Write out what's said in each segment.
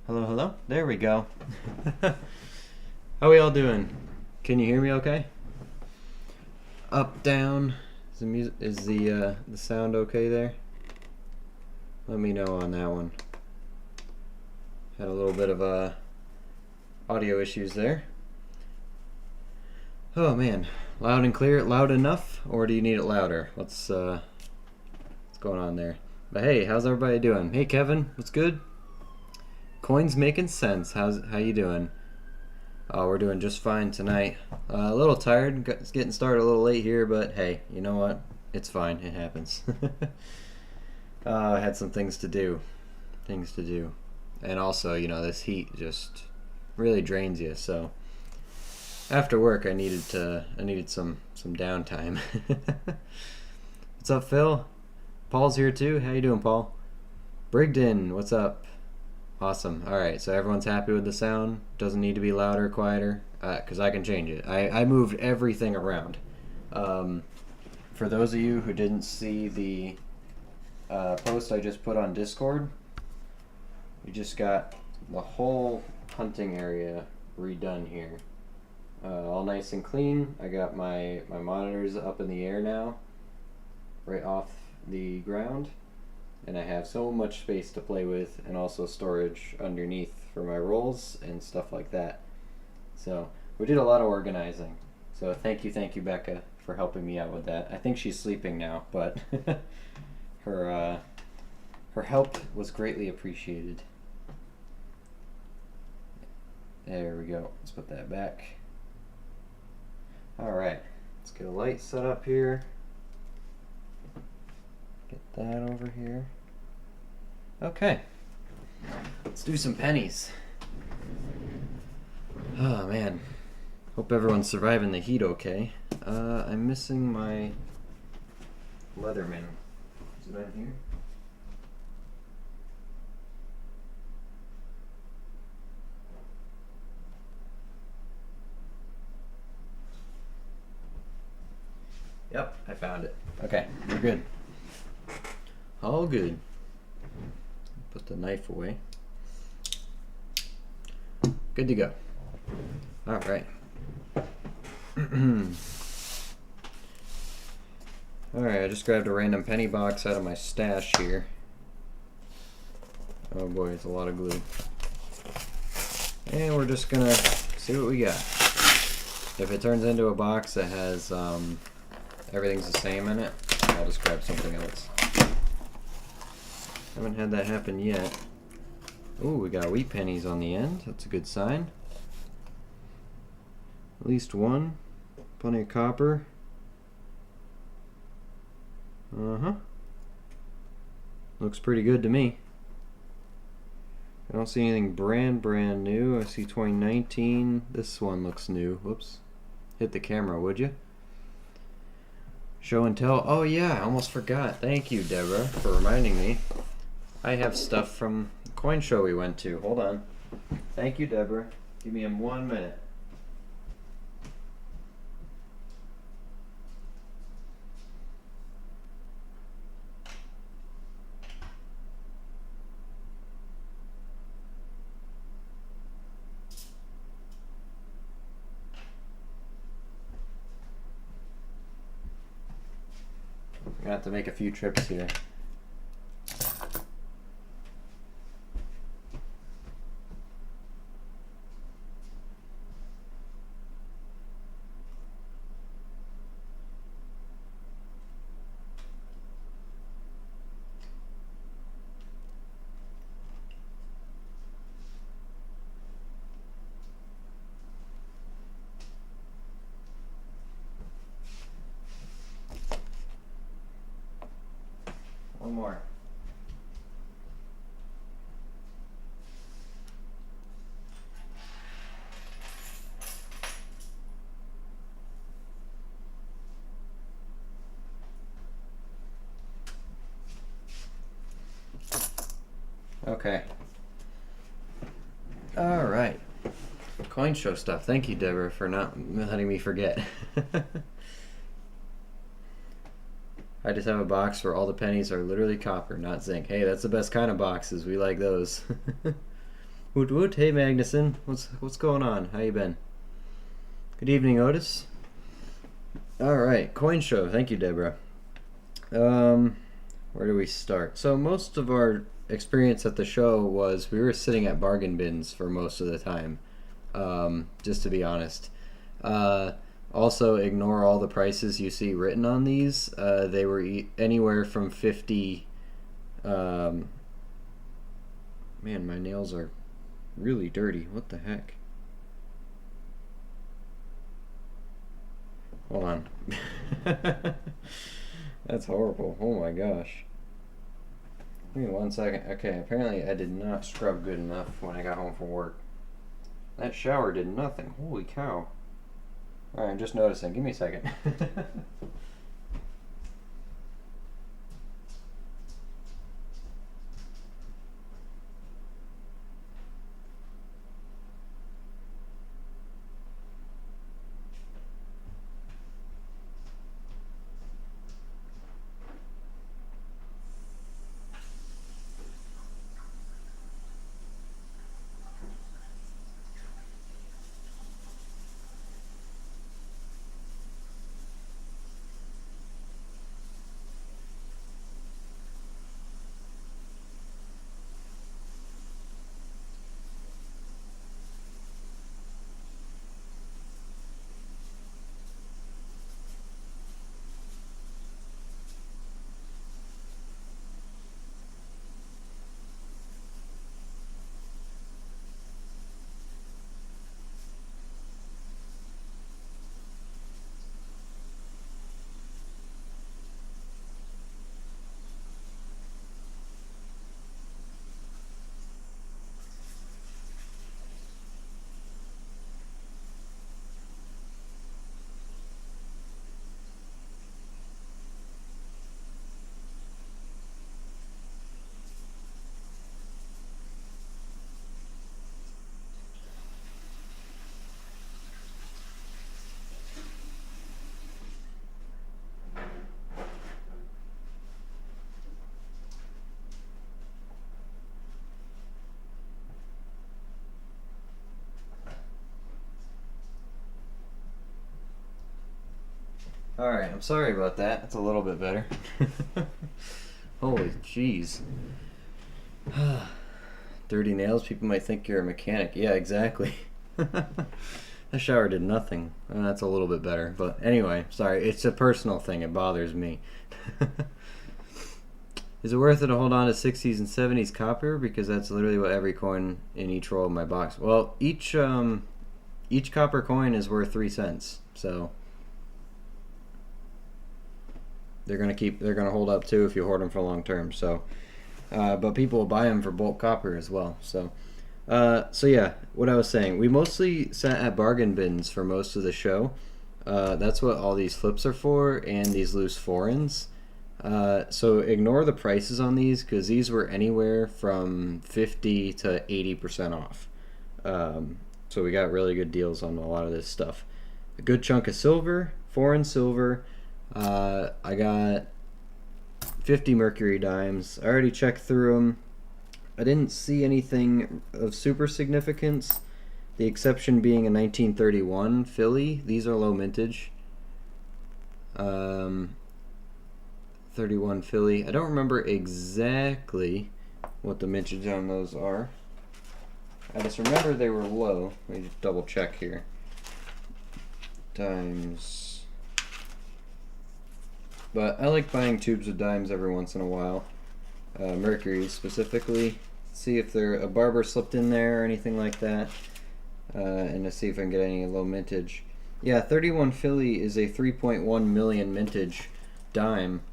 Hello, hello. There we go. How we all doing? Can you hear me okay? Up, down. Is the sound okay there? Let me know on that one. Had a little bit of audio issues there. Oh man, loud and clear. Loud enough, or do you need it louder? What's going on there? But hey, how's everybody doing? Hey Kevin, what's good? Coins making sense. How you doing? We're doing just fine tonight. A little tired. Getting started a little late here, but hey, you know what? It's fine. It happens. I had some things to do. And also, this heat just really drains you. So after work, I needed some downtime. What's up, Phil? Paul's here too. How you doing, Paul? Brigden, what's up? Awesome. All right, so everyone's happy with the sound. Doesn't need to be louder, quieter, because I can change it. I moved everything around. For those of you who didn't see the post I just put on Discord, we just got the whole hunting area redone here. All nice and clean. I got my monitors up in the air now, right off the ground. And I have so much space to play with, and also storage underneath for my rolls and stuff like that. So we did a lot of organizing. So thank you, Becca, for helping me out with that. I think she's sleeping now, but her help was greatly appreciated. There we go. Let's put that back. All right, let's get a light set up here. Get that over here. Okay. Let's do some pennies. Oh man. Hope everyone's surviving the heat okay. I'm missing my Leatherman. Is it on here? Yep, I found it. Okay, we're good. All good. Put the knife away. Good to go. All right. All right, I just grabbed a random penny box out of my stash here. Oh boy, it's a lot of glue. And we're just gonna see what we got. If it turns into a box that has everything's the same in it, I'll just grab something else. Haven't had that happen yet. Ooh, we got wheat pennies on the end. That's a good sign. At least one. Plenty of copper. Looks pretty good to me. I don't see anything brand new. I see 2019. This one looks new. Whoops. Hit the camera, would you? Show and tell. Oh yeah, I almost forgot. Thank you, Deborah, for reminding me. I have stuff from the coin show we went to. Hold on. Thank you, Deborah. Give me 1 minute. I'm gonna have to make a few trips here. One more. Okay. All right. Coin show stuff. Thank you, Deborah, for not letting me forget. I just have a box where all the pennies are literally copper, not zinc. Hey, that's the best kind of boxes. We like those. Woot woot. Hey Magnuson, what's going on? How you been? Good evening, Otis. All right, coin show. Thank you, Deborah. Where do we start? So most of our experience at the show was we were sitting at bargain bins for most of the time. Just to be honest. Also, ignore all the prices you see written on these. They were anywhere from 50. Man, my nails are really dirty. What the heck? Hold on. That's horrible. Oh my gosh. Give me 1 second. Okay, apparently I did not scrub good enough when I got home from work. That shower did nothing. Holy cow. Alright, I'm just noticing. Give me a second. Alright, I'm sorry about that. That's a little bit better. Holy jeez. Dirty nails, people might think you're a mechanic. Yeah, exactly. The shower did nothing. That's a little bit better. But anyway, sorry. It's a personal thing. It bothers me. Is it worth it to hold on to 60s and 70s copper? Because that's literally what every coin in each roll of my box. Well, each copper coin is worth 3 cents. So they're gonna hold up too if you hoard them for long term. So, but people will buy them for bulk copper as well. So, so yeah, what I was saying, we mostly sat at bargain bins for most of the show. That's what all these flips are for, and these loose foreigns. So ignore the prices on these because these were anywhere from 50 to 80% off. So we got really good deals on a lot of this stuff. A good chunk of silver, foreign silver. I got 50 mercury dimes. I already checked through them. I didn't see anything of super significance. The exception being a 1931 Philly. These are low mintage. 31 Philly. I don't remember exactly what the mintage on those are. I just remember they were low. Let me just double check here. Dimes. But I like buying tubes of dimes every once in a while. Mercury specifically. See if a Barber slipped in there or anything like that. And to see if I can get any low mintage. Yeah, 31 Philly is a 3.1 million mintage dime.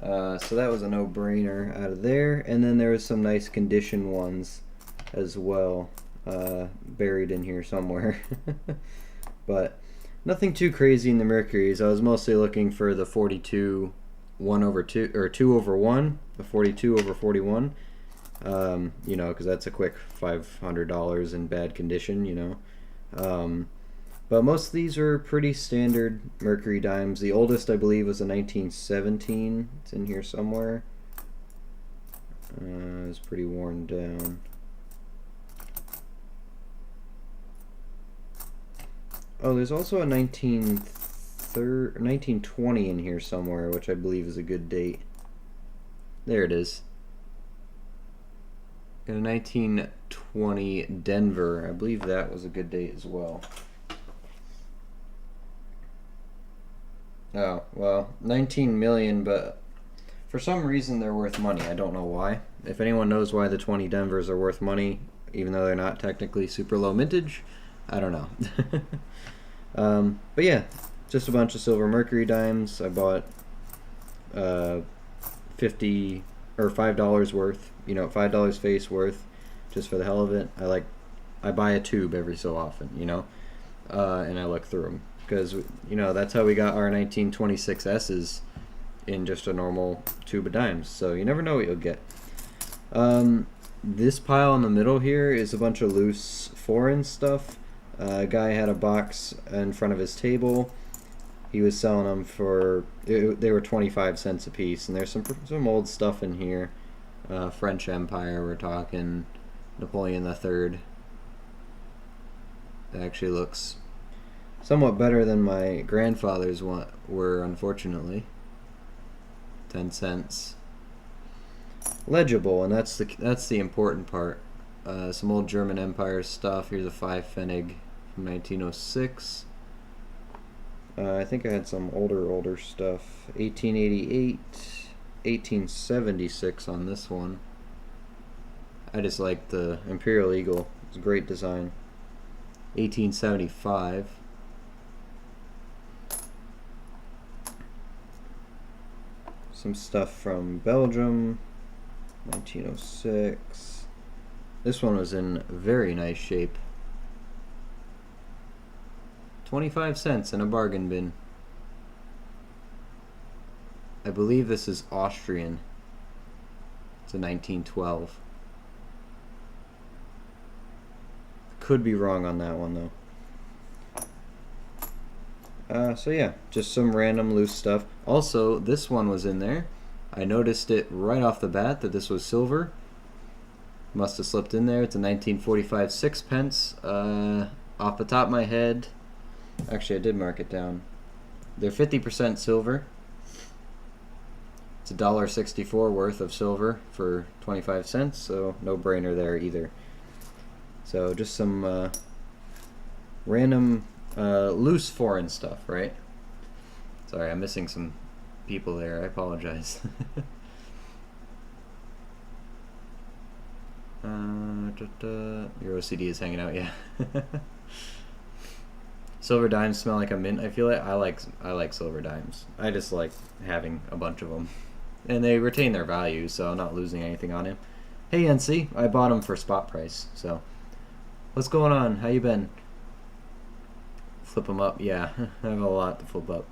So that was a no-brainer out of there. And then there was some nice condition ones as well. Buried in here somewhere. But nothing too crazy in the Mercuries. I was mostly looking for the 42 1/2 or 2/1, the 42/41. You know, because that's a quick $500 in bad condition. You know, but most of these are pretty standard Mercury dimes. The oldest I believe was a 1917. It's in here somewhere. It's pretty worn down. Oh, there's also a 1920 in here somewhere, which I believe is a good date. There it is. Got a 1920 Denver. I believe that was a good date as well. Oh, well, 19 million, but for some reason they're worth money. I don't know why. If anyone knows why the 20 Denvers are worth money, even though they're not technically super low mintage, I don't know. But yeah, just a bunch of silver mercury dimes. I bought 50 or $5 worth, you know, $5 face worth, just for the hell of it. I buy a tube every so often, you know, and I look through them because, you know, that's how we got our 1926 S's in just a normal tube of dimes. So you never know what you'll get. This pile in the middle here is a bunch of loose foreign stuff. A guy had a box in front of his table. He was selling them for, they were 25 cents a piece, and there's some old stuff in here. French Empire, we're talking Napoleon III. It actually looks somewhat better than my grandfather's were, unfortunately. 10 cents. Legible, and that's the important part. Some old German Empire stuff. Here's a 5 Pfennig from 1906. I think I had some older stuff. 1888, 1876 on this one. I just like the Imperial Eagle. It's a great design. 1875. Some stuff from Belgium. 1906. This one was in very nice shape. 25 cents in a bargain bin. I believe this is Austrian. It's a 1912. Could be wrong on that one though. So yeah, just some random loose stuff. Also, this one was in there. I noticed it right off the bat that this was silver. Must have slipped in there. It's a 1945 sixpence. Off the top of my head, actually I did mark it down. They're 50% silver. It's $1.64 worth of silver for 25 cents, so no brainer there either. So just some random loose foreign stuff, right? Sorry, I'm missing some people there. I apologize. Your OCD is hanging out, yeah. Silver dimes smell like a mint. I feel like I like silver dimes. I just like having a bunch of them, and they retain their value, so I'm not losing anything on him. Hey NC, I bought them for spot price. So, what's going on? How you been? Flip them up, yeah. I have a lot to flip up.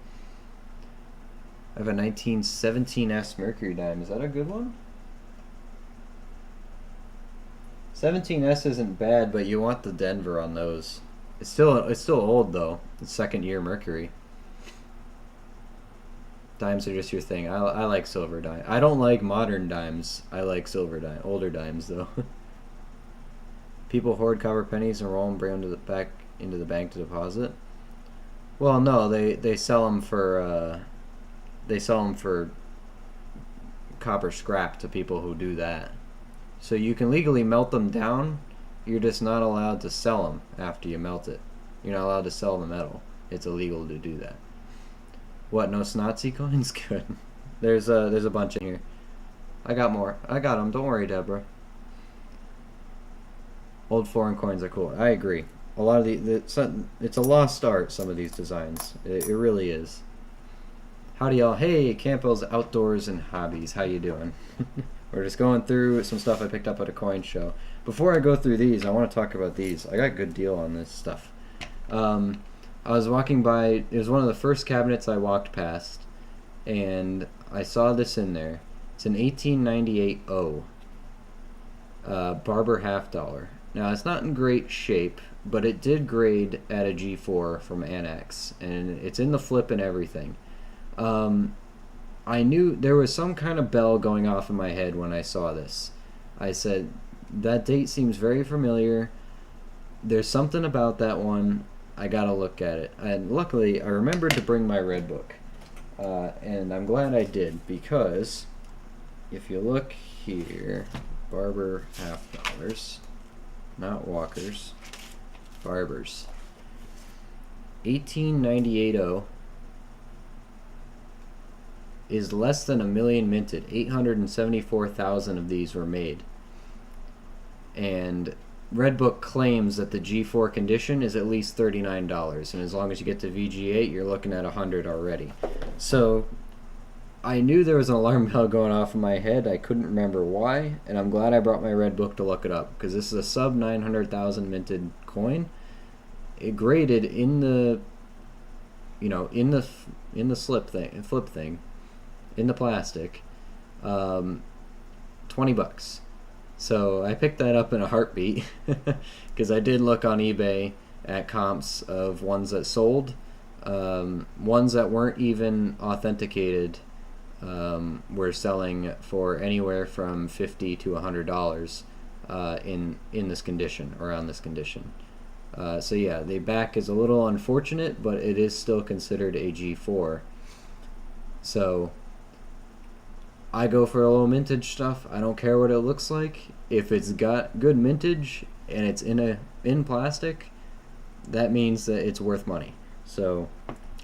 I have a 1917S Mercury dime. Is that a good one? 17S isn't bad, but you want the Denver on those. It's still old though. It's second year Mercury. Dimes are just your thing. I like silver dime. I don't like modern dimes. I like silver dime. Older dimes though. People hoard copper pennies and roll them back into the bank to deposit. Well, no, they sell them for copper scrap to people who do that. So you can legally melt them down. You're just not allowed to sell them after you melt it. You're not allowed to sell the metal. It's illegal to do that. What, no Snazi coins? Good. There's a bunch in here. I got more. I got them. Don't worry, Deborah. Old foreign coins are cool. I agree. A lot of it's a lost art, some of these designs. It really is. Howdy y'all. Hey, Campbell's Outdoors and Hobbies. How you doing? We're just going through some stuff I picked up at a coin show. Before I go through these, I want to talk about these. I got a good deal on this stuff. I was walking by, it was one of the first cabinets I walked past, and I saw this in there. It's an 1898 O. Barber half dollar. Now, it's not in great shape, but it did grade at a G4 from Annex, and it's in the flip and everything. I knew there was some kind of bell going off in my head when I saw this. I said, that date seems very familiar. There's something about that one. I gotta look at it. And luckily, I remembered to bring my red book. And I'm glad I did, because if you look here, Barber $half, not Walkers, Barbers. 1898.0 is less than a million minted. 874,000 of these were made. And Redbook claims that the G4 condition is at least $39, and as long as you get to VG8, you're looking at 100 already. So I knew there was an alarm bell going off in my head. I couldn't remember why, and I'm glad I brought my red book to look it up, because this is a sub 900,000 minted coin. It graded in the, in the flip thing, in the plastic, $20. So I picked that up in a heartbeat, because I did look on eBay at comps of ones that sold, ones that weren't even authenticated. Were selling for anywhere from $50 to $100 in this condition, around this condition. So yeah, the back is a little unfortunate, but it is still considered a G4. So I go for a low mintage stuff. I don't care what it looks like. If it's got good mintage and it's in plastic, that means that it's worth money. So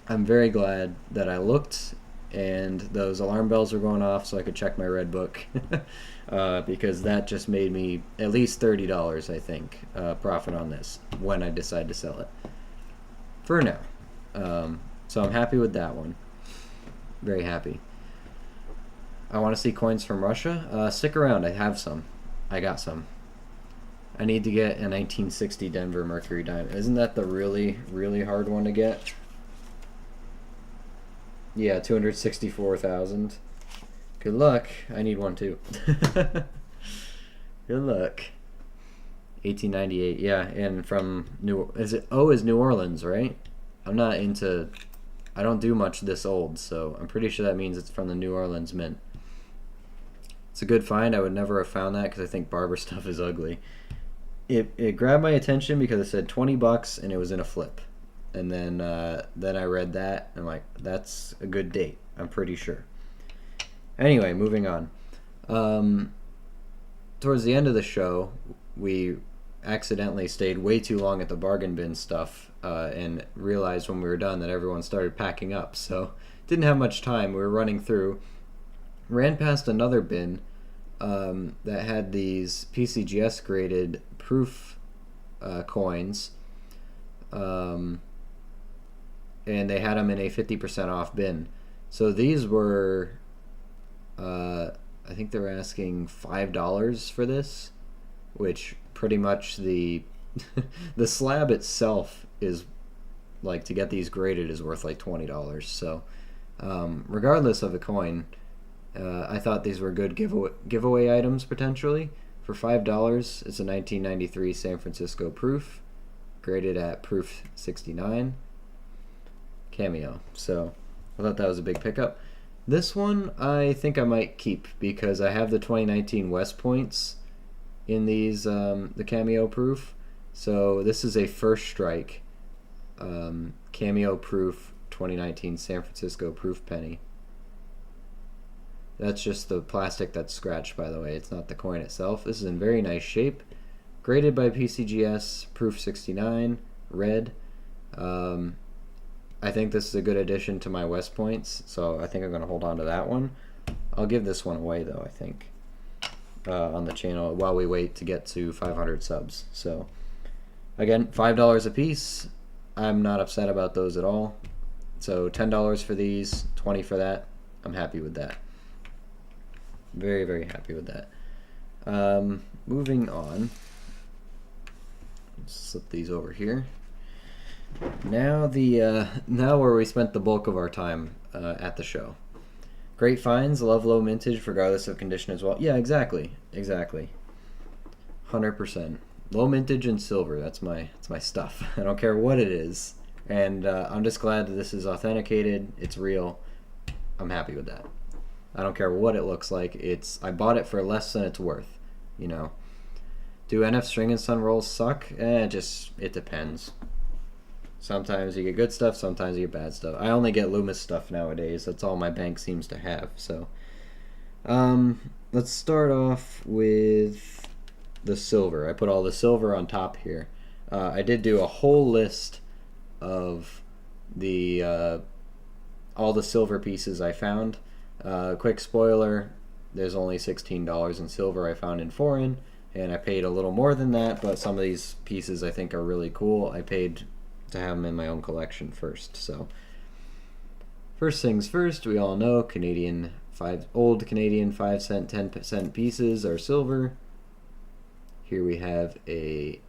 I'm very glad that I looked and those alarm bells were going off so I could check my red book, because that just made me at least $30, I think, profit on this when I decide to sell it. For now. So I'm happy with that one. Very happy. I want to see coins from Russia. Stick around. I have some. I got some. I need to get a 1960 Denver Mercury Diamond. Isn't that the really, really hard one to get? Yeah, 264,000. Good luck. I need one too. Good luck. 1898. Yeah, and from is New Orleans, right? I'm not into. I don't do much this old, so I'm pretty sure that means it's from the New Orleans Mint. It's a good find. I would never have found that because I think Barber stuff is ugly. It grabbed my attention because it said $20 and it was in a flip. And then I read that, and I'm like, that's a good date, I'm pretty sure. Anyway, moving on. Towards the end of the show, we accidentally stayed way too long at the bargain bin stuff, and realized when we were done that everyone started packing up. So didn't have much time. We were running through. Ran past another bin that had these PCGS graded proof coins. And they had them in a 50% off bin. So these were, I think they were asking $5 for this, which pretty much the slab itself is, like, to get these graded is worth like $20. So regardless of the coin, I thought these were good giveaway items potentially. For $5, it's a 1993 San Francisco proof, graded at proof 69. Cameo. So I thought that was a big pickup. This one I think I might keep because I have the 2019 West Points in these, the cameo proof. So this is a first strike cameo proof 2019 San Francisco proof penny. That's just the plastic that's scratched, by the way. It's not the coin itself. This is in very nice shape. Graded by PCGS, proof 69, red. I think this is a good addition to my West Points, so I think I'm going to hold on to that one. I'll give this one away, though, I think, on the channel while we wait to get to 500 subs. So, again, $5 a piece. I'm not upset about those at all. So $10 for these, $20 for that. I'm happy with that. Very, very happy with that. Moving on. Let's slip these over here. Now now where we spent the bulk of our time at the show. Great finds, love low mintage regardless of condition as well. Yeah, exactly. 100%. Low mintage and silver, that's my stuff. I don't care what it is. And I'm just glad that this is authenticated, it's real. I'm happy with that. I don't care what it looks like. I bought it for less than it's worth, you know. Do NF string and sun rolls suck? It depends. Sometimes you get good stuff, sometimes you get bad stuff. I only get Loomis stuff nowadays. That's all my bank seems to have. So, let's start off with the silver. I put all the silver on top here. I did do a whole list of the all the silver pieces I found. Quick spoiler, there's only $16 in silver I found in foreign, and I paid a little more than that, but some of these pieces I think are really cool. I paid to have them in my own collection first. So first things first, we all know old Canadian 5-cent, 10-cent pieces are silver. Here we have a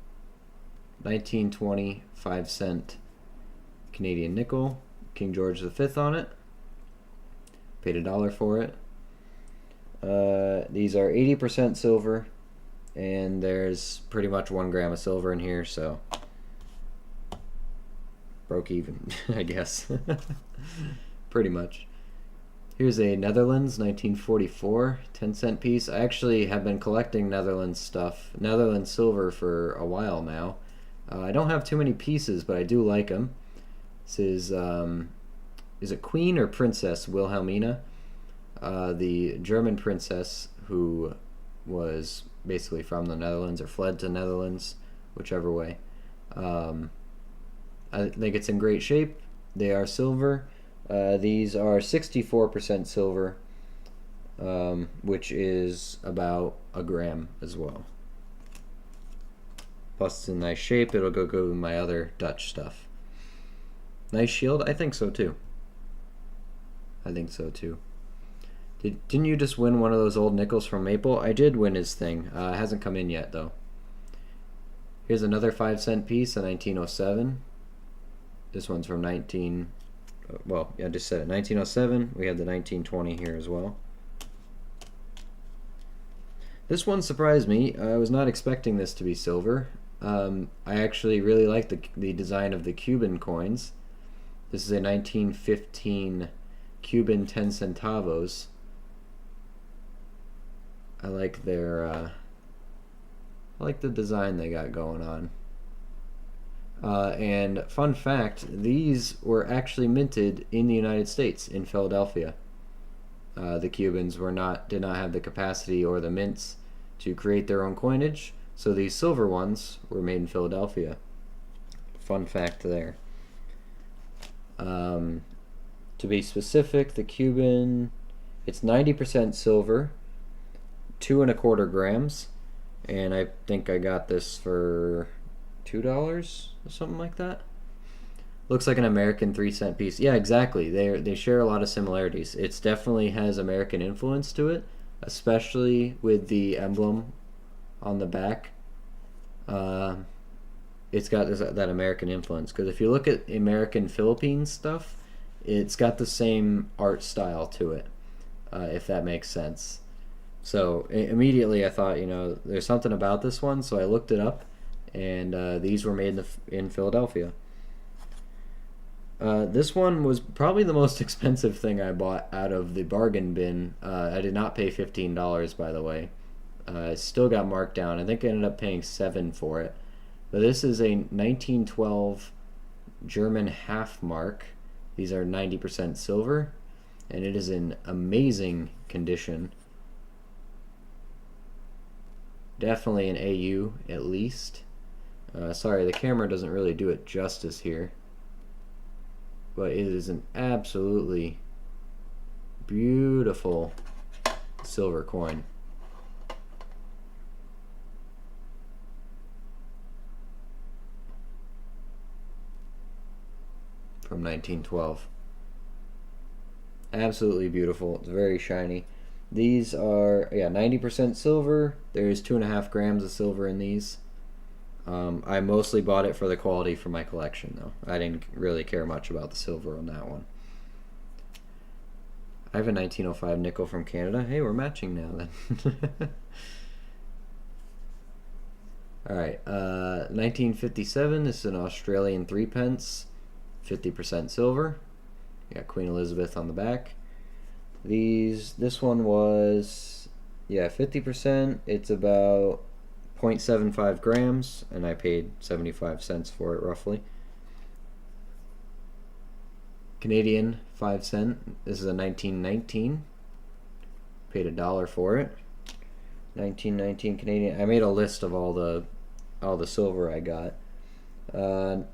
1920 5-cent Canadian nickel, King George V on it. Paid $1 for it. These are 80% silver, and there's pretty much 1 gram of silver in here, so broke even, I guess. Pretty much. Here's a Netherlands 1944 10-cent piece. I actually have been collecting Netherlands stuff, Netherlands silver, for a while now. I don't have too many pieces, but I do like them. This is it Queen or Princess Wilhelmina? The German princess who was basically from the Netherlands or fled to Netherlands, whichever way. I think it's in great shape. They are silver. These are 64% silver, which is about a gram as well. Plus it's in nice shape. It'll go good with my other Dutch stuff. Nice shield? I think so too. Didn't you just win one of those old nickels from Maple? I did win his thing. It hasn't come in yet though. Here's another 5-cent piece, a 1907. This one's from I just said it, 1907. We have the 1920 here as well. This one surprised me. I was not expecting this to be silver. I actually really like the design of the Cuban coins. This is a 1915 Cuban 10 centavos. I like their I like the design they got going on. And fun fact, these were actually minted in the United States, in Philadelphia. The Cubans did not have the capacity or the mints to create their own coinage, so these silver ones were made in Philadelphia. Fun fact there. To be specific, the Cuban, it's 90% silver, 2¼ grams, and I think I got this for $2 or something like that. Looks like an American 3-cent piece. Yeah, exactly. They share a lot of similarities. It definitely has American influence to it, especially with the emblem on the back. It's got that American influence, because if you look at American Philippine stuff, it's got the same art style to it, if that makes sense. So immediately I thought, there's something about this one, so I looked it up, and these were made in Philadelphia. This one was probably the most expensive thing I bought out of the bargain bin. I did not pay $15, by the way. I still got marked down. I think I ended up paying $7 for it. But this is a 1912 German half mark. These are 90% silver, and it is in amazing condition. Definitely an AU at least. Sorry, the camera doesn't really do it justice here, but it is an absolutely beautiful silver coin. From 1912. Absolutely beautiful. It's very shiny. These are 90% silver. There's 2½ grams of silver in these. I mostly bought it for the quality for my collection, though. I didn't really care much about the silver on that one. I have a 1905 nickel from Canada. Hey, we're matching now then. Alright, 1957. This is an Australian 3-pence. 50% silver. You got Queen Elizabeth on the back. This one was 50%. It's about 0.75 grams, and I paid 75 cents for it roughly. Canadian 5 cent. This is a 1919. Paid $1 for it. 1919 Canadian. I made a list of all the silver I got.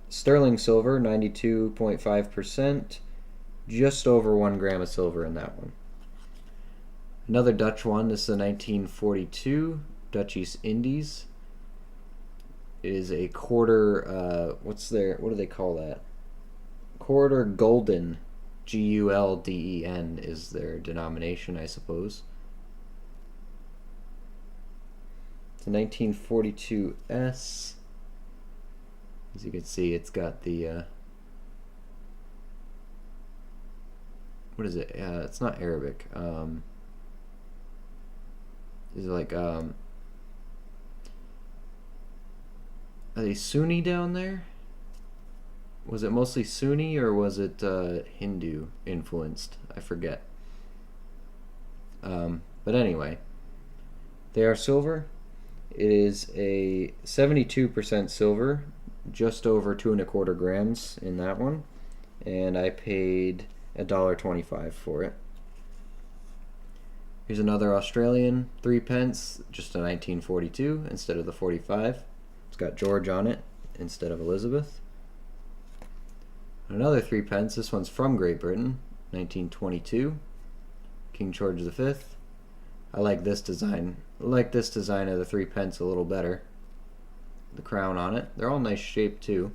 Sterling silver, 92.5%. Just over 1 gram of silver in that one. Another Dutch one. This is a 1942 Dutch East Indies. It is a quarter. What do they call that? Quarter gulden. Gulden is their denomination, I suppose. It's a 1942 S. As you can see, it's got the what is it? It's not Arabic. Is it like are they Sunni down there? Was it mostly Sunni or was it Hindu influenced? I forget. But anyway, they are silver. It is a 72% silver, just over 2¼ grams in that one, and I paid $1.25 for it. Here's another Australian 3 pence, just a 1942 instead of the 45. It's got George on it instead of Elizabeth. Another 3 pence. This one's from Great Britain, 1922. King George V. I like this design. I like this design of the 3 pence a little better. The crown on it. They're all nice shape too.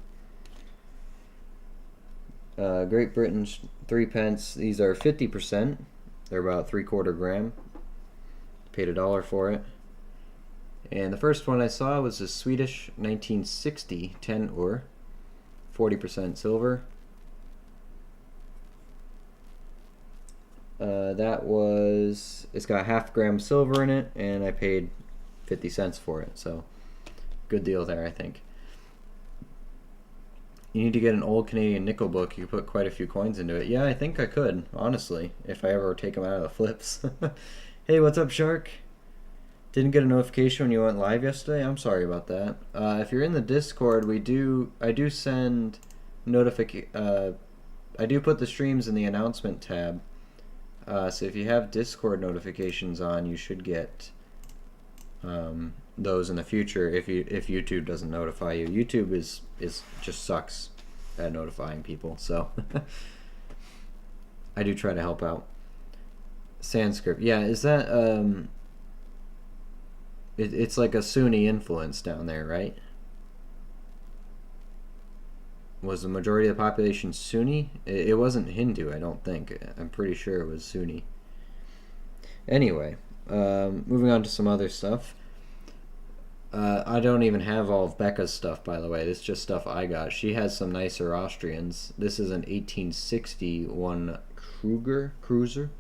Great Britain 3 pence. These are 50%. They're about 3/4 gram. Paid $1 for it. And the first one I saw was a Swedish 1960 10 ur, 40% silver. It's got 1/2 gram silver in it, and I paid 50 cents for it, so good deal there, I think. You need to get an old Canadian nickel book. You could put quite a few coins into it. Yeah, I think I could, honestly, if I ever take them out of the flips. Hey, what's up, Shark? Didn't get a notification when you went live yesterday? I'm sorry about that. If you're in the Discord, I do send I do put the streams in the announcement tab. So if you have Discord notifications on, you should get those in the future if YouTube doesn't notify you. YouTube is just sucks at notifying people, so I do try to help out. Sanskrit, yeah, is that it's like a Sunni influence down there, right? Was the majority of the population Sunni? It wasn't Hindu, I don't think. I'm pretty sure it was Sunni. Anyway, moving on to some other stuff. I don't even have all of Becca's stuff, by the way. This is just stuff I got. She has some nicer Austrians. This is an 1861 Cruiser.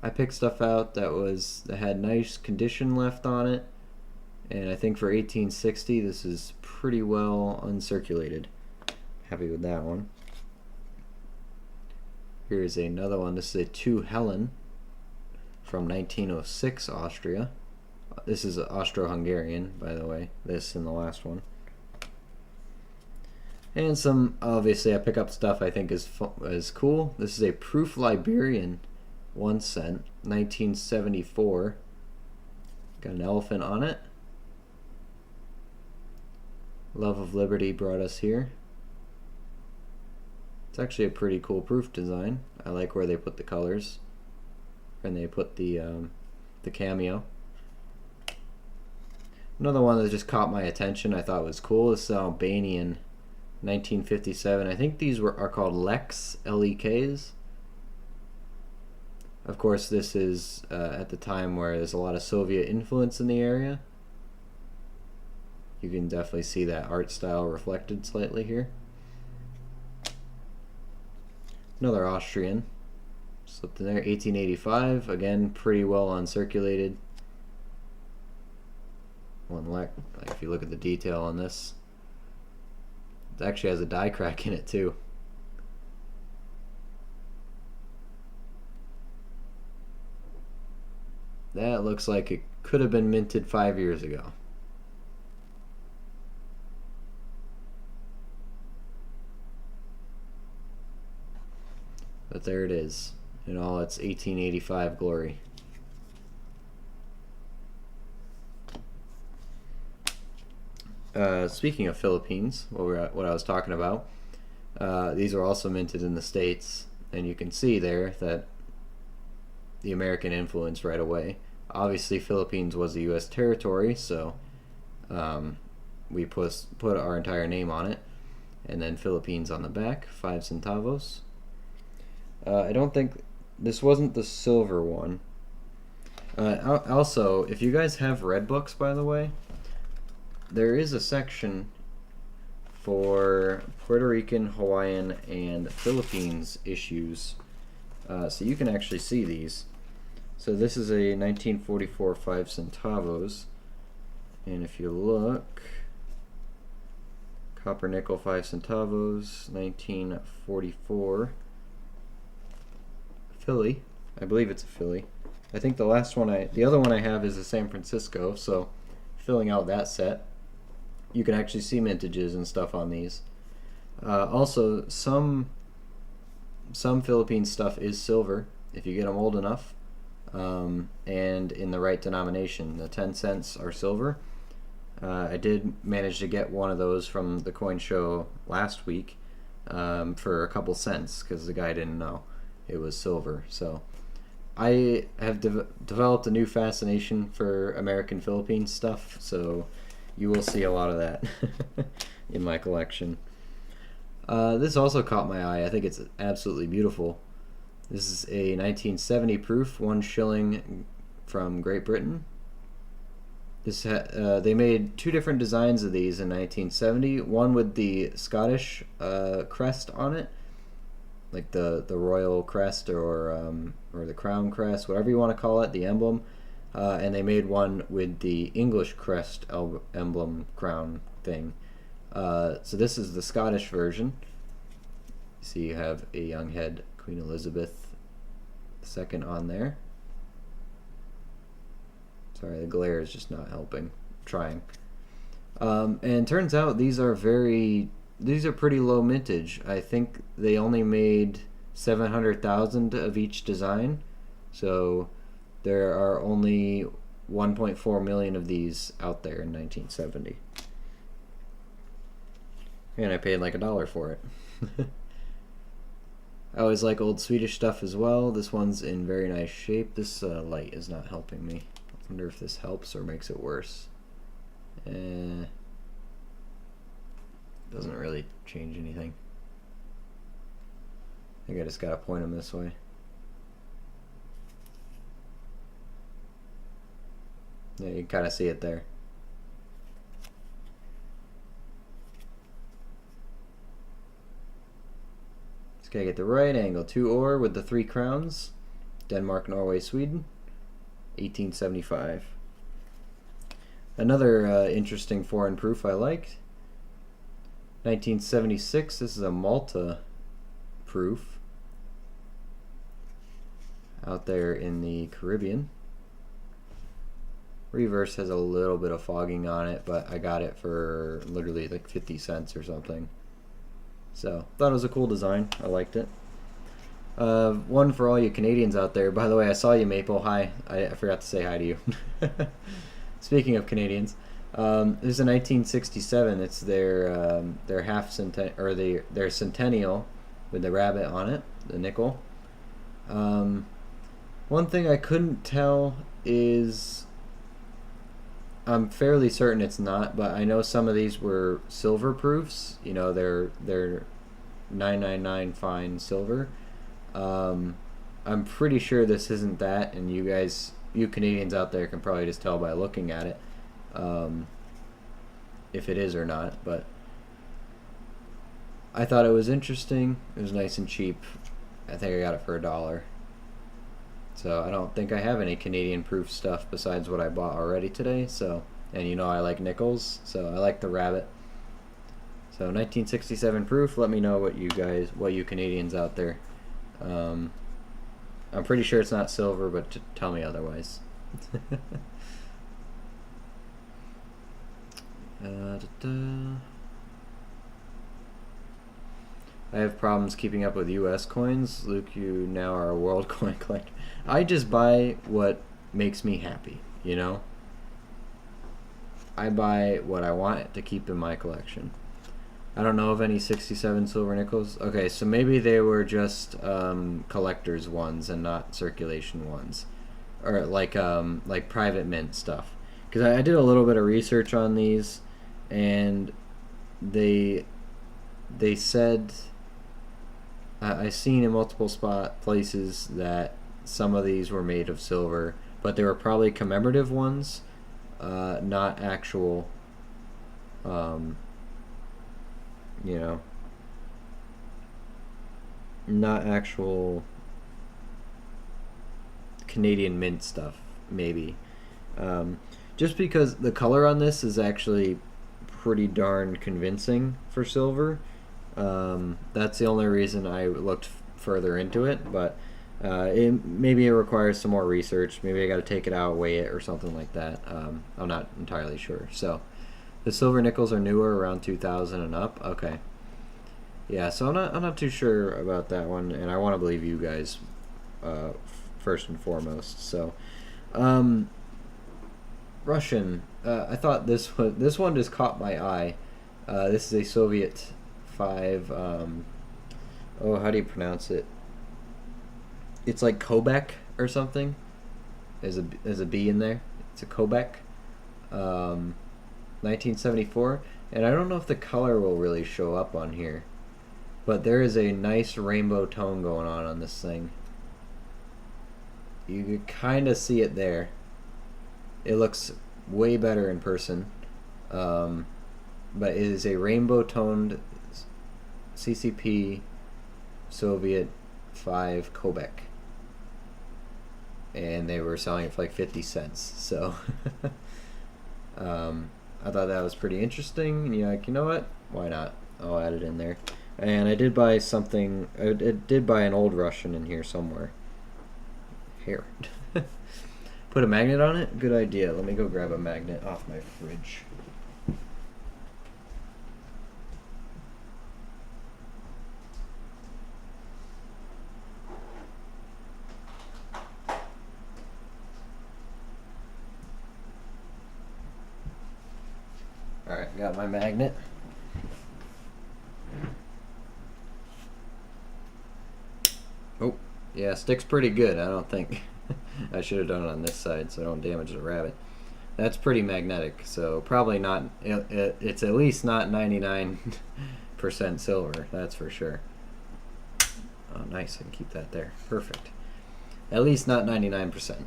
I picked stuff out that had nice condition left on it. And I think for 1860, this is pretty well uncirculated. Happy with that one. Here's another one. This is a 2 Helen from 1906 Austria. This is Austro-Hungarian, by the way. This and the last one. And some, obviously, I pick up stuff I think is cool. This is a Proof Liberian 1 cent, 1974. Got an elephant on it. Love of Liberty brought us here. It's actually a pretty cool proof design. I like where they put the colors, and they put the cameo. Another one that just caught my attention, I thought was cool, is Albanian, 1957. I think these are called Leks, L-E-Ks. Of course, this is at the time where there's a lot of Soviet influence in the area. You can definitely see that art style reflected slightly here. Another Austrian. Slipped in there, 1885. Again, pretty well uncirculated. Like if you look at the detail on this, it actually has a die crack in it too. That looks like it could have been minted 5 years ago. but there it is in all its 1885 glory. Speaking of Philippines, what I was talking about, these are also minted in the States, and you can see there that the American influence right away. Obviously, Philippines was a U.S. territory, so we put our entire name on it, and then Philippines on the back, 5 centavos. I don't think this wasn't the silver one. Also, if you guys have red books, by the way, there is a section for Puerto Rican, Hawaiian, and Philippines issues, so you can actually see these. So this is a 1944 5 centavos, and if you look, copper nickel 5 centavos, 1944, Philly. I believe it's a Philly. I think the other one I have is a San Francisco, so filling out that set. You can actually see mintages and stuff on these. Also, some Philippine stuff is silver if you get them old enough, and in the right denomination. The 10 cents are silver. I did manage to get one of those from the coin show last week for a couple cents because the guy didn't know it was silver. So I have developed a new fascination for American Philippine stuff, so you will see a lot of that in my collection. This also caught my eye. I think it's absolutely beautiful. This is a 1970 proof, 1 shilling from Great Britain. They made 2 different designs of these in 1970. One with the Scottish crest on it, like the royal crest or the crown crest, whatever you want to call it, the emblem. And they made one with the English crest emblem crown thing. So this is the Scottish version. So you have a young head, Queen Elizabeth II on there. Sorry, the glare is just not helping. I'm trying. And turns out these are pretty low mintage. I think they only made 700,000 of each design. So there are only 1.4 million of these out there in 1970. And I paid like $1 for it. I always like old Swedish stuff as well. This one's in very nice shape. This light is not helping me. I wonder if this helps or makes it worse. Doesn't really change anything. I think I just gotta point them this way. Yeah, you can kind of see it there. Just gotta get the right angle. 2 ore with the 3 crowns. Denmark, Norway, Sweden. 1875. Another interesting foreign proof I liked. 1976. This is a Malta proof out there in the Caribbean. Reverse has a little bit of fogging on it, but I got it for literally like 50 cents or something. So, thought it was a cool design. I liked it. One for all you Canadians out there. By the way, I saw you, Maple. Hi. I forgot to say hi to you. Speaking of Canadians, this is a 1967. It's their their centennial with the rabbit on it, the nickel. One thing I couldn't tell is, I'm fairly certain it's not, but I know some of these were silver proofs. You know, they're 999 fine silver. I'm pretty sure this isn't that, and you Canadians out there can probably just tell by looking at it if it is or not. But I thought it was interesting. It was nice and cheap. I think I got it for $1. So I don't think I have any Canadian proof stuff besides what I bought already today. So, and you know I like nickels, so I like the rabbit. So 1967 proof. Let me know what you Canadians out there. I'm pretty sure it's not silver, but tell me otherwise. I have problems keeping up with U.S. coins. Luke, you now are a world coin collector. I just buy what makes me happy, you know? I buy what I want to keep in my collection. I don't know of any 67 silver nickels. Okay, so maybe they were just collector's ones and not circulation ones. Or like private mint stuff. Because I did a little bit of research on these, and they said... I've seen in multiple places that some of these were made of silver, but they were probably commemorative ones, not actual, you know, not actual Canadian mint stuff, maybe. Just because the color on this is actually pretty darn convincing for silver. That's the only reason I looked further into it, but maybe it requires some more research. Maybe I got to take it out, weigh it, or something like that. I'm not entirely sure. So the silver nickels are newer, around 2,000 and up. Okay, yeah. So I'm not too sure about that one, and I want to believe you guys first and foremost. So Russian. I thought this one just caught my eye. This is a Soviet 5. How do you pronounce it? It's like Kobek or something. There's a B in there. It's a Kobek. 1974, and I don't know if the color will really show up on here, but there is a nice rainbow tone going on this thing. You can kind of see it there. It looks way better in person, but it is a rainbow toned CCP Soviet 5 Kobek, and they were selling it for like 50 cents. So I thought that was pretty interesting, and you're like, you know what, why not, I'll add it in there. And I did buy something, I did buy an old Russian in here somewhere. Here. Put a magnet on it? Good idea. Let me go grab a magnet off my fridge. Alright, got my magnet. Oh, yeah, sticks pretty good, I don't think. I should have done it on this side so I don't damage the rabbit. That's pretty magnetic, so probably not, it's at least not 99% silver, that's for sure. Oh, nice, I can keep that there. Perfect. At least not 99%.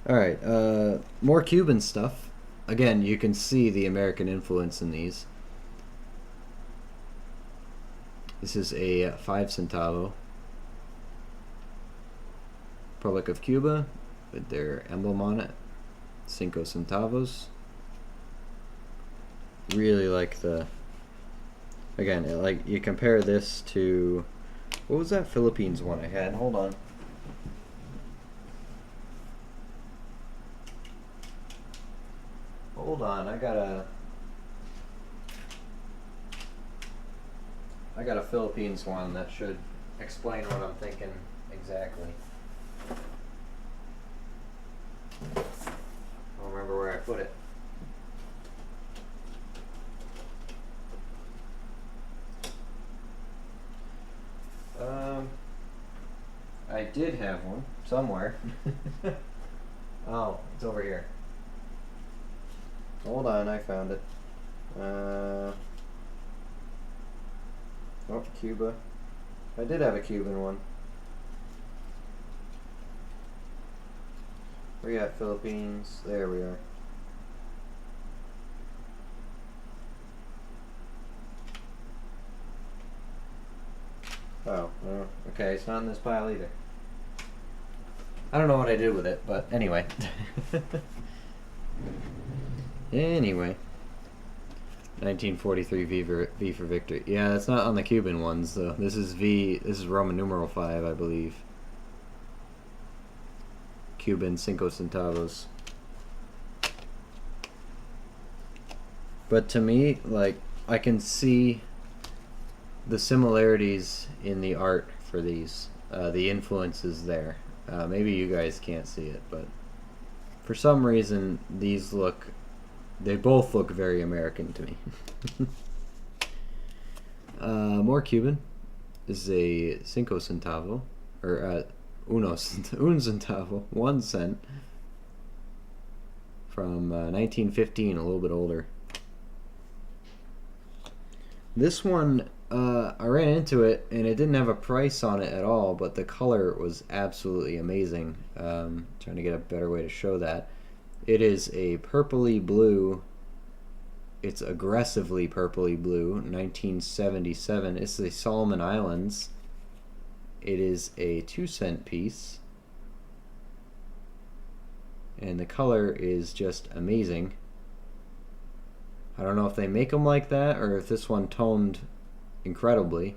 Alright, more Cuban stuff. Again, you can see the American influence in these. This is a 5 centavo. Republic of Cuba with their emblem on it. 5 centavos. Really like the... Again, like you compare this to... What was that Philippines one I had? Hold on. Hold on, I got a Philippines one that should explain what I'm thinking exactly. I don't remember where I put it. I did have one somewhere. Oh, it's over here. Hold on, I found it. Oh, Cuba. I did have a Cuban one. We got Philippines. There we are. Oh, well, okay, it's not in this pile either. I don't know what I did with it, but anyway. Anyway. 1943 V for Victory. Yeah, that's not on the Cuban ones, though. This is Roman numeral 5, I believe. Cuban 5 centavos. But to me, like, I can see the similarities in the art for these, the influences there. Maybe you guys can't see it, but for some reason they both look very American to me. More Cuban. This is a cinco centavo, or un centavo, 1 cent, from 1915, a little bit older. This one, I ran into it and it didn't have a price on it at all, but the color was absolutely amazing. Trying to get a better way to show that. It is a purpley blue. It's aggressively purpley blue, 1977. It's the Solomon Islands. It is a 2 cent piece. And the color is just amazing. I don't know if they make them like that or if this one toned incredibly.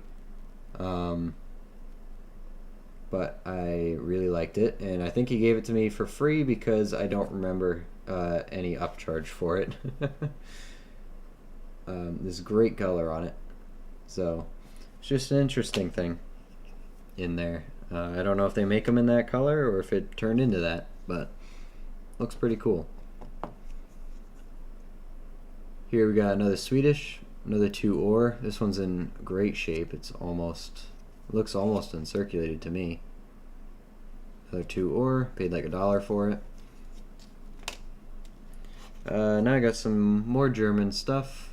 But I really liked it, and I think he gave it to me for free because I don't remember any upcharge for it. There's great color on it, so it's just an interesting thing in there. I don't know if they make them in that color or if it turned into that, but looks pretty cool. Here we got another Swedish, another 2 ore. This one's in great shape. It looks almost uncirculated to me. Another 2 ore, paid like $1 for it. Now I got some more German stuff.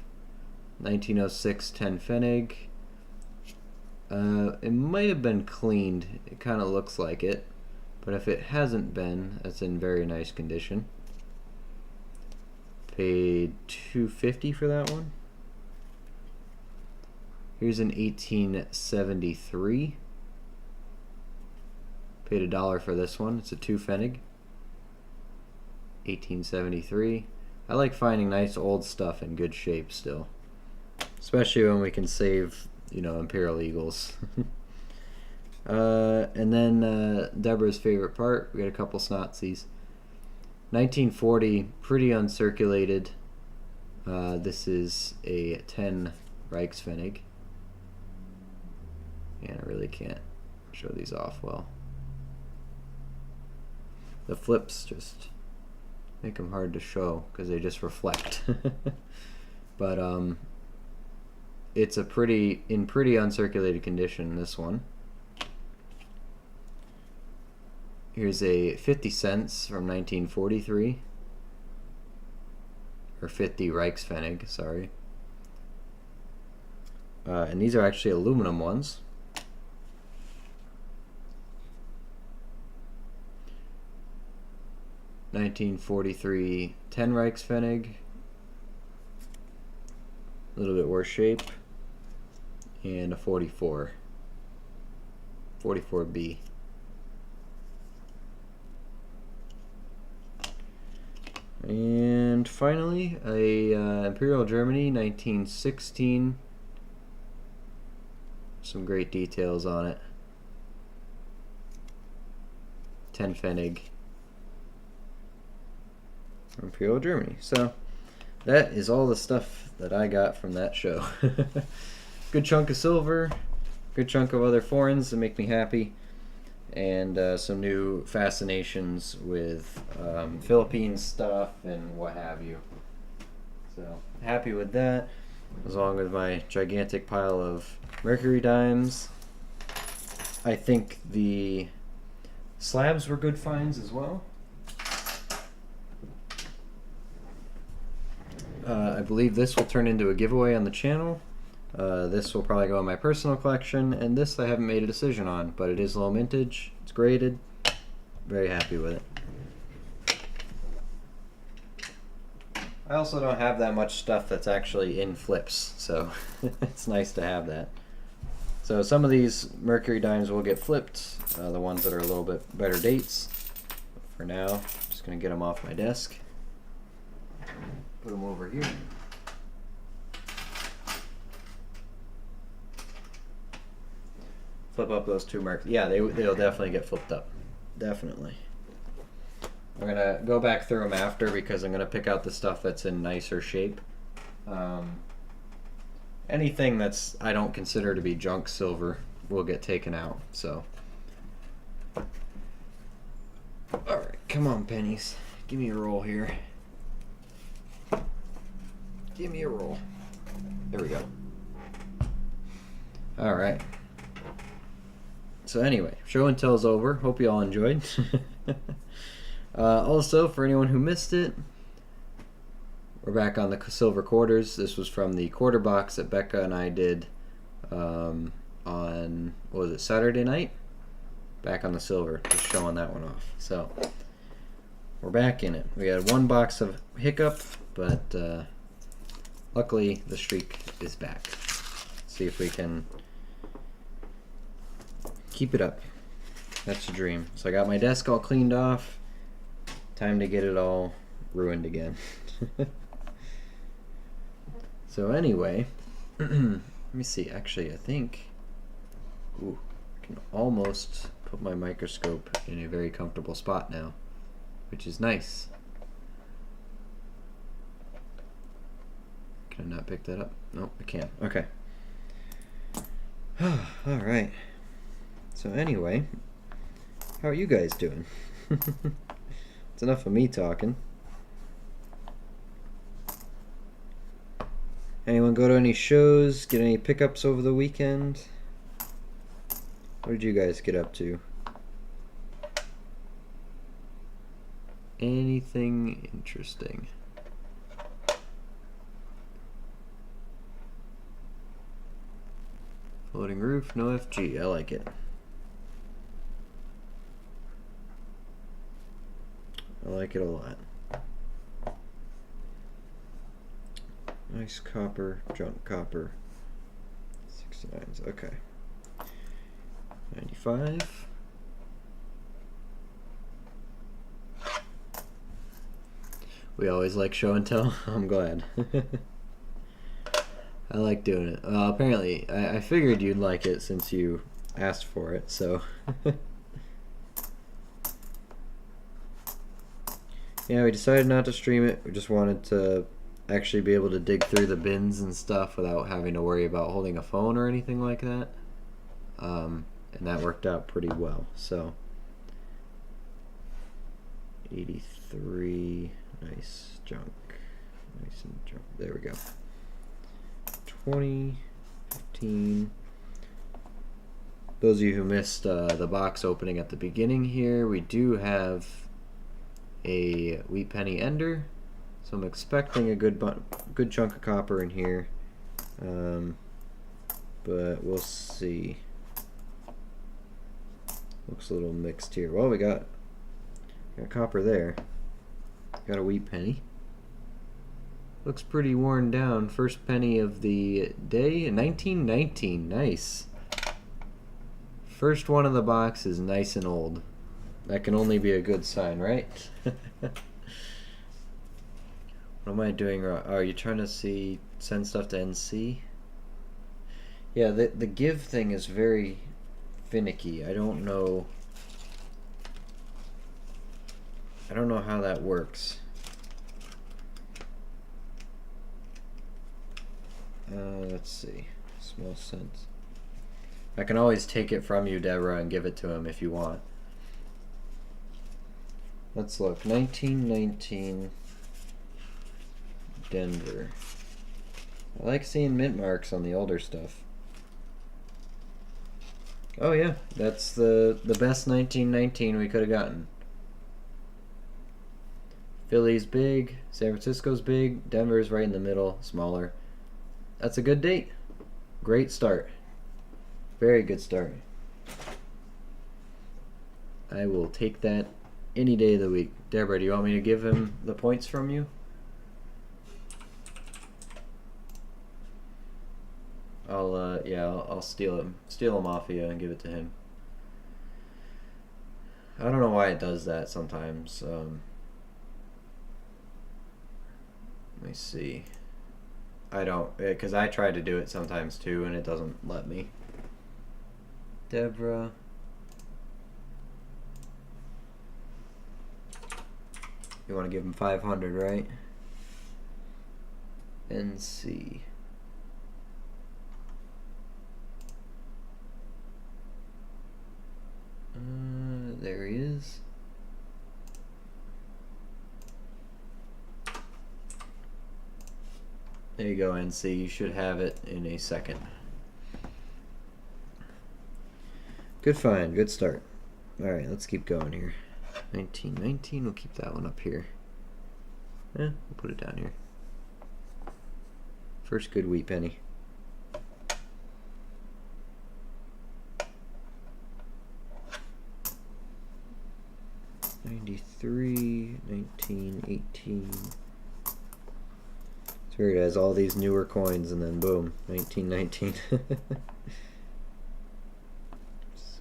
1906 10 Pfennig. It might have been cleaned. It kind of looks like it, but if it hasn't been, that's in very nice condition. Paid $2.50 for that one. Here's an 1873. Paid $1 for this one. It's a 2 Pfennig. 1873. I like finding nice old stuff in good shape still, especially when we can save, Imperial Eagles. And then Deborah's favorite part. We got a couple Snotsies. 1940, pretty uncirculated. This is a 10 Reichspfennig. And I really can't show these off well. The flips just make them hard to show because they just reflect. But it's in pretty uncirculated condition, this one. Here's a 50 cents from 1943. Or 50 Reichspfennig, sorry. And these are actually aluminum ones. $1943 10 Reichspfennig. A little bit worse shape. And a 44. 44B. And finally, a Imperial Germany 1916. Some great details on it. 10 Pfennig. Imperial Germany. So that is all the stuff that I got from that show. Good chunk of silver, good chunk of other foreigns that make me happy, and some new fascinations with Philippine stuff and what have you. So happy with that, along with my gigantic pile of mercury dimes. I think the slabs were good finds as well. I believe this will turn into a giveaway on the channel. This will probably go in my personal collection, and this I haven't made a decision on, but it is low mintage. It's graded. Very happy with it. I also don't have that much stuff that's actually in flips, so it's nice to have that. So some of these mercury dimes will get flipped, the ones that are a little bit better dates. For now, I'm just going to get them off my desk. Put them over here. Flip up those 2 mercs. Yeah, they'll definitely get flipped up. Definitely. I'm going to go back through them after because I'm going to pick out the stuff that's in nicer shape. And anything that's I don't consider to be junk silver will get taken out. So, all right, come on, pennies, give me a roll here. Give me a roll. There we go. All right. So anyway, show and tell's over. Hope you all enjoyed. Also, for anyone who missed it, we're back on the silver quarters. This was from the quarter box that Becca and I did on, what was it, Saturday night? Back on the silver, just showing that one off. So, we're back in it. We had one box of hiccup, but luckily the streak is back. See if we can keep it up. That's the dream. So I got my desk all cleaned off. Time to get it all ruined again. So anyway, let me see. Actually, I think I can almost put my microscope in a very comfortable spot now, which is nice. Can I not pick that up? No, I can't. Okay. All right. So anyway, how are you guys doing? It's enough of me talking. Anyone go to any shows? Get any pickups over the weekend? What did you guys get up to? Anything interesting? Floating roof, no FG. I like it. I like it a lot. Nice copper, junk copper. 69s, okay. 95. We always like show and tell. I'm glad. I like doing it. Apparently, I figured you'd like it since you asked for it, so. Yeah, we decided not to stream it. We just wanted to actually be able to dig through the bins and stuff without having to worry about holding a phone or anything like that. And that worked out pretty well. So, 83, nice junk. Nice and junk. There we go. 20, 15. Those of you who missed the box opening at the beginning here, we do have a wheat penny ender, so I'm expecting a good chunk of copper in here, but we'll see. Looks a little mixed here. Well, we got copper there. Got a wheat penny. Looks pretty worn down. First penny of the day, 1919. Nice. First one of the box is nice and old. That can only be a good sign, right? What am I doing wrong? Oh, are you trying to send stuff to NC? Yeah, the give thing is very finicky. I don't know how that works. Let's see. Small cents. I can always take it from you, Deborah, and give it to him if you want. Let's look. 1919 Denver. I like seeing mint marks on the older stuff. Oh yeah, that's the best 1919 we could have gotten. Philly's big, San Francisco's big, Denver's right in the middle, smaller. That's a good date. Great start. Very good start. I will take that any day of the week. Deborah, do you want me to give him the points from you? I'll steal them off of you and give it to him. I don't know why it does that sometimes. Let me see. I don't, because I try to do it sometimes too, and it doesn't let me. Deborah. You want to give him 500, right? NC. There you go, NC. You should have it in a second. Good find. Good start. All right, let's keep going here. 1919. We'll keep that one up here. We'll put it down here. First good wheat penny. $93, $19, $18. It's weird, it has all these newer coins and then boom, $19, $19.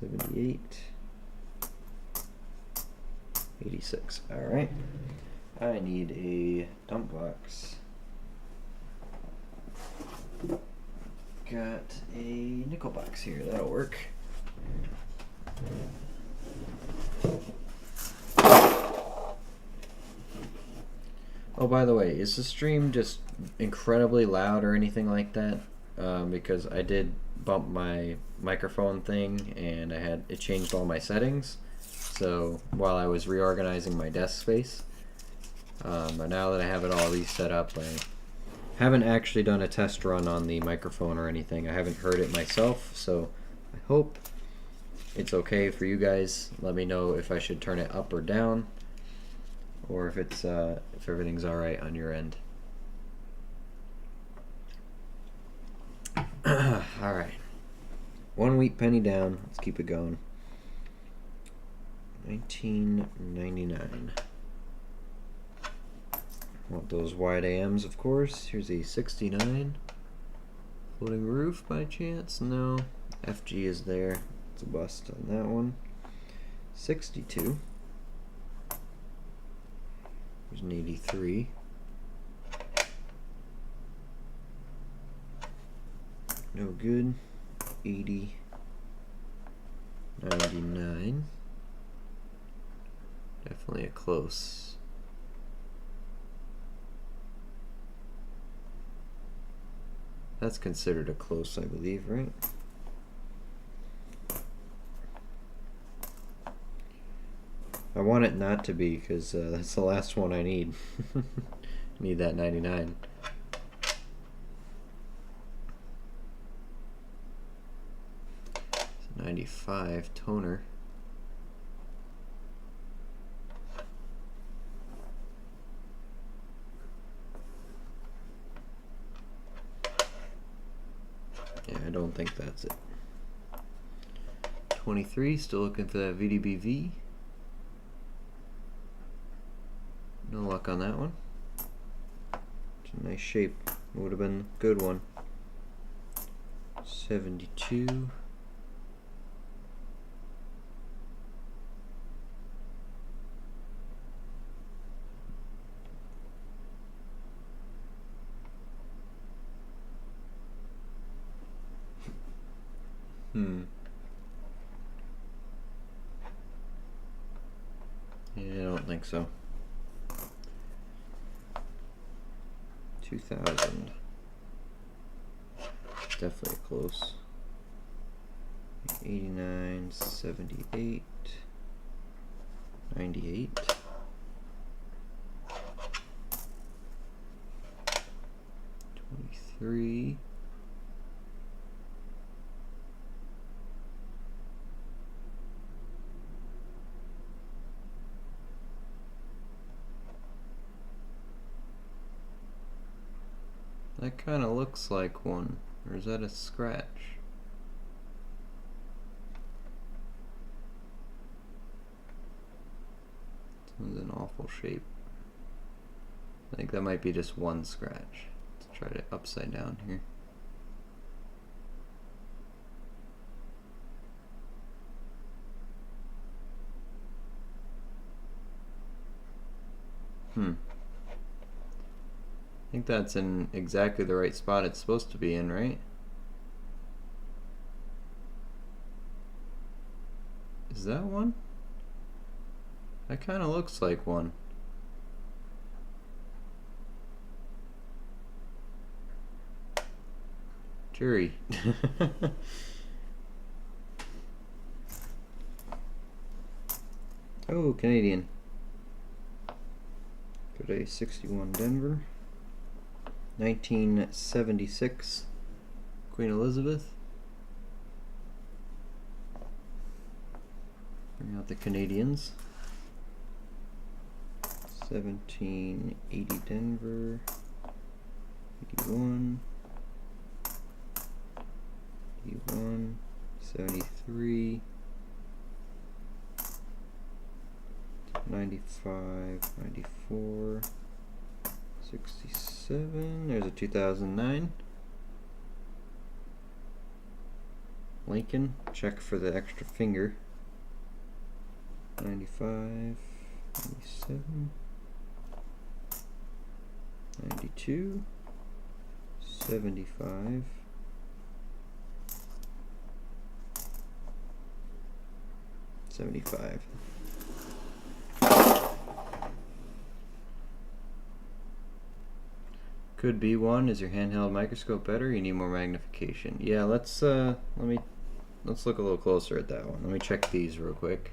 $78, $86. Alright. I need a dump box. Got a nickel box here, that'll work. Oh, by the way, is the stream just incredibly loud or anything like that? Because I did bump my microphone thing and it changed all my settings. So while I was reorganizing my desk space, but now that I have it all reset up, I haven't actually done a test run on the microphone or anything. I haven't heard it myself, so I hope it's okay for you guys. Let me know if I should turn it up or down, or if it's if everything's all right on your end. All right, 1 wheat penny down. Let's keep it going. 1999. Want those wide AMs, of course. Here's a 69. Floating roof by chance? No. FG is there. It's a bust on that one. 62. There's an 83. No good. 80. 99. Definitely a close. That's considered a close, I believe, right? I want it not to be, because that's the last one I need. Need that 99. It's a 95 toner. Yeah, I don't think that's it. 23, still looking for that VDBV. No luck on that one. It's a nice shape. Would have been a good one. 72. Yeah, I don't think so. 2000. Definitely close. 89, 78, 98. 23. That kind of looks like one. Or is that a scratch? This one's an awful shape. I think that might be just one scratch. Let's try it upside down here. I think that's in exactly the right spot it's supposed to be in, right? Is that one? That kind of looks like one. Jury. Oh, Canadian. Got a 61 Denver. 1976, Queen Elizabeth. Bring out the Canadians. 1780 Denver. 81. 81. 73. 95. 94. 67. There's a 2009. Lincoln. Check for the extra finger. 95. 97. 92. 75. 75. Could be one. Is your handheld microscope better? You need more magnification. Yeah, let's look a little closer at that one. Let me check these real quick.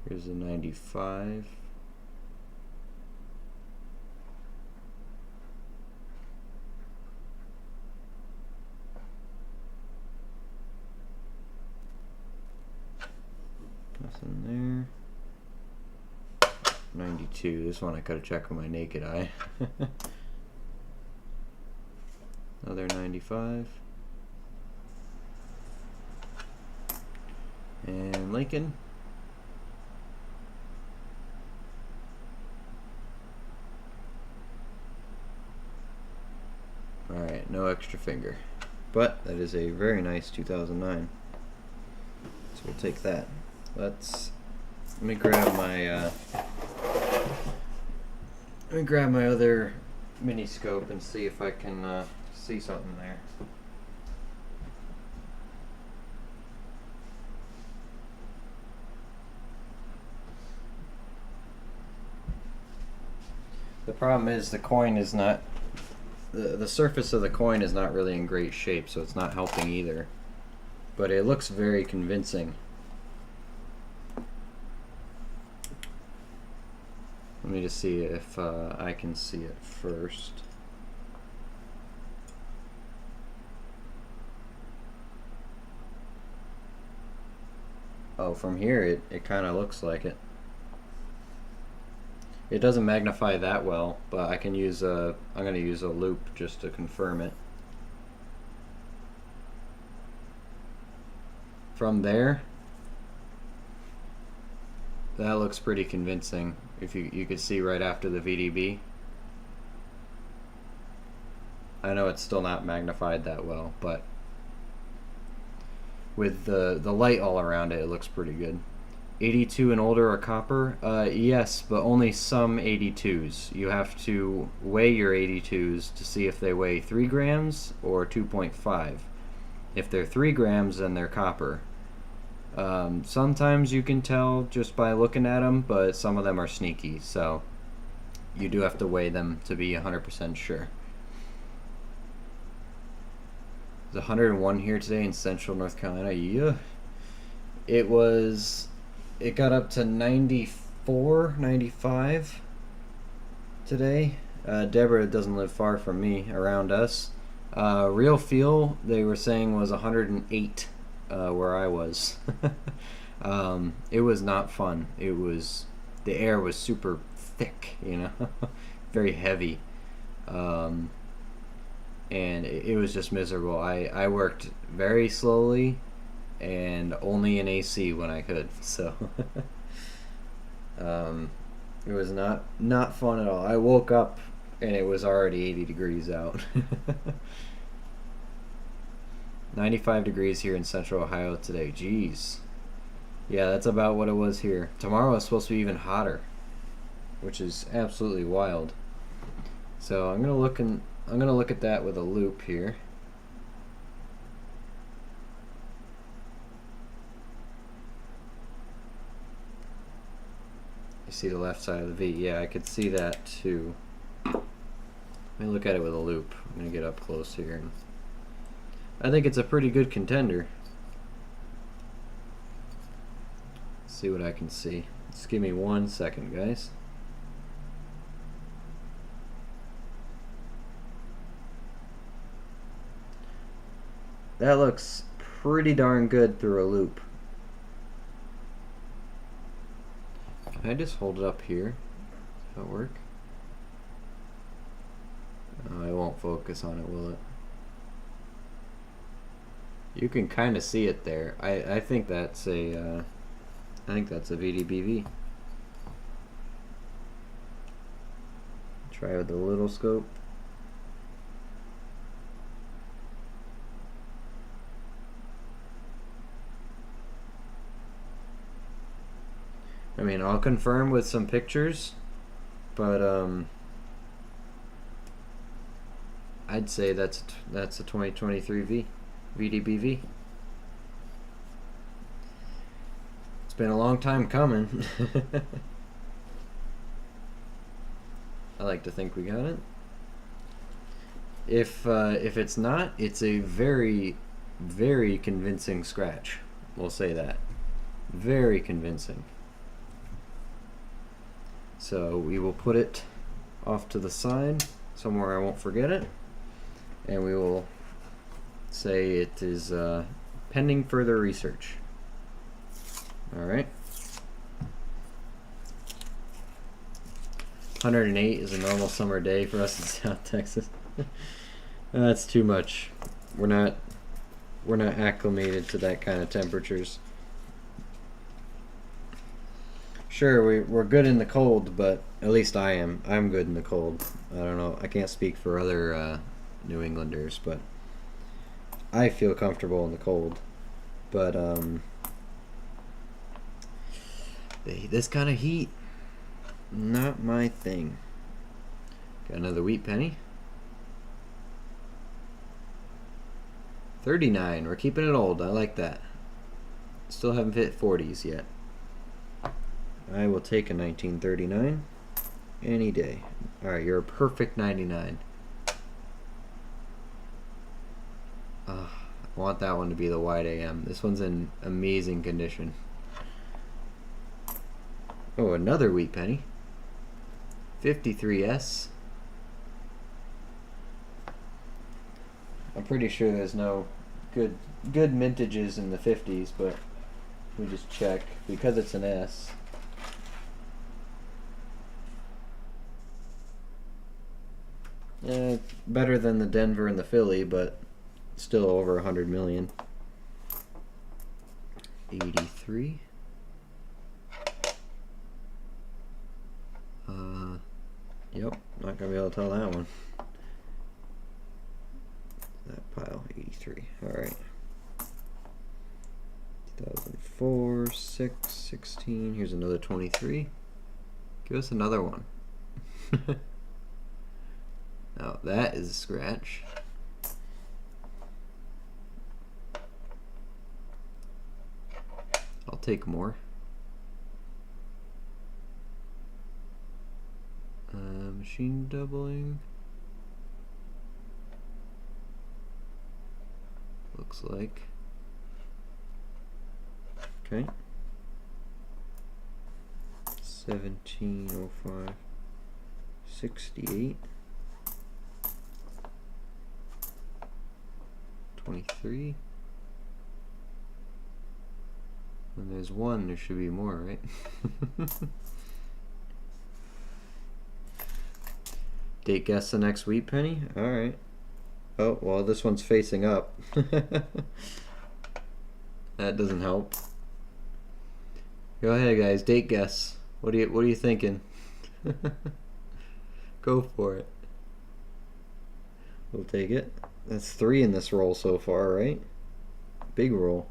Here's a 95. Nothing there. 92. This one I gotta check with my naked eye. Another 95. And Lincoln. Alright, no extra finger. But that is a very nice 2009. So we'll take that. Let me grab my other mini scope and see if I can see something there. The problem is the coin is not, the surface of the coin is not really in great shape, so it's not helping either. But it looks very convincing. Let me just see if I can see it first. Oh, from here it kind of looks like it. It doesn't magnify that well, but I can use I'm going to use a loop just to confirm it. From there, that looks pretty convincing. If you could see right after the VDB. I know it's still not magnified that well, but with the light all around it, it looks pretty good. 82 and older are copper? Yes, but only some 82s. You have to weigh your 82s to see if they weigh 3 grams or 2.5. If they're 3 grams, then they're copper. Sometimes you can tell just by looking at them, but some of them are sneaky, so you do have to weigh them to be 100% sure. There's 101 here today in central North Carolina. Yeah. It got up to 94, 95 today. Deborah doesn't live far from me, around us. Real feel, they were saying, was 108 where I was. It was not fun. The air was super thick, you know, very heavy. And it was just miserable. I worked very slowly and only in AC when I could, so it was not fun at all. I woke up and it was already 80 degrees out. 95 degrees here in central Ohio today. Jeez. Yeah, that's about what it was here. Tomorrow is supposed to be even hotter, which is absolutely wild. So I'm gonna look at that with a loop here. You see the left side of the V? Yeah, I could see that too. Let me look at it with a loop. I'm gonna get up close here. I think it's a pretty good contender. Let's see what I can see. Just give me 1 second, guys. That looks pretty darn good through a loop. Can I just hold it up here? Does that work? Oh, it won't focus on it, will it? You can kind of see it there. I think that's a VDBV. Try with the little scope. I mean, I'll confirm with some pictures, but I'd say that's a 2023 VDBV. It's been a long time coming. I like to think we got it. If it's not, it's a very, very convincing scratch. We'll say that. Very convincing. So we will put it off to the side, somewhere I won't forget it, and we will say it is pending further research. All right. 108 is a normal summer day for us in South Texas. That's too much. We're not acclimated to that kind of temperatures. Sure, we're good in the cold, but at least I am. I'm good in the cold. I don't know. I can't speak for other New Englanders, but I feel comfortable in the cold. But this kind of heat, not my thing. Got another wheat penny. 39. We're keeping it old. I like that. Still haven't hit 40s yet. I will take a 1939 any day. Alright, you're a perfect 99. I want that one to be the wide AM. This one's in amazing condition. Oh, another wheat penny. 53S. I'm pretty sure there's no good mintages in the 50s, but we just check because it's an S. Better than the Denver and the Philly, but still over 100 million. 83. Yep, not gonna be able to tell that one. That pile, 83. Alright. 2004, 6, 16. Here's another 23. Give us another one. Now that is a scratch. I'll take more. Machine doubling. Looks like. Okay. 1705. 68. 23. When there's one, there should be more, right? Date guess the next wheat penny? Alright. Oh, well, this one's facing up. That doesn't help. Go ahead, guys. Date guess. What are you thinking? Go for it. We'll take it. That's 3 in this roll so far, right? Big roll.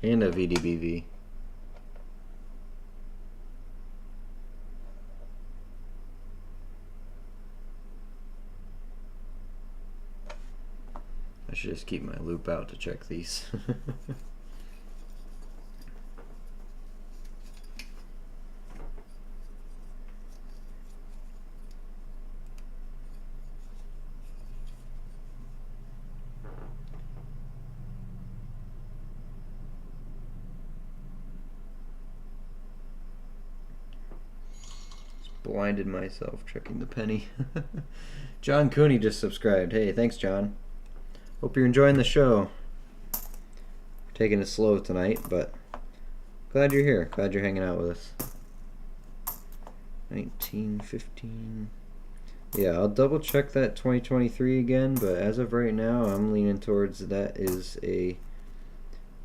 And a VDBV. I should just keep my loop out to check these. Blinded myself checking the penny. John Cooney just subscribed. Hey, thanks, John. Hope you're enjoying the show. Taking it slow tonight, but glad you're here. Glad you're hanging out with us. 1915. Yeah, I'll double check that 2023 again, but as of right now, I'm leaning towards that is a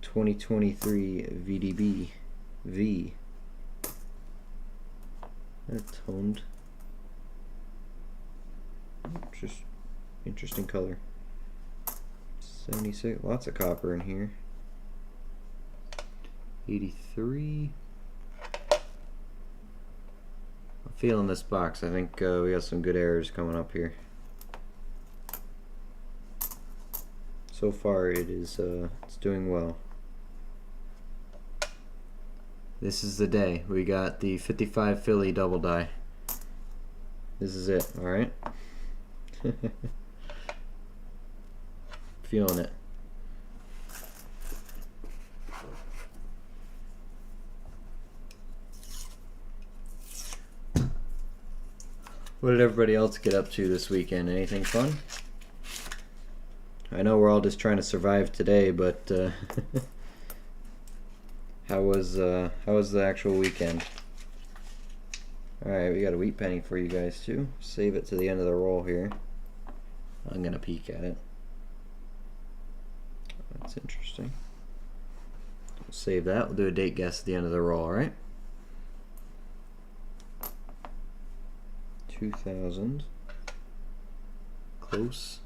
2023 VDB V. That's toned. Just interesting color. 76, lots of copper in here. 83. I'm feeling this box. I think we got some good errors coming up here. So far it is it's doing well. This is the day. We got the 55 Philly double die. This is it, alright? Feeling it. What did everybody else get up to this weekend? Anything fun? I know we're all just trying to survive today, but how was the actual weekend? Alright, we got a wheat penny for you guys too. Save it to the end of the roll here. I'm gonna peek at it. That's interesting. We'll save that. We'll do a date guess at the end of the roll, alright? 2000. Close.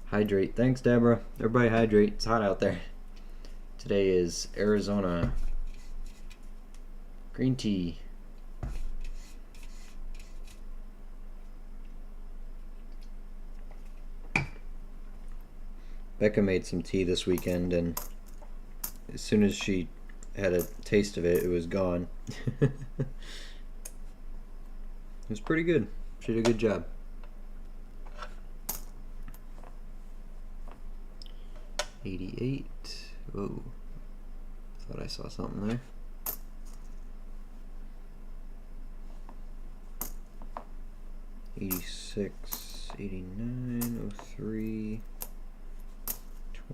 Hydrate. Thanks, Deborah. Everybody hydrate. It's hot out there. Today is Arizona green tea. Becca made some tea this weekend, and as soon as she had a taste of it, it was gone. It was pretty good. She did a good job. $88. Whoa. Thought I saw something there. $86, $89, $03,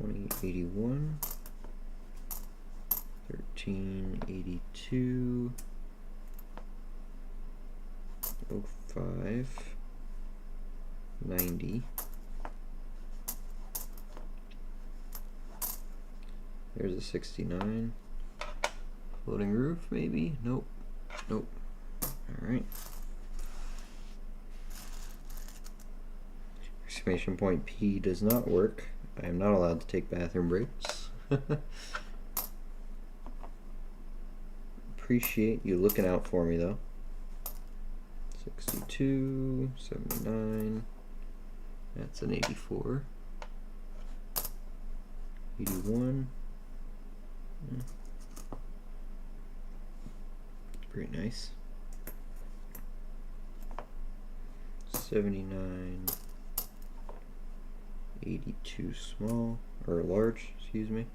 $20, $81, $13, $82, $05, $90. There's a 69. Floating roof, maybe? Nope. Nope. Alright. Exclamation point P does not work. I am not allowed to take bathroom breaks. Appreciate you looking out for me though. 62, 79. That's an 84. 81. Pretty nice. 79, 82 small, or large, excuse me.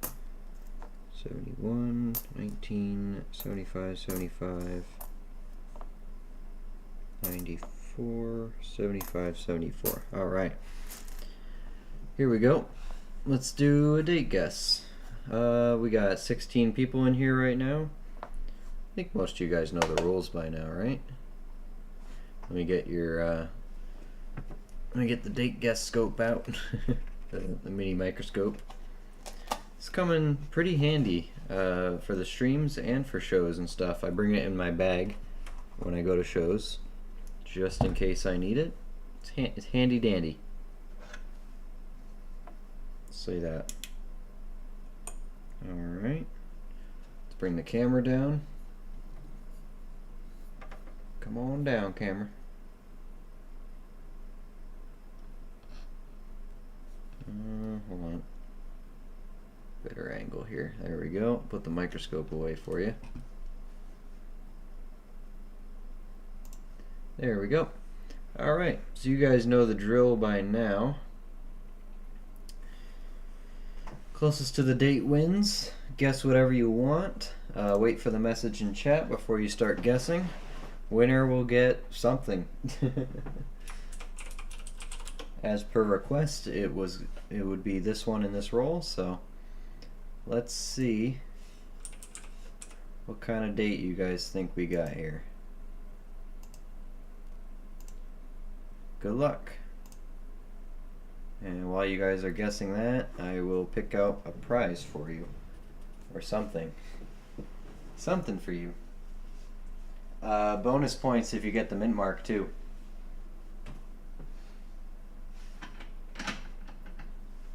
71, 19, 75, 75, 94, 75, 74. Alright. Here we go. Let's do a date guess. We got 16 people in here right now. I think most of you guys know the rules by now, right? Let me get your let me get the date guess scope out. the mini microscope. It's coming pretty handy for the streams and for shows and stuff. I bring it in my bag when I go to shows, just in case I need it. It's handy dandy. Say that. Alright. Let's bring the camera down. Come on down, camera. Hold on. Better angle here. There we go. Put the microscope away for you. There we go. Alright, so you guys know the drill by now. Closest to the date wins. Guess whatever you want. Wait for the message in chat before you start guessing. Winner will get something. As per request, it would be this one in this roll, so let's see what kind of date you guys think we got here. Good luck. And while you guys are guessing that, I will pick out a prize for you. Or something. Something for you. Bonus points if you get the mint mark too.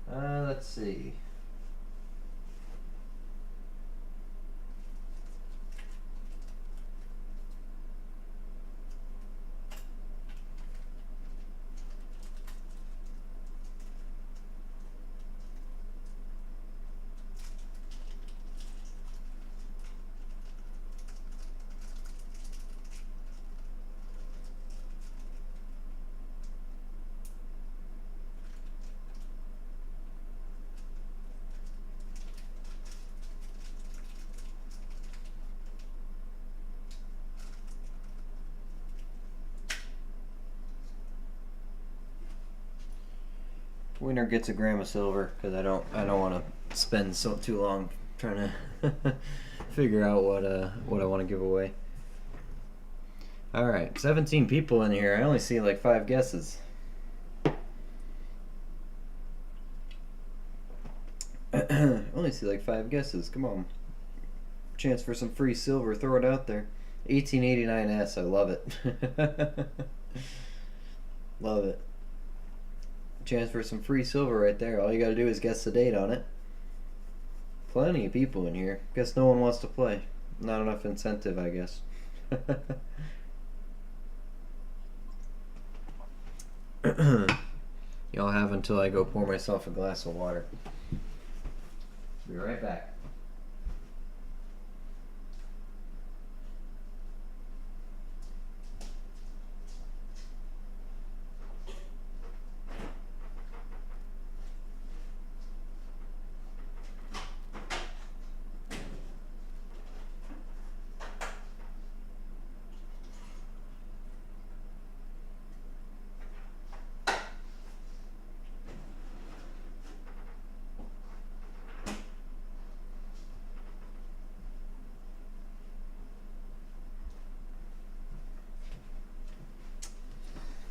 Let's see. Winner gets a gram of silver because I don't want to spend too long trying to figure out what I want to give away. All right, 17 people in here. I only see like 5 guesses. Only see like 5 guesses. Come on, chance for some free silver. Throw it out there. 1889S. I love it. Love it. Chance for some free silver right there. All you gotta do is guess the date on it. Plenty of people in here. Guess no one wants to play. Not enough incentive, I guess. Y'all have until I go pour myself a glass of water. Be right back.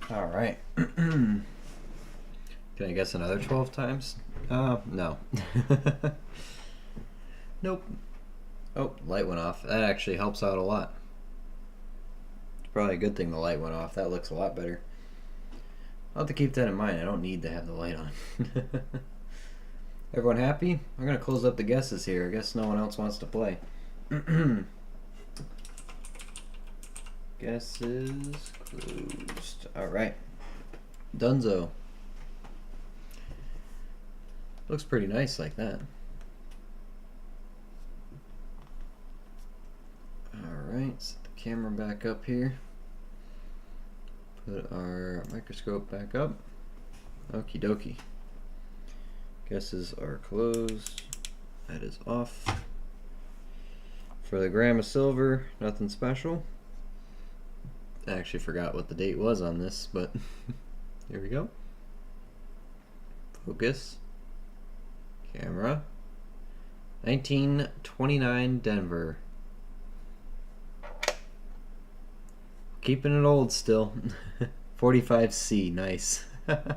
All right. Can I guess another 12 times? No. Nope. Oh, light went off. That actually helps out a lot. It's probably a good thing the light went off. That looks a lot better. I'll have to keep that in mind. I don't need to have the light on. Everyone happy? I'm going to close up the guesses here. I guess no one else wants to play. Guesses closed. Alright. Dunzo. Looks pretty nice like that. Alright, set the camera back up here. Put our microscope back up. Okie dokie. Guesses are closed. That is off. For the gram of silver, nothing special. I actually forgot what the date was on this, but here we go. Focus. Camera. 1929 Denver. Keeping it old still. 45C, nice. I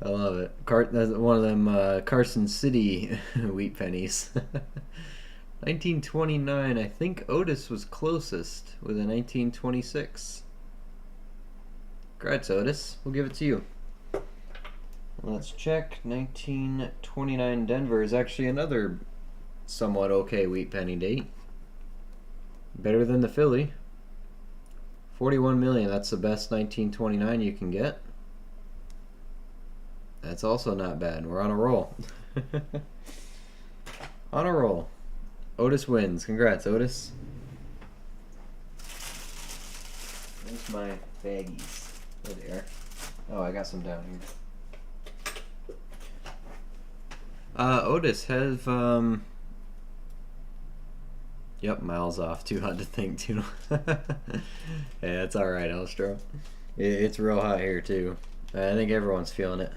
love it. That's one of them Carson City wheat pennies. 1929, I think Otis was closest with a 1926. Congrats, Otis. We'll give it to you. Let's check. 1929 Denver is actually another somewhat okay wheat penny date. Better than the Philly. 41 million, that's the best 1929 you can get. That's also not bad. We're on a roll. On a roll. Otis wins. Congrats, Otis. There's my baggies. There they are. Oh, I got some down here. Otis, have you Yep, miles off. Too hot to think, too. Yeah, it's alright, Elstro. It's real hot here, too. I think everyone's feeling it.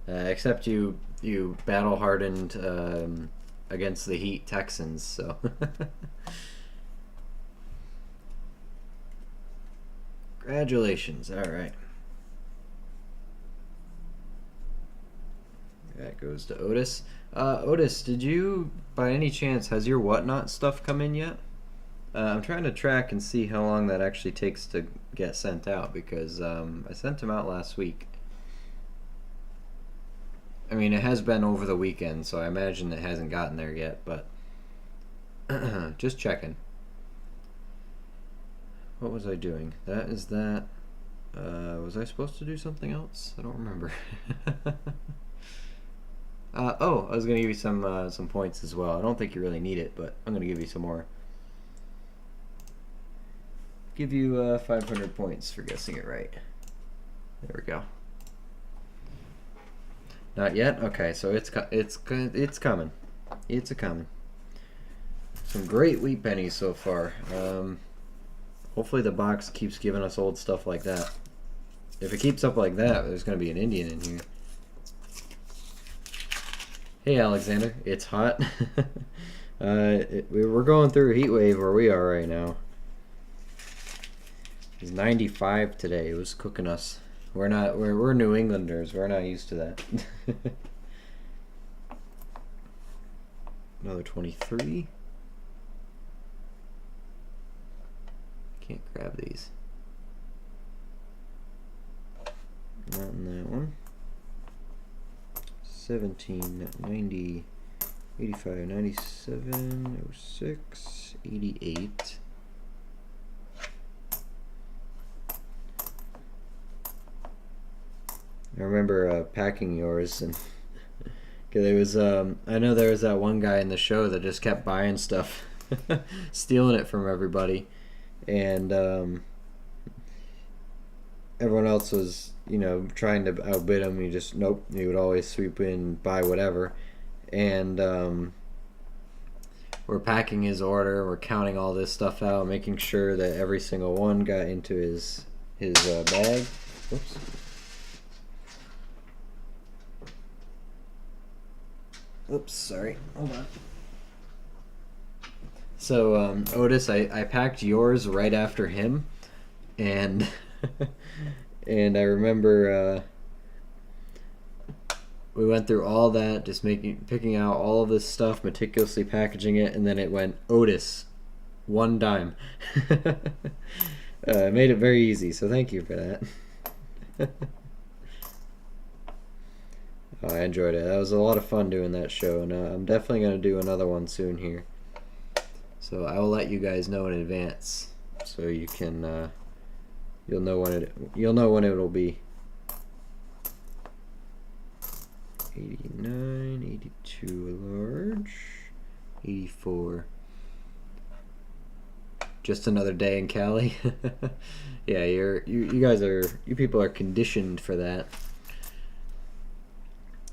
Except you battle-hardened against the Heat Texans, so... Congratulations, alright. That goes to Otis. Otis, did you, by any chance, has your whatnot stuff come in yet? I'm trying to track and see how long that actually takes to get sent out, because I sent them out last week. I mean, it has been over the weekend, so I imagine it hasn't gotten there yet, but just checking. What was I doing? That is that. Was I supposed to do something else? I don't remember. Oh, I was going to give you some points as well. I don't think you really need it, but I'm going to give you some more. Give you 500 points for guessing it right. There we go. Not yet? Okay, so it's coming. It's a coming. Some great wheat pennies so far. Hopefully the box keeps giving us old stuff like that. If it keeps up like that, there's going to be an Indian in here. Hey Alexander, it's hot. We're going through a heat wave where we are right now. It's 95 today. It was cooking us. We're New Englanders. We're not used to that. Another 23. Can't grab these. Not in that one. 17, 90, 85, 97, 06, 88. I remember packing yours, and there was I know there was that one guy in the show that just kept buying stuff, stealing it from everybody, and everyone else was, you know, trying to outbid him. He just, nope, he would always sweep in, buy whatever, and we're packing his order, we're counting all this stuff out, making sure that every single one got into his bag. Oops. Oops, sorry. Hold on. So, Otis, I packed yours right after him, and and I remember we went through all that, just picking out all of this stuff, meticulously packaging it, and then it went Otis, one dime. Made it very easy, so thank you for that. I enjoyed it. That was a lot of fun doing that show, and I'm definitely going to do another one soon here. So I will let you guys know in advance, so you can you'll know when it'll be. 89, 82 large, 84. Just another day in Cali. Yeah, you people are conditioned for that.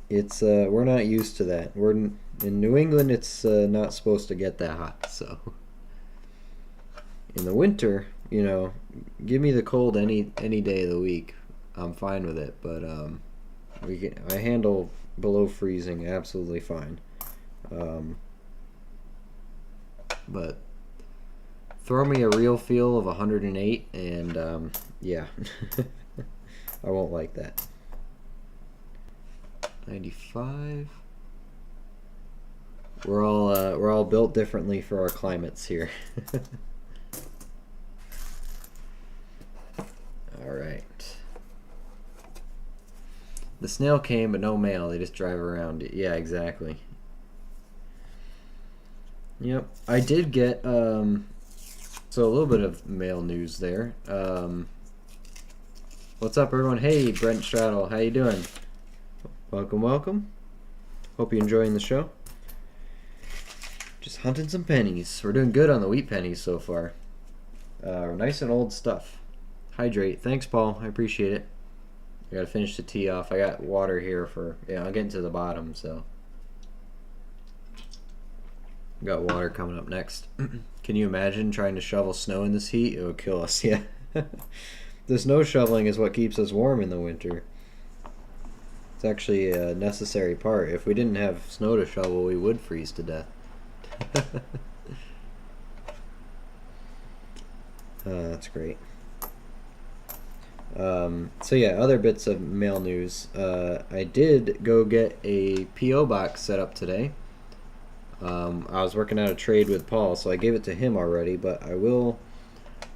It's we're not used to that. We're in New England. It's not supposed to get that hot. So in the winter, you know, give me the cold any day of the week. I'm fine with it. But I handle below freezing absolutely fine. But throw me a real feel of 108, and yeah, I won't like that. 95. We're all built differently for our climates here. All right. The snail came, but no mail. They just drive around it. Yeah, exactly. Yep. I did get so a little bit of mail news there. What's up, everyone? Hey, Brent Straddle, how you doing? Welcome, welcome. Hope you're enjoying the show. Just hunting some pennies. We're doing good on the wheat pennies so far. Nice and old stuff. Hydrate. Thanks, Paul. I appreciate it. I gotta finish the tea off. I got water here for, yeah, I'll get to the bottom, so. We got water coming up next. Can you imagine trying to shovel snow in this heat? It would kill us, yeah. The snow shoveling is what keeps us warm in the winter. It's actually a necessary part. If we didn't have snow to shovel, we would freeze to death. That's great. So yeah, other bits of mail news. I did go get a P.O. box set up today. I was working out a trade with Paul, so I gave it to him already, but I will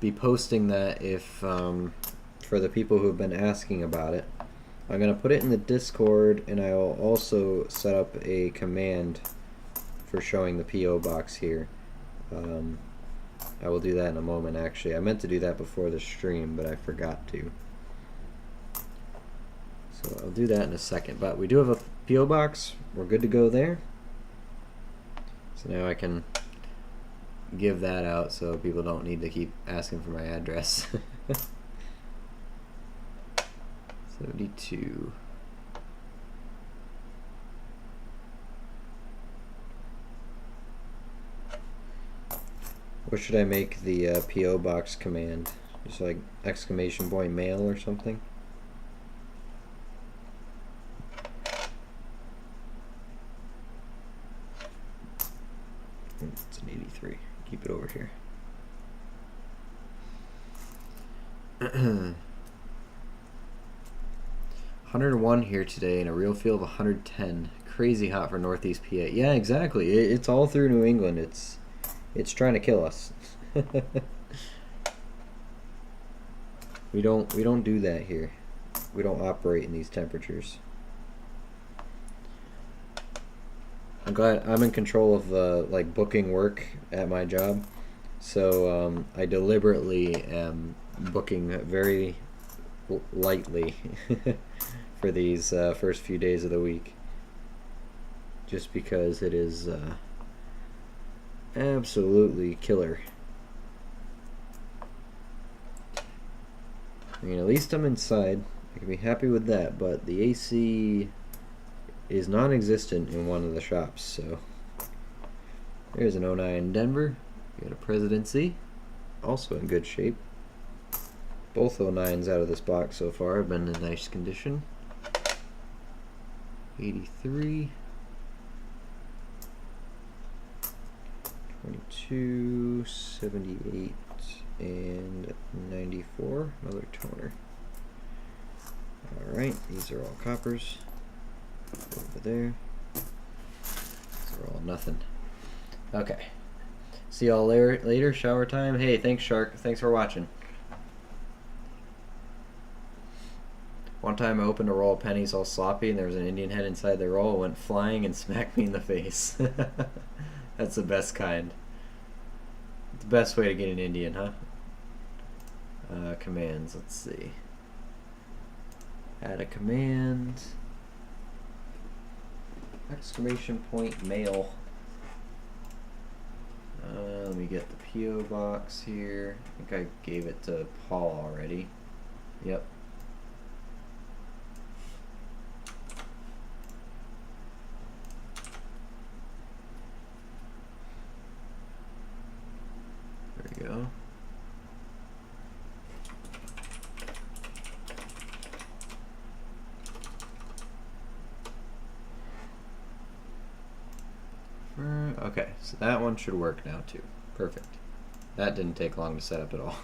be posting that if for the people who have been asking about it. I'm going to put it in the Discord, and I will also set up a command for showing the P.O. box here. I will do that in a moment, actually. I meant to do that before the stream, but I forgot to. So I'll do that in a second. But we do have a P.O. box. We're good to go there. So now I can give that out so people don't need to keep asking for my address. 72. What should I make the P.O. box command? Just like exclamation point mail or something? It's an 83. Keep it over here. 101 here today and a real feel of 110. Crazy hot for Northeast PA. Yeah, exactly. It's all through New England. It's trying to kill us. We don't do that here. We don't operate in these temperatures. I'm glad I'm in control of like booking work at my job, so I deliberately am booking very lightly for these first few days of the week, just because it is absolutely killer. I mean, at least I'm inside. I can be happy with that, but the AC is non-existent in one of the shops, so there's an 09 Denver. We got a Presidency, also in good shape. Both 09s out of this box so far have been in nice condition. 83, 22, 78, and 94. Another toner. Alright, these are all coppers. Over there. These are all nothing. Okay. See y'all later. Shower time. Hey, thanks, Shark. Thanks for watching. One time I opened a roll of pennies all sloppy and there was an Indian head inside the roll. It went flying and smacked me in the face. That's the best kind. It's the best way to get an Indian, huh? Commands, let's see. Add a command. Exclamation point mail. Let me get the P.O. box here. I think I gave it to Paul already. Yep. There we go. Okay, so that one should work now too. Perfect. That didn't take long to set up at all.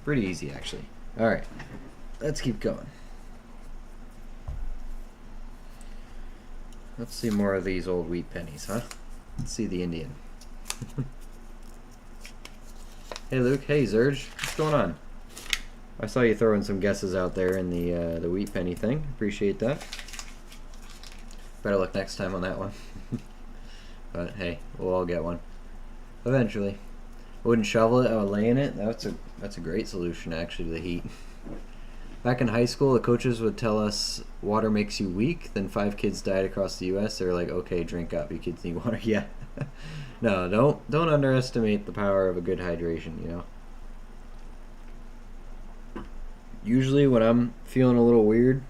Pretty easy, actually. Alright, let's keep going. Let's see more of these old wheat pennies, huh? Let's see the Indian. Hey Luke, hey Zurge, what's going on? I saw you throwing some guesses out there in the wheat penny thing. Appreciate that. Better luck next time on that one. But hey, we'll all get one eventually. I wouldn't shovel it, I would lay in it. That's a great solution actually to the heat. Back in high school, the coaches would tell us water makes you weak. Then 5 kids died across the U.S. They were like, okay, drink up, you kids need water. Yeah. No, don't underestimate the power of a good hydration, you know. Usually when I'm feeling a little weird,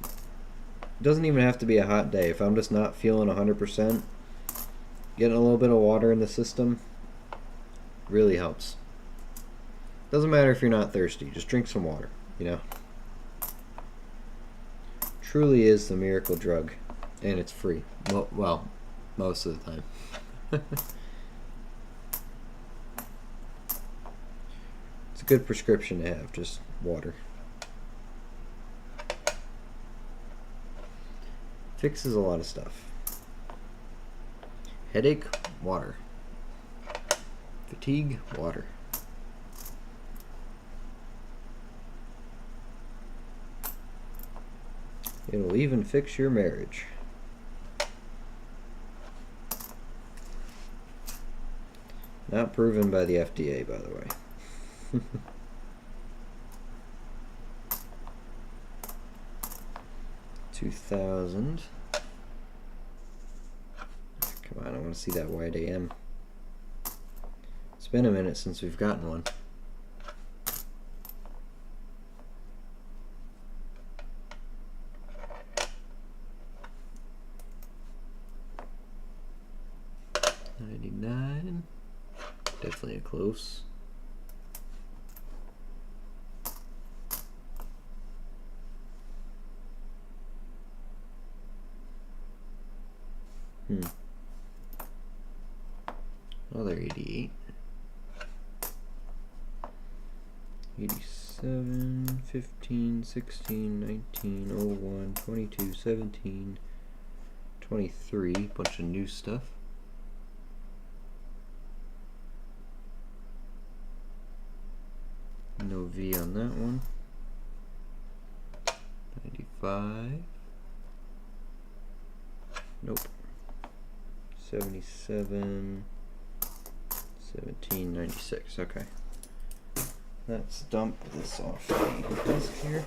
it doesn't even have to be a hot day. If I'm just not feeling 100%, getting a little bit of water in the system really helps. Doesn't matter if you're not thirsty, just drink some water, you know. Truly is the miracle drug, and it's free. Well, most of the time. It's a good prescription to have, just water. Fixes a lot of stuff. Headache, water. Fatigue, water. It'll even fix your marriage. Not proven by the FDA, by the way. 2000. Come on, I want to see that wide AM. It's been a minute since we've gotten one. $99. Definitely a close. Another 88. 87, 15, 16, 19, 01, 22, 17, 23. Bunch of new stuff. No V on that one. 95. Nope. 77. 1796. Okay. Let's dump this off the desk here.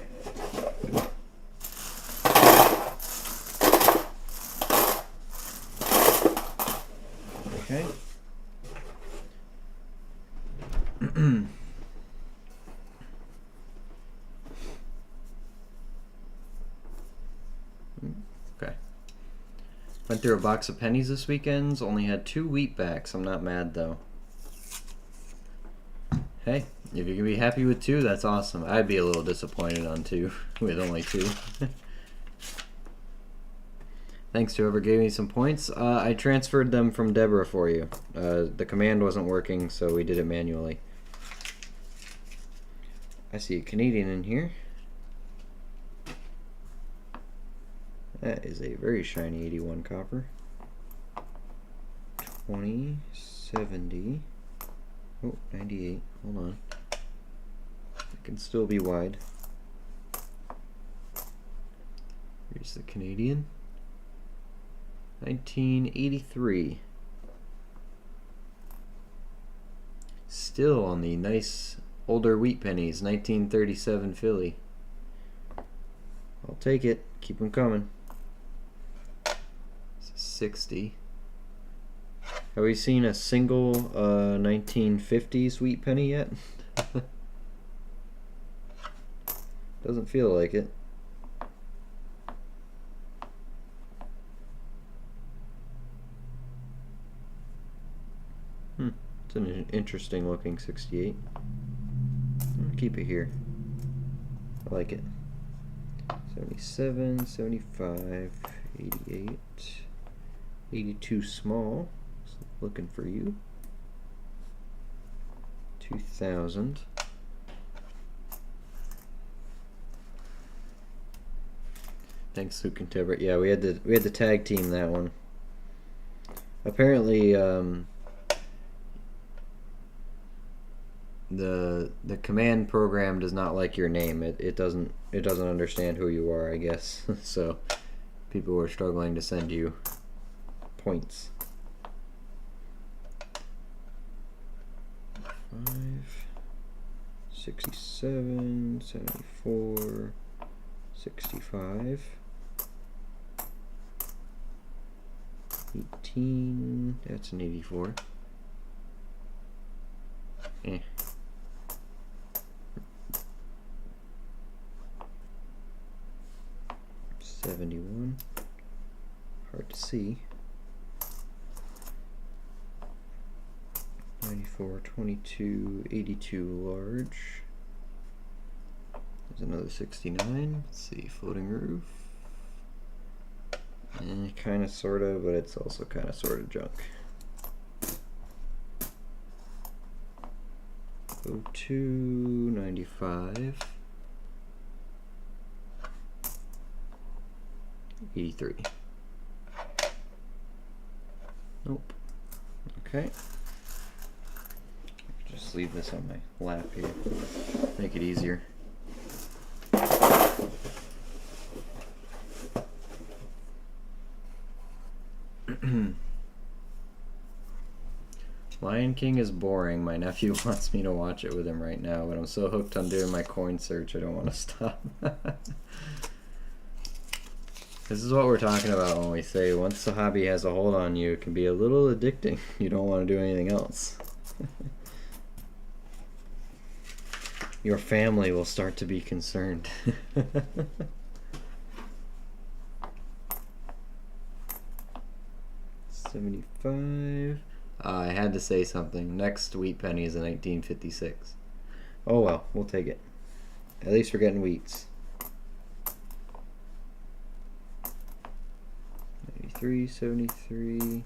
Okay. Okay. Went through a box of pennies this weekend. Only had 2 wheat backs. I'm not mad though. Hey, if you can be happy with 2, that's awesome. I'd be a little disappointed on 2 with only 2. Thanks to whoever gave me some points. I transferred them from Deborah for you. The command wasn't working, so we did it manually. I see a Canadian in here. That is a very shiny 81 copper. 20, 70. Oh, 98. Hold on. It can still be wide. Here's the Canadian. 1983. Still on the nice older wheat pennies. 1937 Philly. I'll take it. Keep them coming. 60. Have we seen a single 1950s wheat penny yet? Doesn't feel like it. It's an interesting looking 68. I'll keep it here. I like it. 77, 75, 88, 82 small. Looking for you. 2000. Thanks, Luke and Tibert. Yeah, we had to tag team that one. Apparently, the command program does not like your name. It doesn't understand who you are, I guess. So people were struggling to send you points. 67, 74, 65, 18, that's an 84. 71, hard to see. 94, 22, 82 large. There's another 69. Let's see, floating roof. Kind of, sort of, but it's also kind of, sort of junk. 02, 95. 83. Nope. Okay. Just leave this on my lap here. Make it easier. Lion King is boring. My nephew wants me to watch it with him right now, but I'm so hooked on doing my coin search I don't want to stop. This is what we're talking about when we say once the hobby has a hold on you, it can be a little addicting. You don't want to do anything else. Your family will start to be concerned. 75. I had to say something. Next wheat penny is in 1956. Oh well, we'll take it. At least we're getting wheats. 93, 73.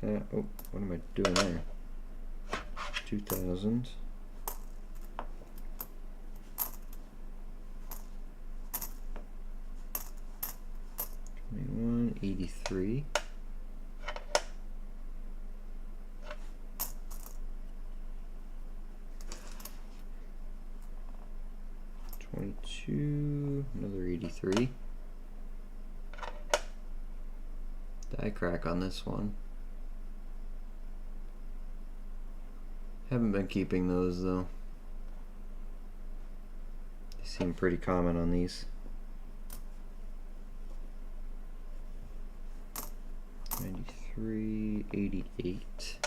Oh, what am I doing there? 2000. 21, 83. Another 83. Die crack on this one. Haven't been keeping those though. They seem pretty common on these. 93, 88.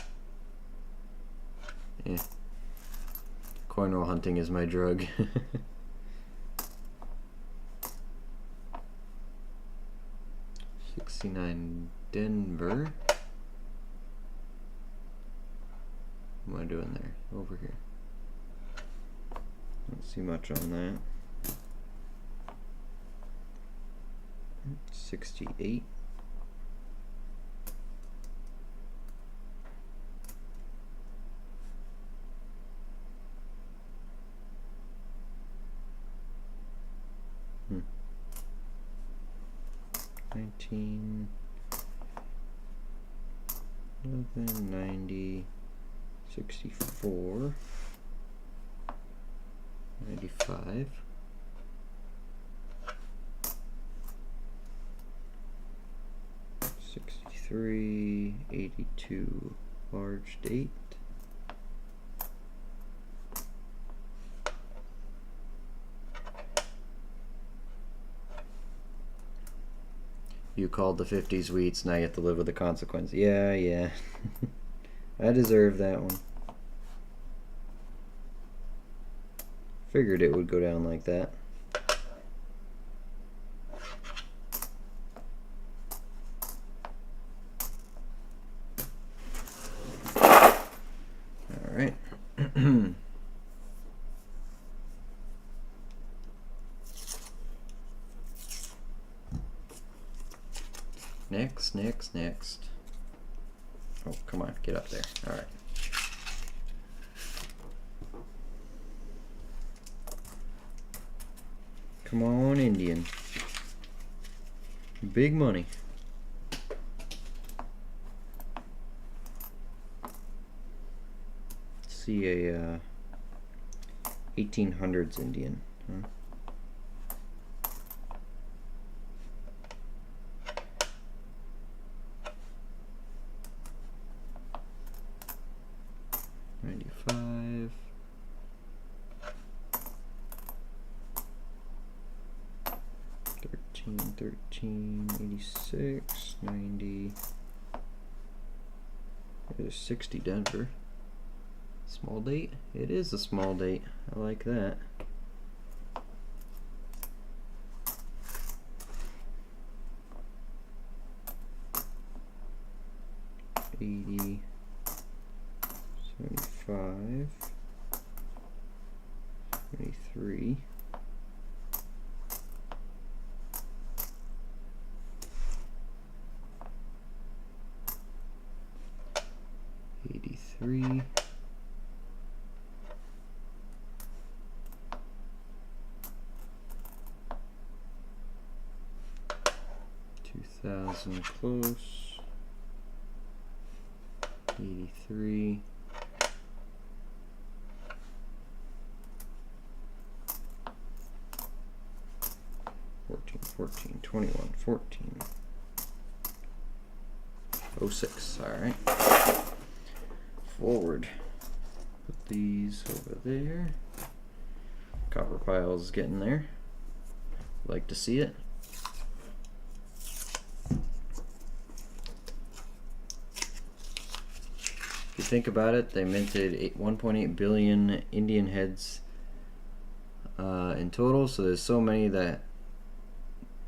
Eh. Coin roll hunting is my drug. 69 Denver. What am I doing there? Over here. Don't see much on that. 68. Hmm. 19, 11, 90, 64, 95, 63, 82, large date. You called the 50s wheats, now you have to live with the consequence. Yeah, yeah. I deserve that one. Figured it would go down like that. All right. Next. Oh, come on, get up there. All right. Come on, Indian. Big money. Let's see a 1800s Indian. Huh? $13, 86, 90. There's 60 Denver. Small date? It is a small date. I like that. $80, 75, 73, 83, 2000 close, 83, 14, 21, 14, 06. All right. Forward. Put these over there. Copper pile's getting there. Like to see it. If you think about it, they minted 1.8 billion Indian heads in total, so there's so many that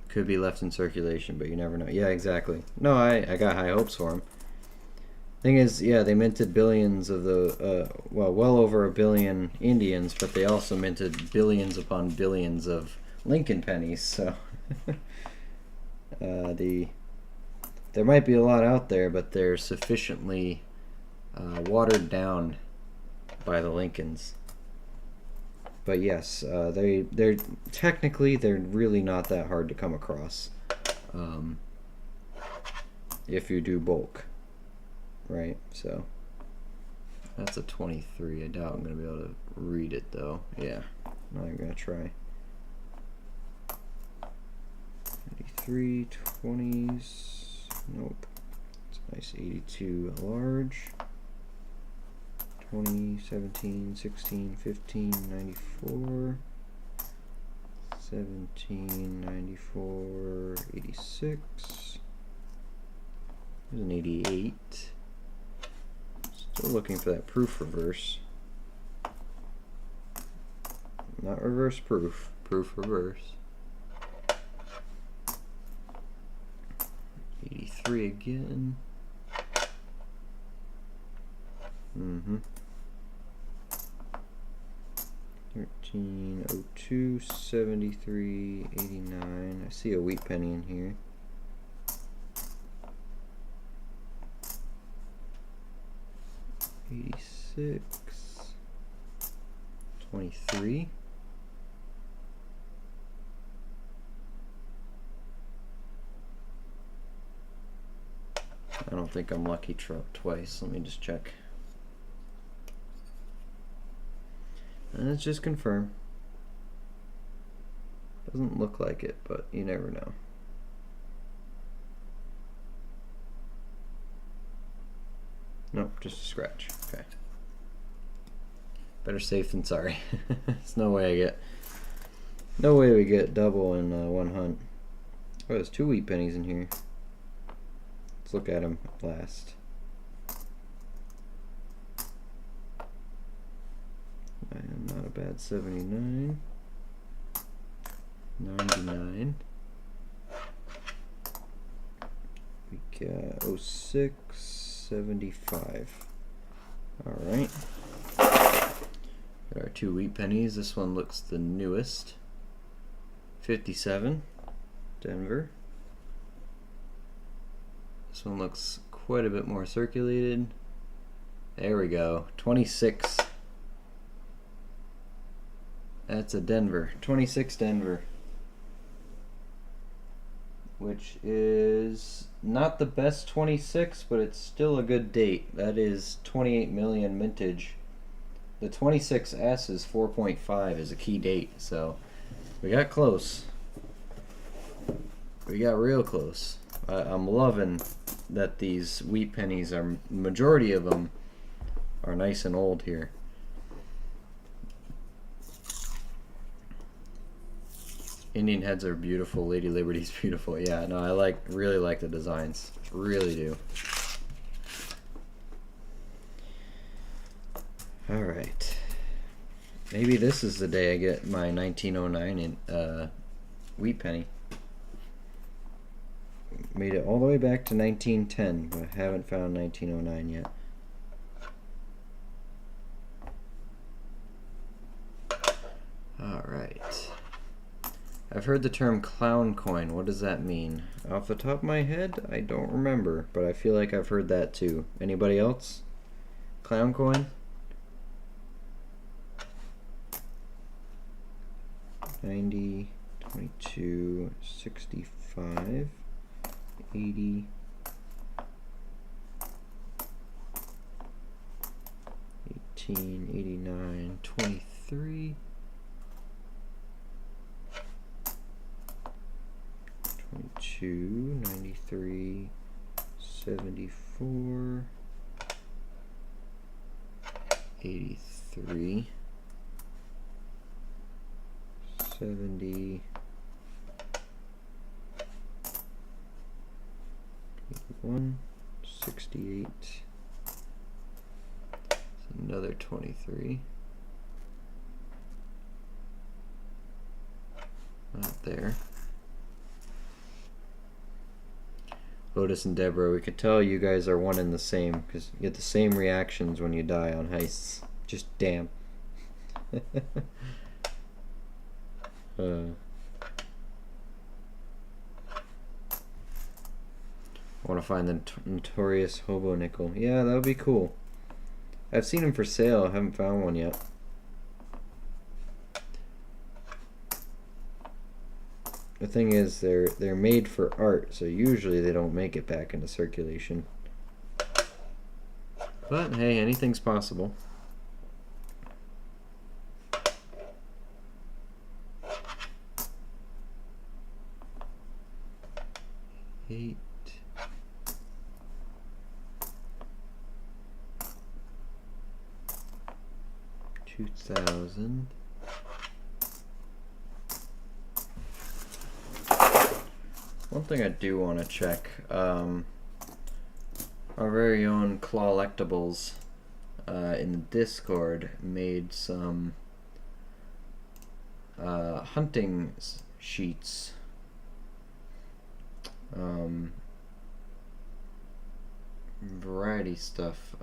could be left in circulation, but you never know. Yeah, exactly. No, I got high hopes for them. Thing is, yeah, they minted billions of the, well over a billion Indians, but they also minted billions upon billions of Lincoln pennies, so there might be a lot out there, but they're sufficiently watered down by the Lincolns. But yes, they're technically they're really not that hard to come across if you do bulk, right? So that's a 23. I doubt I'm gonna be able to read it though. Yeah, I'm gonna try. 83 20s. Nope. It's nice. 82 large. 20, 17, 16, 15, 94, 17, 94, 86, there's an 88, still looking for that proof reverse, not reverse proof, proof reverse, 83 again, 1302 73 89. I see a wheat penny in here. $86 $23 I don't think I'm lucky twice. Let me just check. And let's just confirm. Doesn't look like it, but you never know. Nope, just a scratch. Okay. Better safe than sorry. There's no way we get double in one hunt. Oh, there's 2 wheat pennies in here. Let's look at them last. And not a bad 79, 99. We got 06, 75. All right. Got our 2 wheat pennies. This one looks the newest. 57, Denver. This one looks quite a bit more circulated. There we go. 26. That's a Denver. 26 Denver. Which is not the best 26, but it's still a good date. That is 28 million mintage. The 26S is 4.5 is a key date, so we got close. We got real close. I'm loving that these wheat pennies are, majority of them are nice and old here. Indian heads are beautiful. Lady Liberty's beautiful. Yeah, no, I really like the designs. Really do. All right. Maybe this is the day I get my 1909 in wheat penny. Made it all the way back to 1910, but I haven't found 1909 yet. Alright. I've heard the term clown coin. What does that mean? Off the top of my head, I don't remember, but I feel like I've heard that too. Anybody else? Clown coin? 90, 22, 65, 80, 18, 89, 23, 22, 93, 74, 83, 70, 81, 68, another 23, not there. Otis and Deborah, we could tell you guys are one and the same because you get the same reactions when you die on heists. Just damn. I want to find the notorious hobo nickel. Yeah, that would be cool. I've seen them for sale. I haven't found one yet. The thing is, they're made for art, so usually they don't make it back into circulation. But hey, anything's possible. $8. $2,000. One thing I do want to check, our very own Clawlectables in the Discord made some hunting sheets. Variety stuff.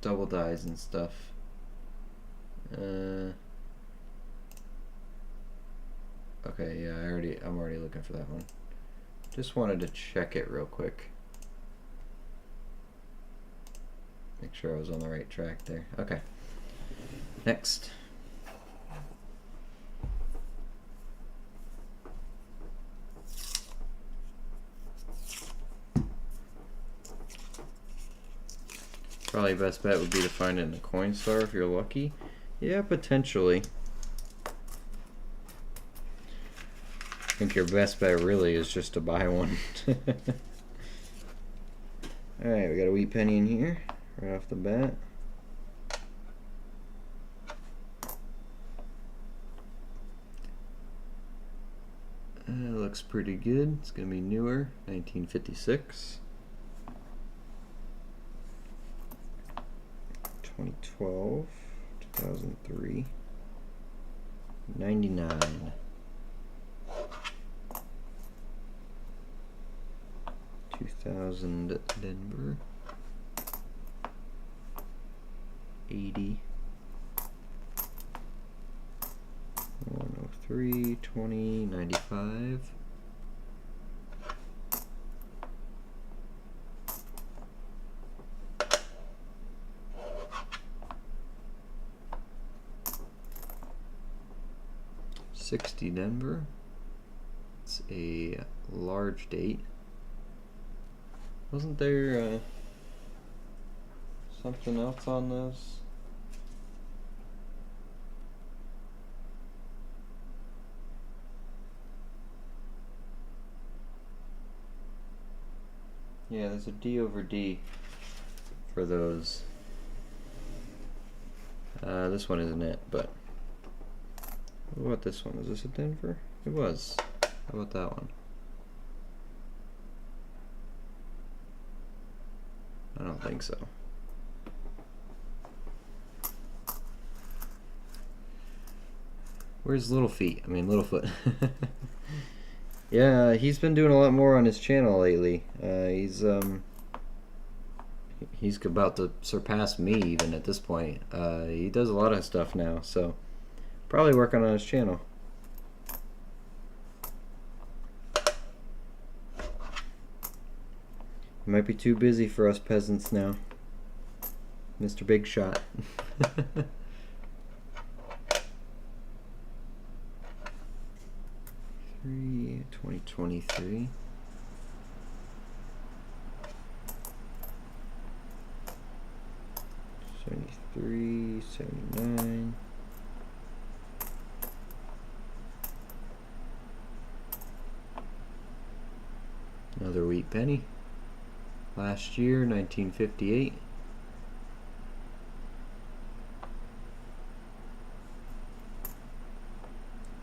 Double dyes and stuff. Okay, yeah, I'm already looking for that one. Just wanted to check it real quick. Make sure I was on the right track there. Okay. Next. Probably best bet would be to find it in a coin store if you're lucky. Yeah, potentially. I think your best bet really is just to buy one. Alright, we got a wee penny in here right off the bat. Looks pretty good. It's going to be newer, 1956. 2012, 2003, 99, 2000 Denver, 80, 103, 20, 95, 60 Denver. It's a large date. Wasn't there something else on this? Yeah, there's a D over D for those. This one isn't it, but what about this one? Is this a Denver? It was. How about that one? I don't think so. Where's Little Feet? I mean, Littlefoot. Yeah, he's been doing a lot more on his channel lately. He's he's about to surpass me even at this point. He does a lot of stuff now, so probably working on his channel. He might be too busy for us peasants now. Mr. Big Shot. 2023. $73, $79. Another wheat penny. Last year, 1958.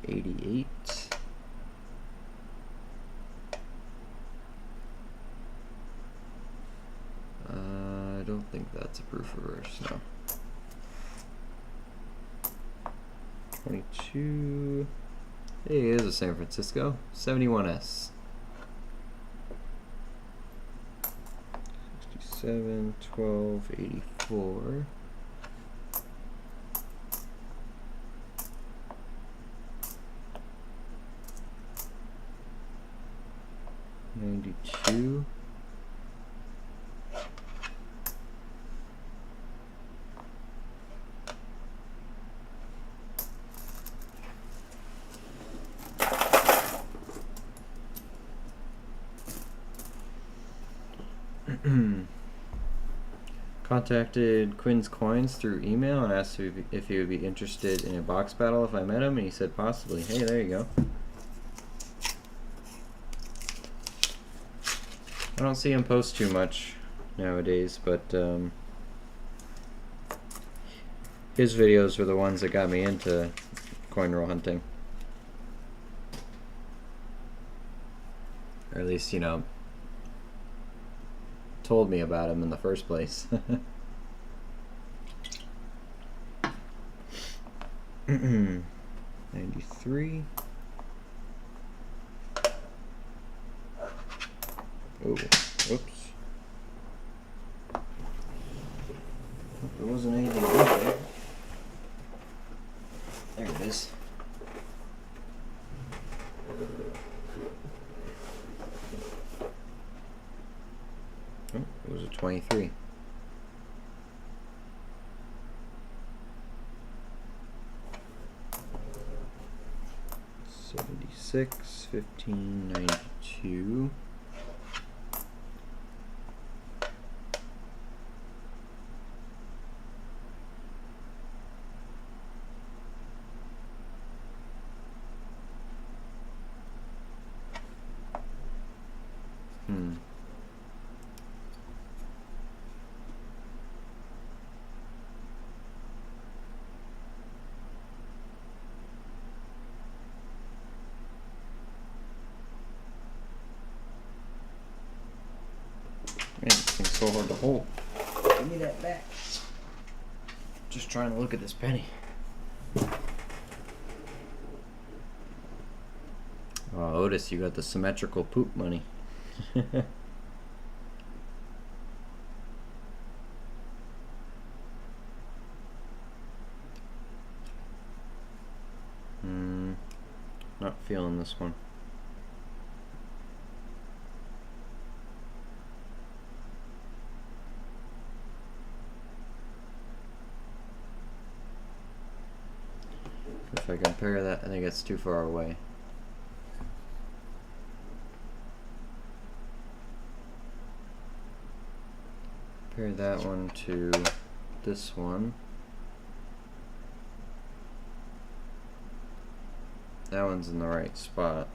$88. I don't think that's a proof reverse, no. 22. Hey, it is a San Francisco. 71S. 67, 12, 84. $92. Contacted Quinn's Coins through email and asked if he would be interested in a box battle if I met him, and he said possibly. Hey, there you go. I don't see him post too much nowadays, but his videos were the ones that got me into coin roll hunting. Or at least, you know, told me about him in the first place. 93. Oh, whoops. There wasn't anything in there. There it is. Oh, it was a 23. $76, $15.92. Man, this thing's so hard to hold. Give me that back. Just trying to look at this penny. Oh, Otis, you got the symmetrical poop money. Not feeling this one. If I compare that, I think it's too far away. Compare that one to this one. That one's in the right spot.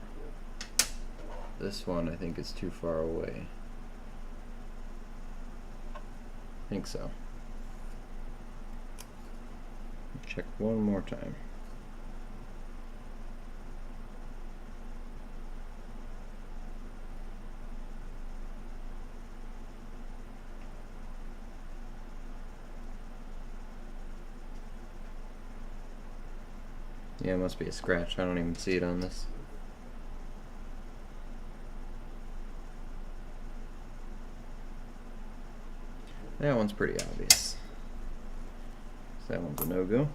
This one I think is too far away. I think so. Check one more time. Yeah, it must be a scratch. I don't even see it on this. That one's pretty obvious. So that one's a no-go.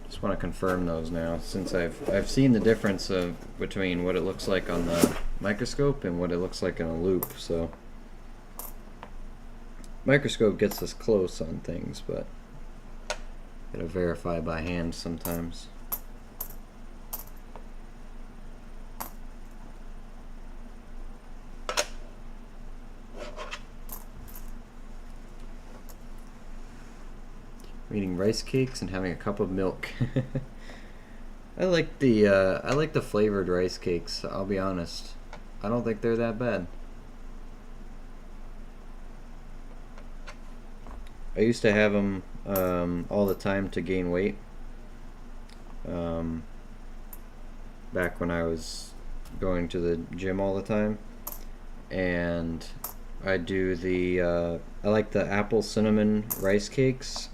Just want to confirm those now, since I've seen the difference between what it looks like on the microscope and what it looks like in a loupe. So microscope gets us close on things, but gotta verify by hand sometimes. I'm eating rice cakes and having a cup of milk. I like the flavored rice cakes, I'll be honest. I don't think they're that bad. I used to have them all the time to gain weight. Back when I was going to the gym all the time, and I do I like the apple cinnamon rice cakes.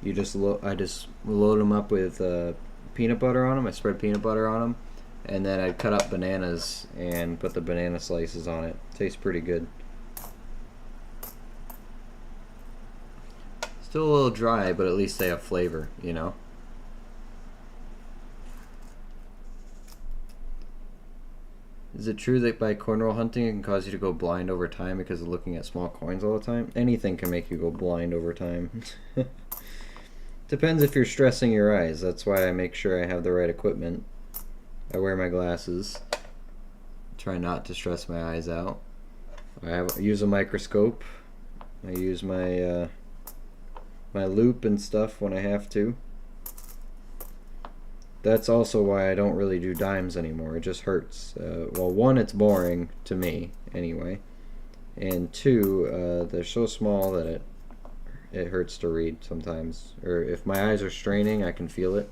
I just load them up with peanut butter on them. I spread peanut butter on them, and then I cut up bananas and put the banana slices on it. Tastes pretty good. Still a little dry, but at least they have flavor, you know? Is it true that by cornrow hunting it can cause you to go blind over time because of looking at small coins all the time? Anything can make you go blind over time. Depends if you're stressing your eyes. That's why I make sure I have the right equipment. I wear my glasses. Try not to stress my eyes out. I use a microscope. I use my my loupe and stuff when I have to. That's also why I don't really do dimes anymore. It just hurts. Well, one, it's boring to me anyway, and two, they're so small that it hurts to read sometimes. Or if my eyes are straining, I can feel it.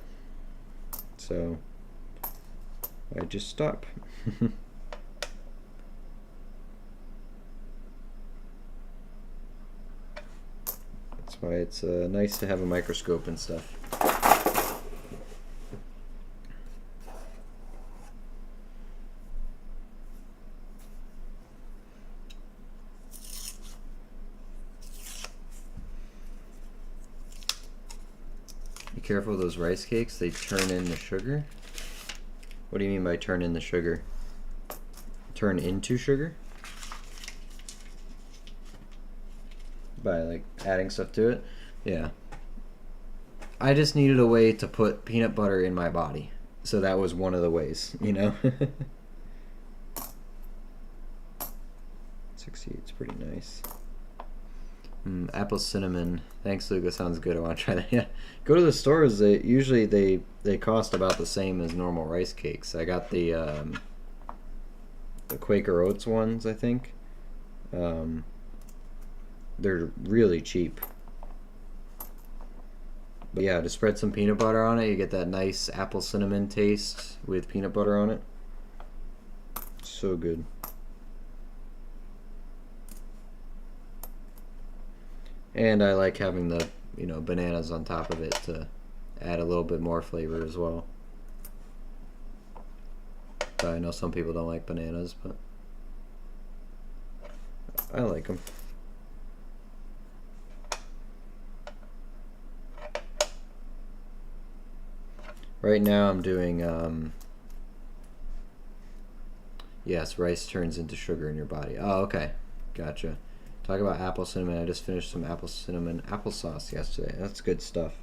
So I just stop. That's why it's nice to have a microscope and stuff. Be careful of those rice cakes, they turn in the sugar. What do you mean by turn in the sugar? Turn into sugar? By like adding stuff to it? Yeah. I just needed a way to put peanut butter in my body. So that was one of the ways, you know? 68's pretty nice. Apple cinnamon. Thanks, Luke. That sounds good. I want to try that. Yeah. Go to the stores. Usually they cost about the same as normal rice cakes. I got the Quaker Oats ones, I think. They're really cheap. But yeah, to spread some peanut butter on it, you get that nice apple cinnamon taste with peanut butter on it. So good. And I like having the, you know, bananas on top of it to add a little bit more flavor as well. But I know some people don't like bananas, but I like them. Right now I'm doing, yes, rice turns into sugar in your body. Oh, okay. Gotcha. Talk about apple cinnamon. I just finished some apple cinnamon applesauce yesterday. That's good stuff.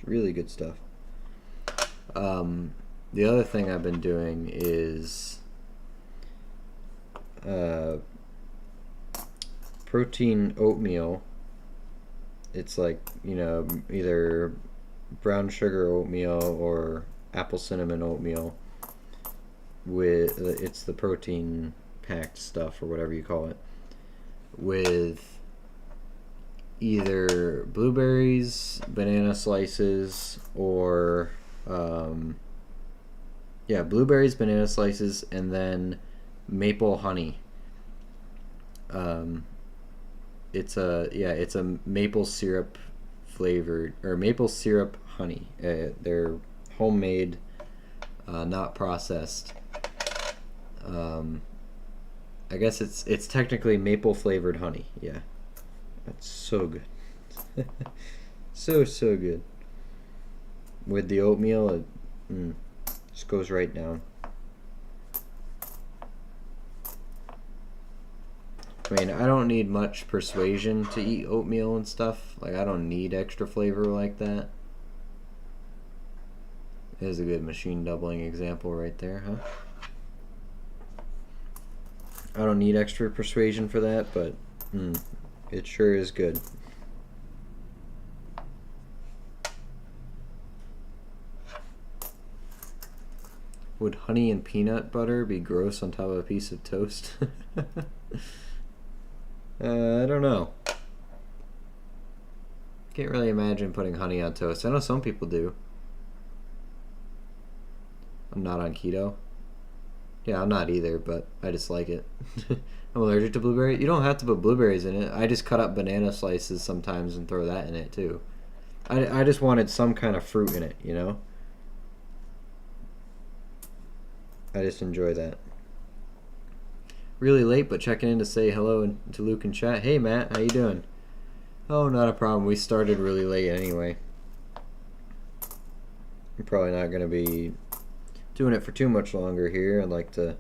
Really good stuff. The other thing I've been doing is protein oatmeal. It's like, you know, either brown sugar oatmeal or apple cinnamon oatmeal with it's the protein packed stuff or whatever you call it, with either blueberries, banana slices, or yeah, blueberries, banana slices, and then maple honey. It's a maple syrup flavored, or maple syrup honey. They're homemade, not processed. I guess it's technically maple flavored honey. Yeah, that's so good. So good. With the oatmeal, it just goes right down. I mean, I don't need much persuasion to eat oatmeal and stuff. Like, I don't need extra flavor like that. There's a good machine doubling example right there, huh? I don't need extra persuasion for that, but it sure is good. Would honey and peanut butter be gross on top of a piece of toast? I don't know. Can't really imagine putting honey on toast. I know some people do. I'm not on keto. Yeah, I'm not either, but I just like it. I'm allergic to blueberry. You don't have to put blueberries in it. I just cut up banana slices sometimes and throw that in it too. I just wanted some kind of fruit in it, you know? I just enjoy that. Really late, but checking in to say hello to Luke and chat. Hey Matt, how you doing? Oh, not a problem. We started really late anyway. I'm probably not going to be doing it for too much longer here. I'd like to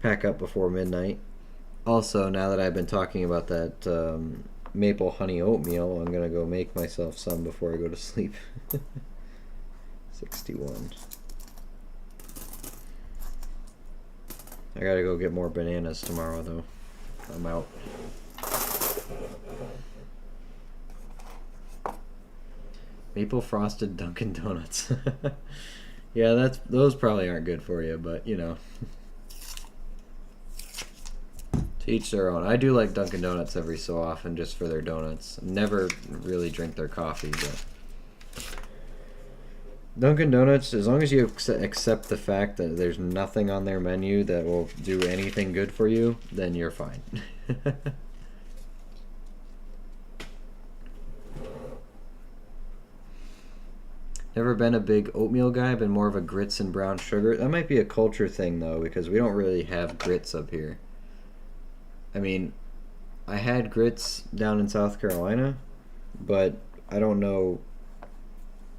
pack up before midnight. Also, now that I've been talking about that maple honey oatmeal, I'm going to go make myself some before I go to sleep. 61. I gotta go get more bananas tomorrow, though. I'm out. Maple frosted Dunkin' Donuts. Yeah, those probably aren't good for you, but you know. To each their own. I do like Dunkin' Donuts every so often just for their donuts. Never really drink their coffee, but Dunkin' Donuts, as long as you accept the fact that there's nothing on their menu that will do anything good for you, then you're fine. Never been a big oatmeal guy, been more of a grits and brown sugar. That might be a culture thing, though, because we don't really have grits up here. I mean, I had grits down in South Carolina, but I don't know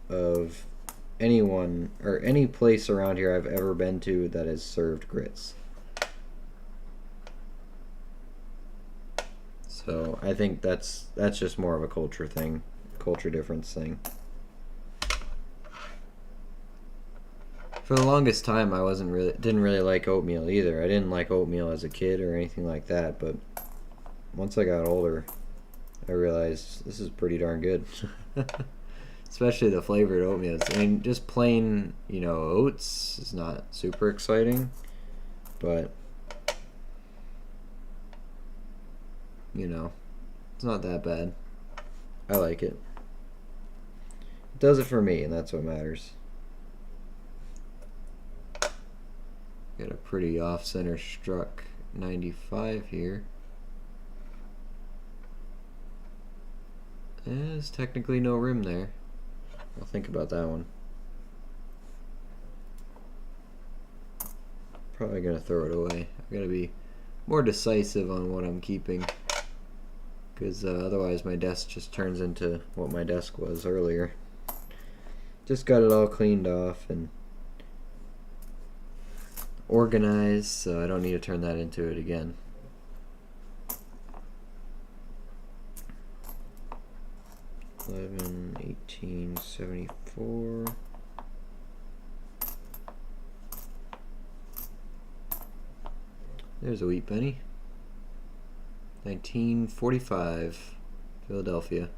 of anyone or any place around here I've ever been to that has served grits. So I think that's just more of a culture thing, culture difference thing. For the longest time, I didn't really like oatmeal either. I didn't like oatmeal as a kid or anything like that, but once I got older, I realized this is pretty darn good. Especially the flavored oatmeal. I mean, just plain, oats is not super exciting, but it's not that bad. I like it. It does it for me, and that's what matters. Got a pretty off-center struck 95 here. There's technically no rim there. I'll think about that one. Probably gonna throw it away. I've got to be more decisive on what I'm keeping, because otherwise my desk just turns into what my desk was earlier. Just got it all cleaned off and organized, so I don't need to turn that into it again. $11.18.74. There's a wheat penny. 1945, Philadelphia.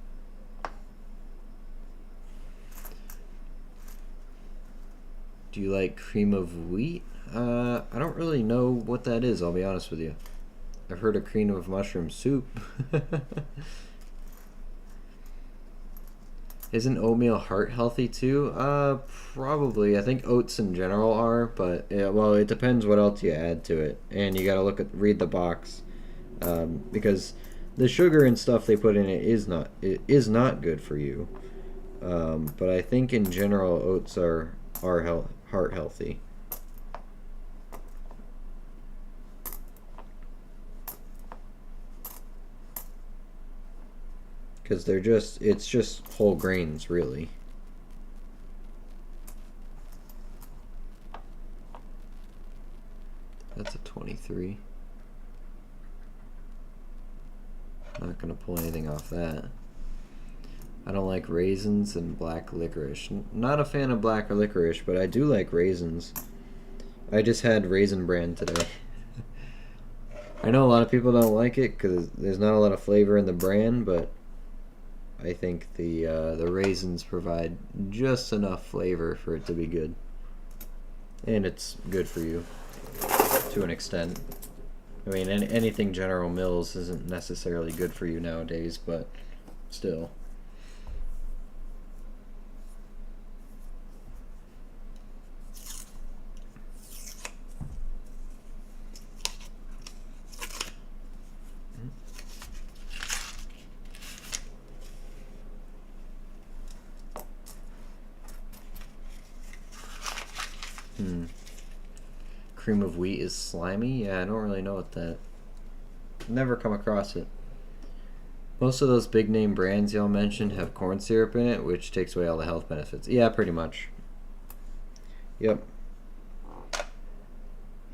Do you like cream of wheat? I don't really know what that is, I'll be honest with you. I've heard of cream of mushroom soup. Isn't oatmeal heart healthy too? Probably. I think oats in general are, but well, it depends what else you add to it, and you gotta read the box, because the sugar and stuff they put in it is not good for you. But I think in general oats are heart healthy. because it's just whole grains really. That's a 23. Not gonna pull anything off that. I don't like raisins and black licorice. Not a fan of black or licorice, but I do like raisins. I just had Raisin Bran today. I know a lot of people don't like it because there's not a lot of flavor in the bran, but I think the raisins provide just enough flavor for it to be good. And it's good for you to an extent. I mean, anything General Mills isn't necessarily good for you nowadays, but still. Cream of wheat is slimy? Yeah, I don't really know what that... Never come across it. Most of those big name brands y'all mentioned have corn syrup in it, which takes away all the health benefits. Yeah, pretty much. Yep.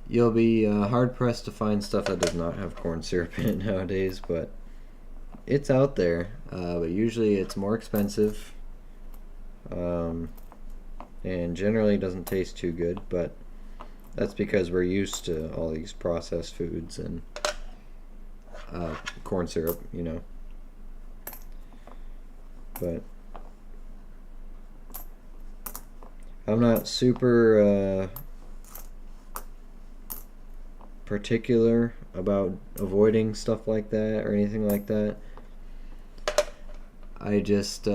You'll be hard pressed to find stuff that does not have corn syrup in it nowadays, but it's out there. But usually it's more expensive. And generally doesn't taste too good, but that's because we're used to all these processed foods and corn syrup, you know. But I'm not super particular about avoiding stuff like that or anything like that. I just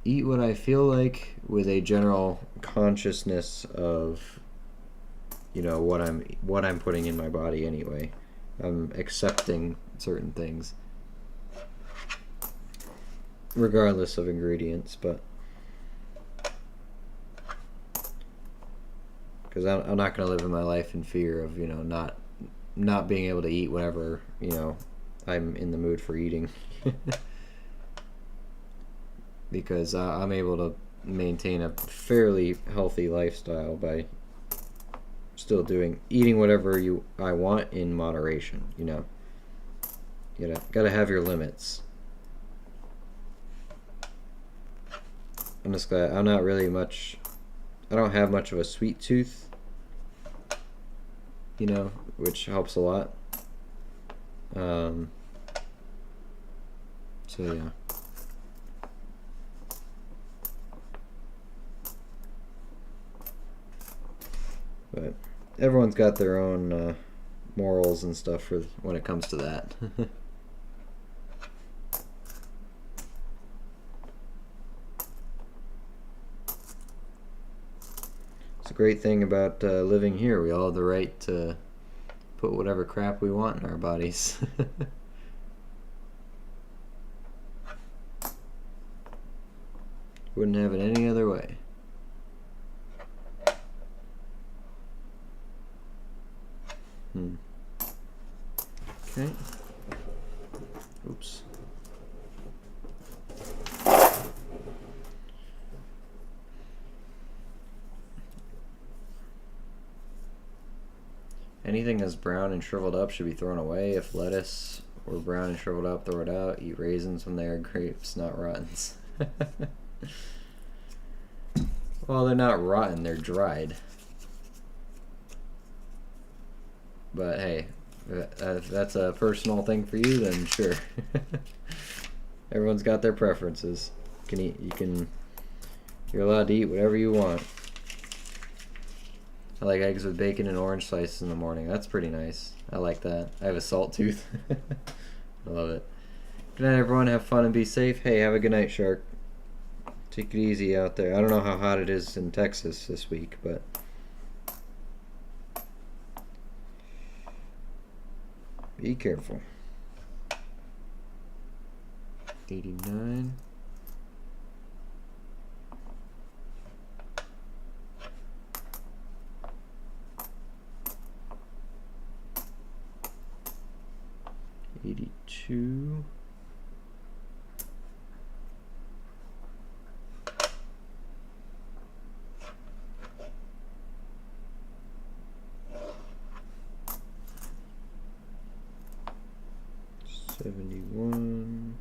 eat what I feel like with a general consciousness of, you know, what I'm putting in my body anyway. I'm accepting certain things regardless of ingredients, but because I'm not going to live in my life in fear of, you know, not being able to eat whenever, you know, I'm in the mood for eating. Because I'm able to maintain a fairly healthy lifestyle by still eating whatever I want in moderation, you know. You gotta have your limits. I'm just glad I don't have much of a sweet tooth, you know, which helps a lot. So yeah. But everyone's got their own morals and stuff for when it comes to that. It's a great thing about living here. We all have the right to put whatever crap we want in our bodies. Wouldn't have it any other way. Okay. Oops. Anything that's brown and shriveled up should be thrown away. If lettuce were brown and shriveled up, throw it out. Eat raisins when they are grapes, not rottens. Well, they're not rotten, they're dried. But hey, if that's a personal thing for you, then sure. Everyone's got their preferences. You're allowed to eat whatever you want. I like eggs with bacon and orange slices in the morning. That's pretty nice. I like that. I have a salt tooth. I love it. Good night, everyone. Have fun and be safe. Hey, have a good night, Shark. Take it easy out there. I don't know how hot it is in Texas this week, but be careful. 89. 82. $71.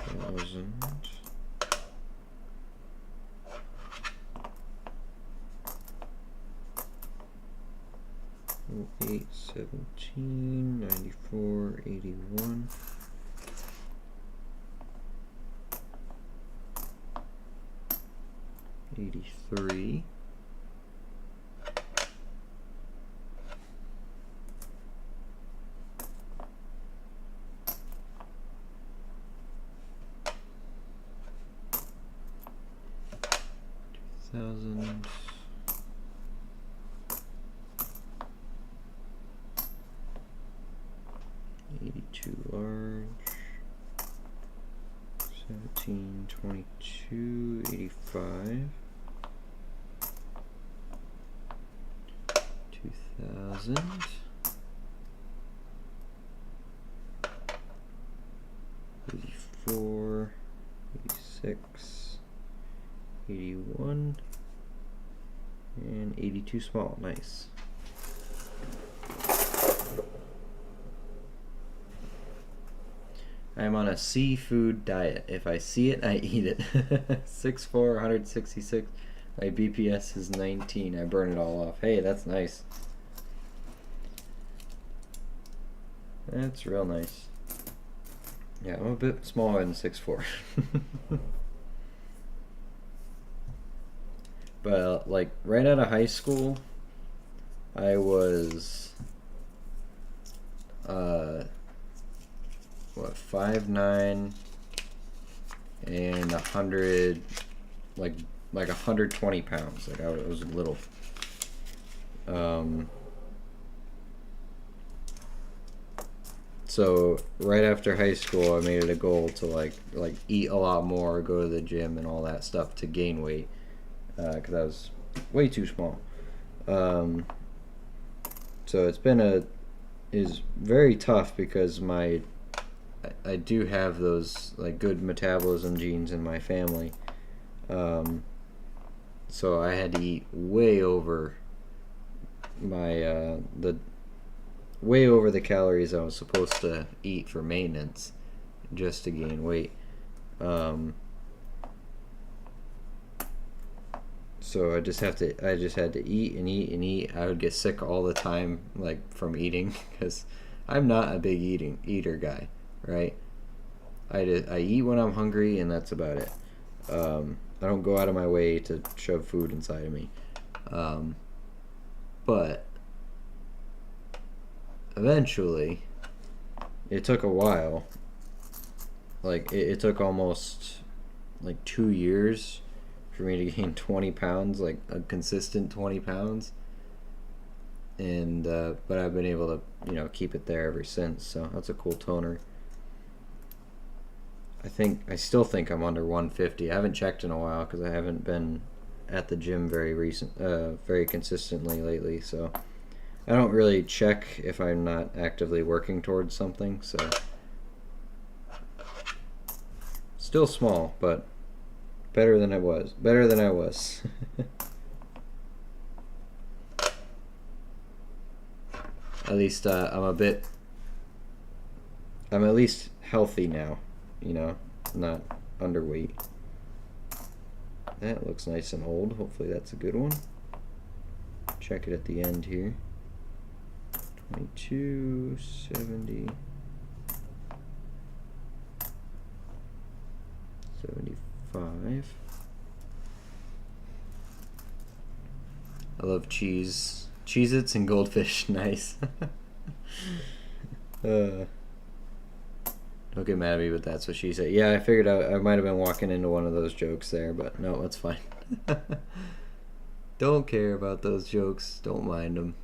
2000. 8, 17, 94, 81. 83. 2000. 82 large. 17, 22, 85. 2000. 84, 86, 81, and 82 small. Nice. I'm on a seafood diet. If I see it, I eat it. 6'4", 166. My BPS is 19. I burn it all off. Hey, that's nice. That's real nice. Yeah, I'm a bit smaller than 6'4". But like right out of high school, I was what, 5'9" and 100, like 120 pounds. Like I was little. So right after high school, I made it a goal to like eat a lot more, go to the gym and all that stuff to gain weight, because I was way too small. So is very tough because I do have those like good metabolism genes in my family. So I had to eat way over my way over the calories I was supposed to eat for maintenance just to gain weight. So I just had to eat and eat and eat. I would get sick all the time, like from eating, because I'm not a big eater guy, right? I eat when I'm hungry, and that's about it. I don't go out of my way to shove food inside of me. But eventually, it took a while. Like it took almost like 2 years for me to gain 20 pounds, like a consistent 20 pounds. And but I've been able to, keep it there ever since. So that's a cool toner. I still think I'm under 150. I haven't checked in a while because I haven't been at the gym very consistently lately. So I don't really check if I'm not actively working towards something. So still small, but better than I was. At least I'm at least healthy now, not underweight. That looks nice and old. Hopefully that's a good one. Check it at the end here. 22, 70, 75. I love cheese. Cheez-Its and goldfish. Nice. Don't get mad at me, but that's what she said. Yeah, I figured I might have been walking into one of those jokes there, but no, it's fine. Don't care about those jokes. Don't mind them.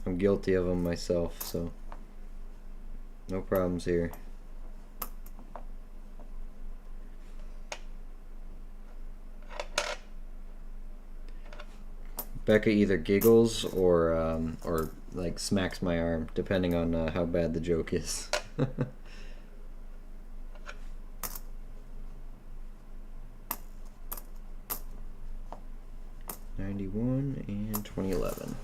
I'm guilty of them myself, so no problems here. Becca either giggles or like smacks my arm, depending on how bad the joke is. 91 and 2011.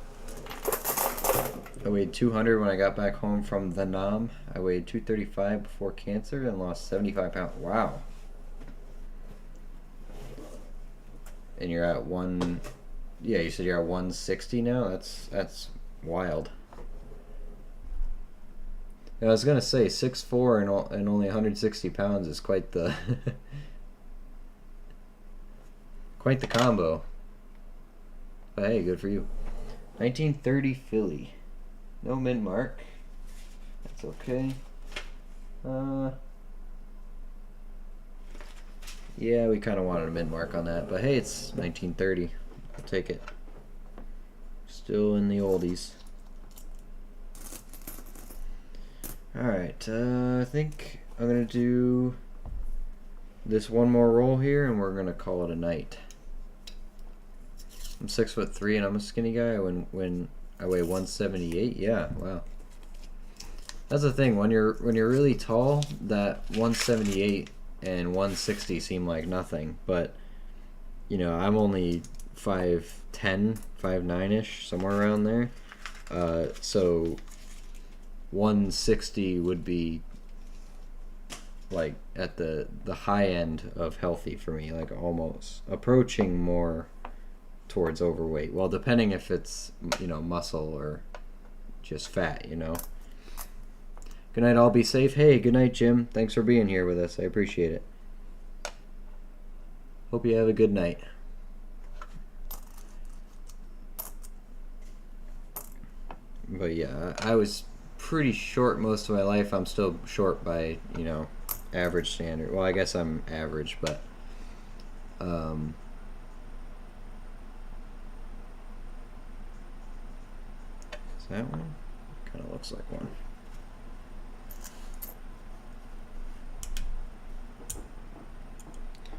I weighed 200 when I got back home from Vietnam. I weighed 235 before cancer and lost 75 pounds. Wow. And you're at yeah, you said you're at 160 now? That's wild. I was gonna say 6'4" and only 160 pounds is quite the quite the combo. But hey, good for you. 1930 Philly. No mint mark. That's okay. Yeah, we kind of wanted a mint mark on that, but hey, it's 1930. I'll take it. Still in the oldies. Alright, I think I'm going to do this one more roll here, and we're going to call it a night. I'm 6'3" and I'm a skinny guy. When I weigh 178, yeah, wow. That's the thing, when you're really tall, that 178 and 160 seem like nothing, but you know, I'm only 5'10", 5'9"-ish, somewhere around there. So 160 would be like at the high end of healthy for me, like almost approaching more towards overweight. Well, depending if it's, you know, muscle or just fat, you know. Good night, all be safe. Hey, good night, Jim. Thanks for being here with us. I appreciate it. Hope you have a good night. But yeah, I was pretty short most of my life. I'm still short by, you know, average standard. Well, I guess I'm average, but is that one? Kind of looks like one.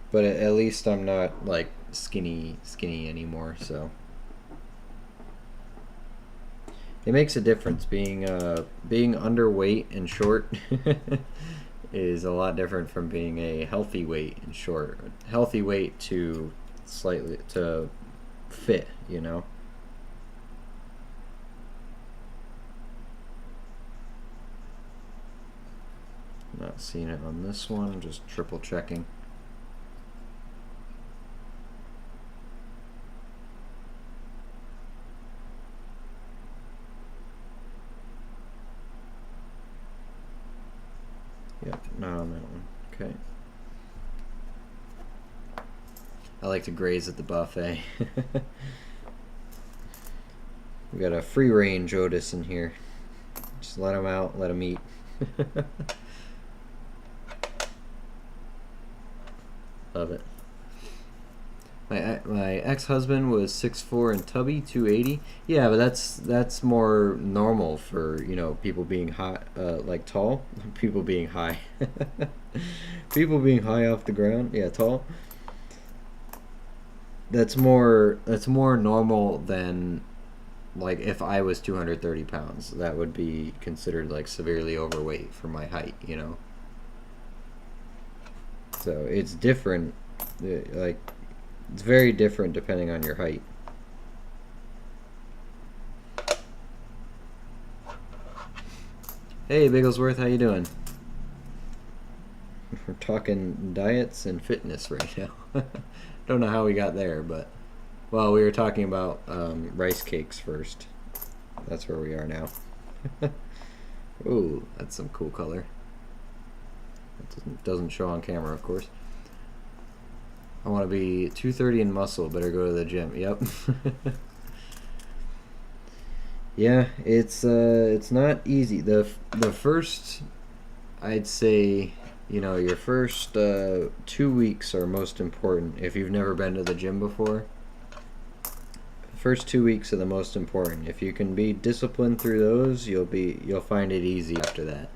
But at least I'm not like skinny anymore, so it makes a difference. Being underweight and short is a lot different from being a healthy weight and short. Healthy weight to slightly to fit, you know. Not seeing it on this one. I'm just triple checking. Yep, not on that one. Okay. I like to graze at the buffet. We got a free range Otis in here. Just let him out, let him eat. Love it. My ex-husband was 6'4" and tubby, 280. Yeah, but that's more normal for, you know, people being high, like tall. People being high. People being high off the ground. Yeah, tall. That's more normal than like if I was 230 pounds. That would be considered like severely overweight for my height, you know. So it's different, like it's very different depending on your height. Hey Bigglesworth, how you doing? We're talking diets and fitness right now. Don't know how we got there, but well, we were talking about rice cakes first. That's where we are now. Ooh, that's some cool color. It doesn't show on camera, of course. I want to be 230 in muscle. Better go to the gym. Yep. Yeah, it's not easy. The first, I'd say, you know, your first 2 weeks are most important. If you've never been to the gym before, the first 2 weeks are the most important. If you can be disciplined through those, you'll find it easy after that.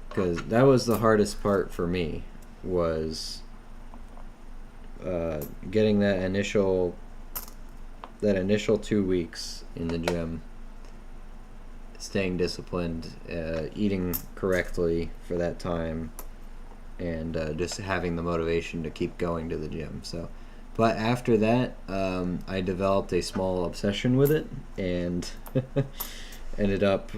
Because that was the hardest part for me, was getting that initial that initial 2 weeks in the gym, staying disciplined, eating correctly for that time, and just having the motivation to keep going to the gym. So, but after that, I developed a small obsession with it and ended up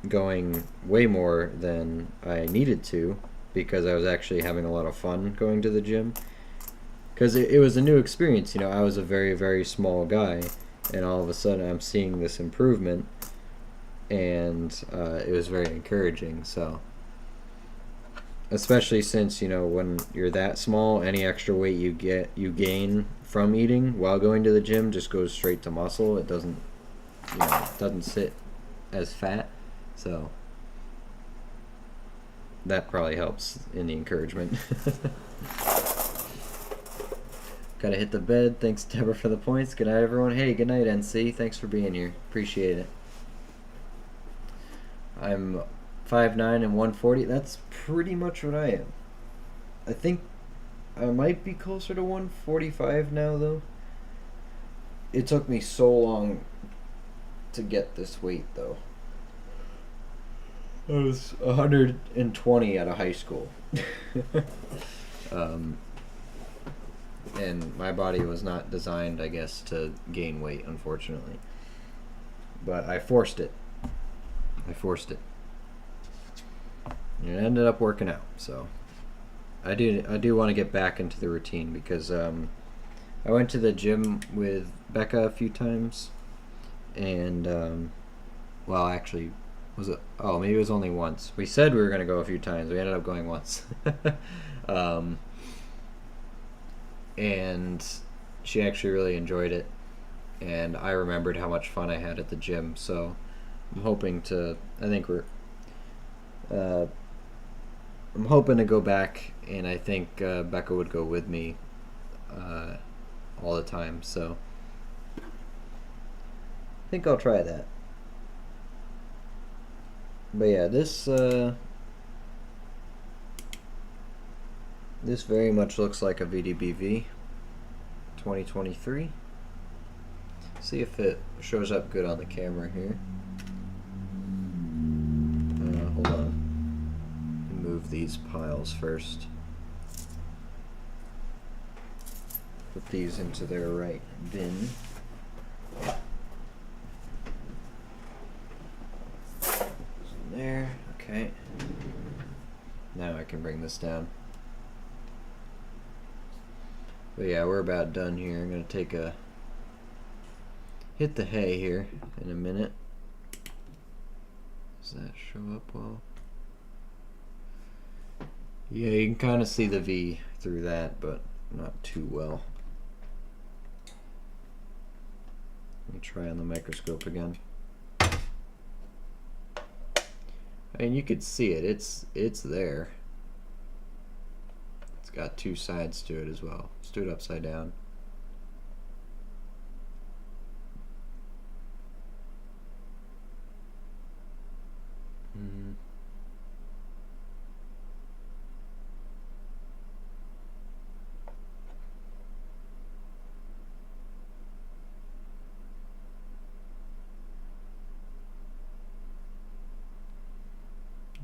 going way more than I needed to because I was actually having a lot of fun going to the gym. Because it was a new experience, you know. I was a very, very small guy, and all of a sudden I'm seeing this improvement, and it was very encouraging. So, especially since, you know, when you're that small, any extra weight you gain from eating while going to the gym just goes straight to muscle. It doesn't, you know, it doesn't sit as fat. So that probably helps in the encouragement. Gotta hit the bed. Thanks, Deborah, for the points. Good night, everyone. Hey, good night, NC. Thanks for being here. Appreciate it. I'm 5'9" and 140. That's pretty much what I am. I think I might be closer to 145 now, though. It took me so long to get this weight, though. I was 120 out of high school. And my body was not designed, I guess, to gain weight, unfortunately. But I forced it. And it ended up working out. So I do want to get back into the routine because I went to the gym with Becca a few times, and well, actually, was it? Oh, maybe it was only once. We said we were going to go a few times. We ended up going once. And she actually really enjoyed it, and I remembered how much fun I had at the gym. So I'm hoping to. I'm hoping to go back, and I think Becca would go with me all the time. So I think I'll try that. But yeah, this very much looks like a VDBV 2023. See if it shows up good on the camera here. Hold on. Move these piles first. Put these into their right bin. There. Okay. Now I can bring this down. But yeah, we're about done here. I'm going to hit the hay here in a minute. Does that show up well? Yeah, you can kind of see the V through that, but not too well. Let me try on the microscope again. I mean, you could see it. It's there. It's got two sides to it as well. Let's do it upside down.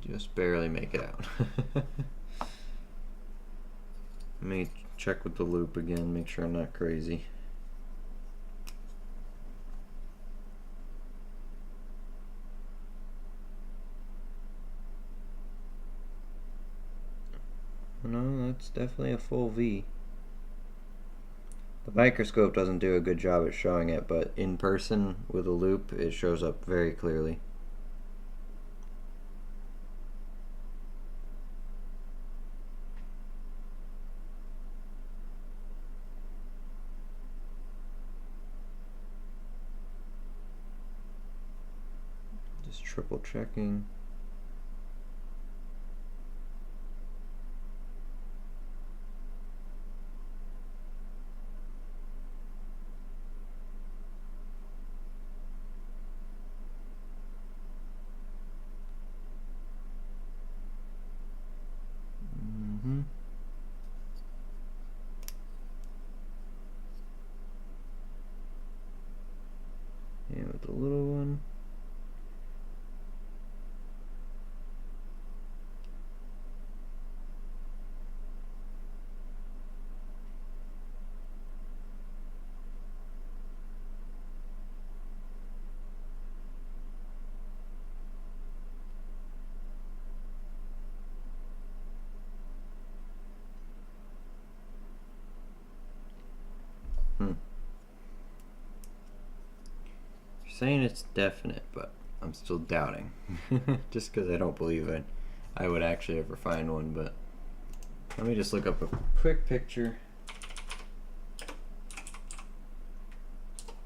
Just barely make it out. Let me check with the loop again, make sure I'm not crazy. No, that's definitely a full V. The microscope doesn't do a good job at showing it, but in person with a loop, it shows up very clearly. Just triple checking. little one. You're saying it's definite, but I'm still doubting. Just because I don't believe I would actually ever find one, but let me just look up a quick picture.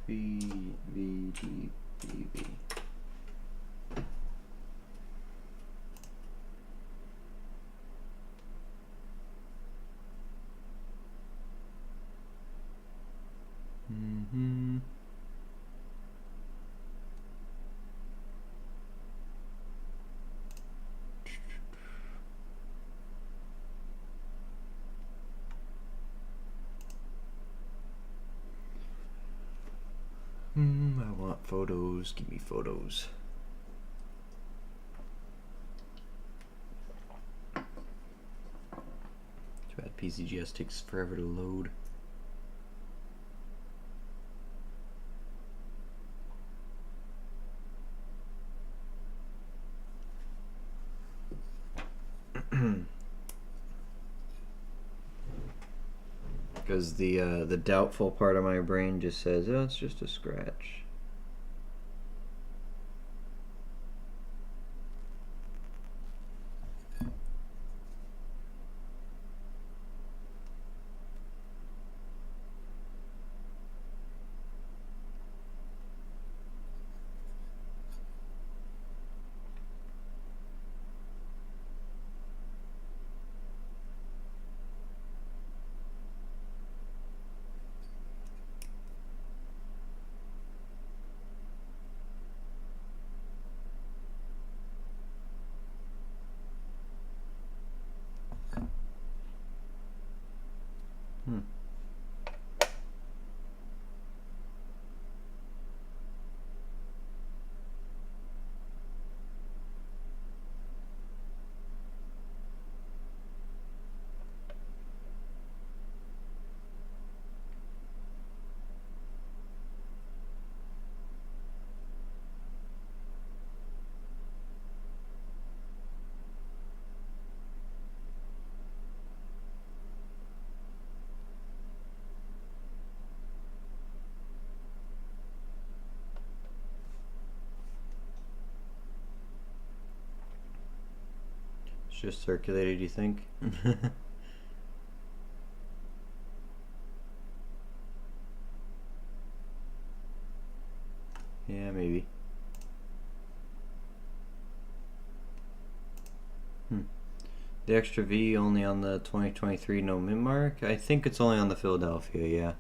V D V. I want photos. Give me photos. Too bad PCGS takes forever to load. Because the doubtful part of my brain just says, oh, it's just a scratch. Just circulated, you think? Yeah, maybe. The extra V only on the 2023 no min mark? I think it's only on the Philadelphia, yeah.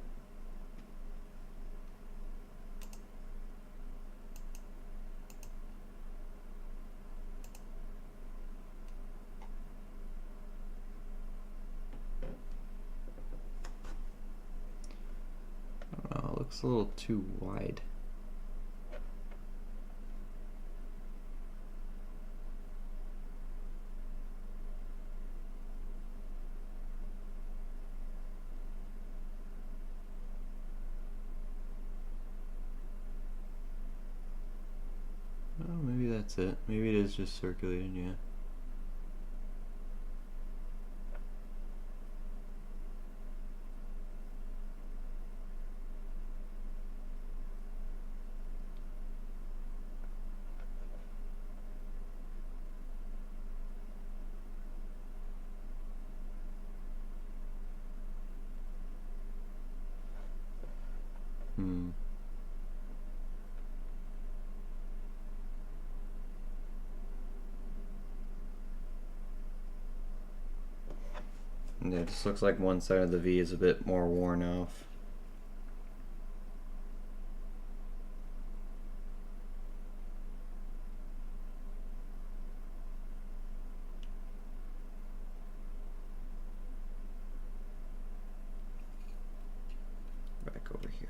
Oh, it looks a little too wide. Oh, maybe that's it. Maybe it is just circulated, yeah. Yeah, it just looks like one side of the V is a bit more worn off. Back over here.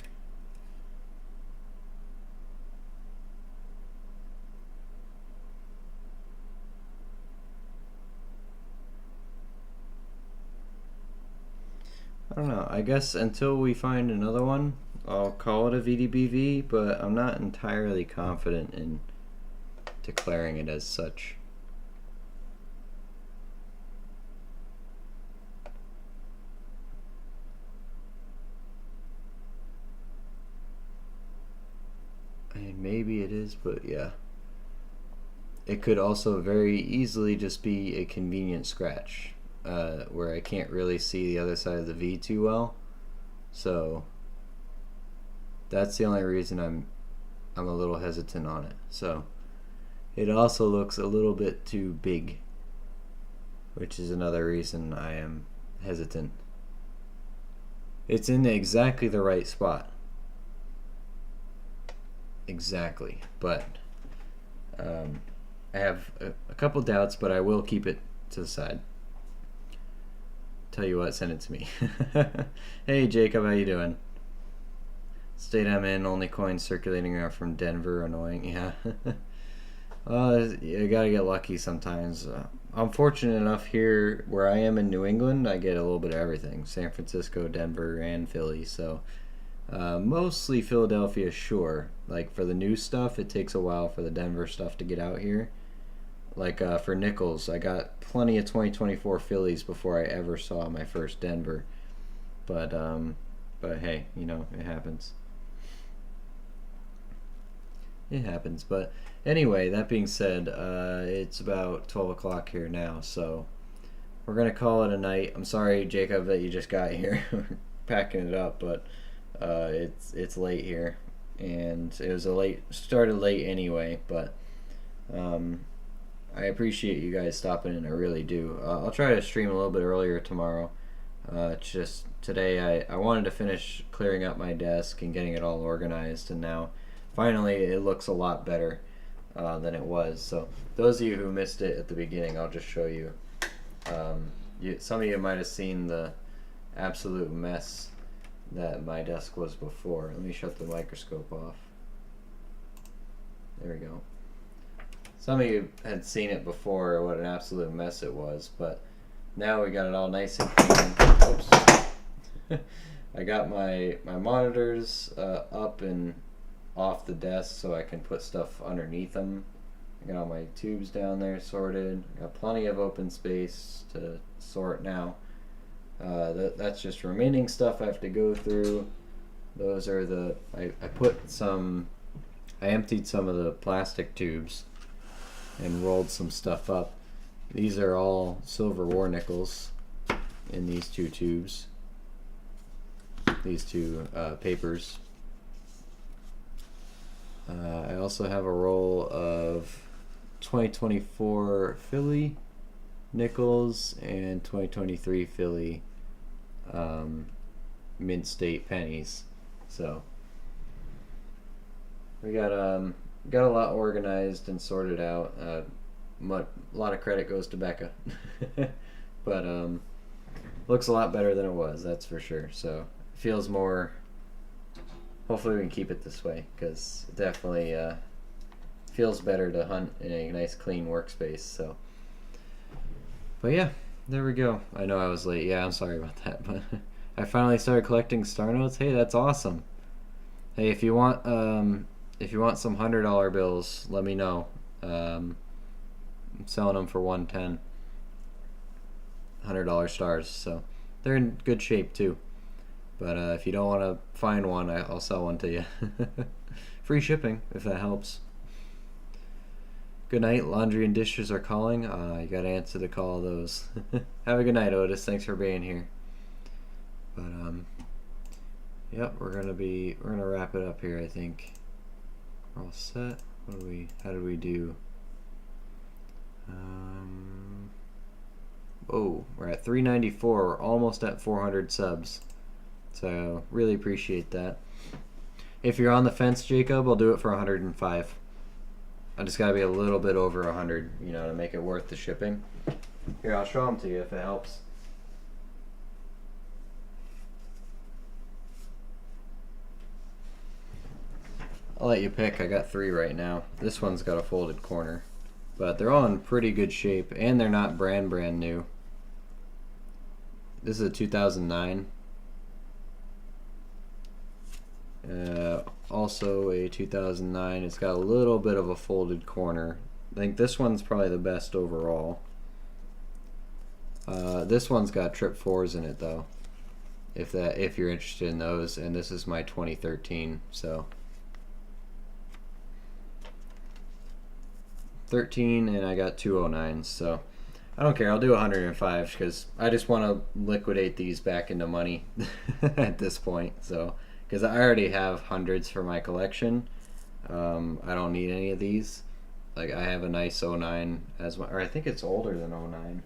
I don't know. I guess until we find another one, I'll call it a VDBV, but I'm not entirely confident in declaring it as such. I mean, maybe it is, but yeah. It could also very easily just be a convenient scratch, where I can't really see the other side of the V too well. So that's the only reason I'm a little hesitant on it. So it also looks a little bit too big, which is another reason I am hesitant. It's in exactly the right spot. Exactly, but I have a couple doubts, but I will keep it to the side. Tell you what, send it to me. Hey Jacob, how you doing? State I'm in, only coins circulating are from Denver, annoying. Yeah. You gotta get lucky sometimes. I'm fortunate enough here where I am in New England, I get a little bit of everything. San Francisco, Denver, and Philly, so mostly Philadelphia, sure. Like for the new stuff, it takes a while for the Denver stuff to get out here. Like for nickels, I got plenty of 2024 Phillies before I ever saw my first Denver. But hey, you know, it happens. It happens. But anyway, that being said, it's about 12 o'clock here now, so we're gonna call it a night. I'm sorry, Jacob, that you just got here. We're packing it up, but it's late here, and it was started late anyway. But I appreciate you guys stopping in. I really do. I'll try to stream a little bit earlier tomorrow. Just today, I wanted to finish clearing up my desk and getting it all organized, and now finally it looks a lot better than it was. So those of you who missed it at the beginning, I'll just show you. Some of you might have seen the absolute mess that my desk was before. Let me shut the microscope off. There we go. Some of you had seen it before, what an absolute mess it was, but now we got it all nice and clean. Oops. I got my monitors up and off the desk so I can put stuff underneath them. I got all my tubes down there sorted. I got plenty of open space to sort now. That's just remaining stuff I have to go through. Those are I emptied some of the plastic tubes and rolled some stuff up. These are all silver war nickels in these two tubes, these two papers. I also have a roll of 2024 Philly nickels and 2023 Philly mint state pennies. So we got a lot organized and sorted out. A lot of credit goes to Becca, but looks a lot better than it was, that's for sure. So it feels more. Hopefully we can keep it this way, because it definitely feels better to hunt in a nice clean workspace. So, but yeah, there we go. I know I was late. Yeah, I'm sorry about that, but I finally started collecting star notes. Hey, that's awesome. Hey, if you want some $100 bills, let me know. I'm selling them for $110. $100 stars, so they're in good shape too. But if you don't want to find one, I'll sell one to you. Free shipping, if that helps. Good night. Laundry and dishes are calling. You got to answer the call of those. Have a good night, Otis. Thanks for being here. But yep, we're gonna wrap it up here. I think we're all set. How did we do? Oh, we're at 394. We're almost at 400 subs. So really appreciate that. If you're on the fence, Jacob, I'll do it for 105. I just gotta be a little bit over 100, to make it worth the shipping. Here, I'll show them to you if it helps. I'll let you pick. I got 3 right now. This one's got a folded corner, but they're all in pretty good shape, and they're not brand new. This is a 2009. Also a 2009. It's got a little bit of a folded corner. I think this one's probably the best overall. This one's got trip 4s in it though, if you're interested in those. And this is my 2013. So 13, and I got 209s. So I don't care. I'll do 105 because I just want to liquidate these back into money at this point. So because I already have hundreds for my collection, I don't need any of these. Like I have a nice 09 as well, or I think it's older than 09.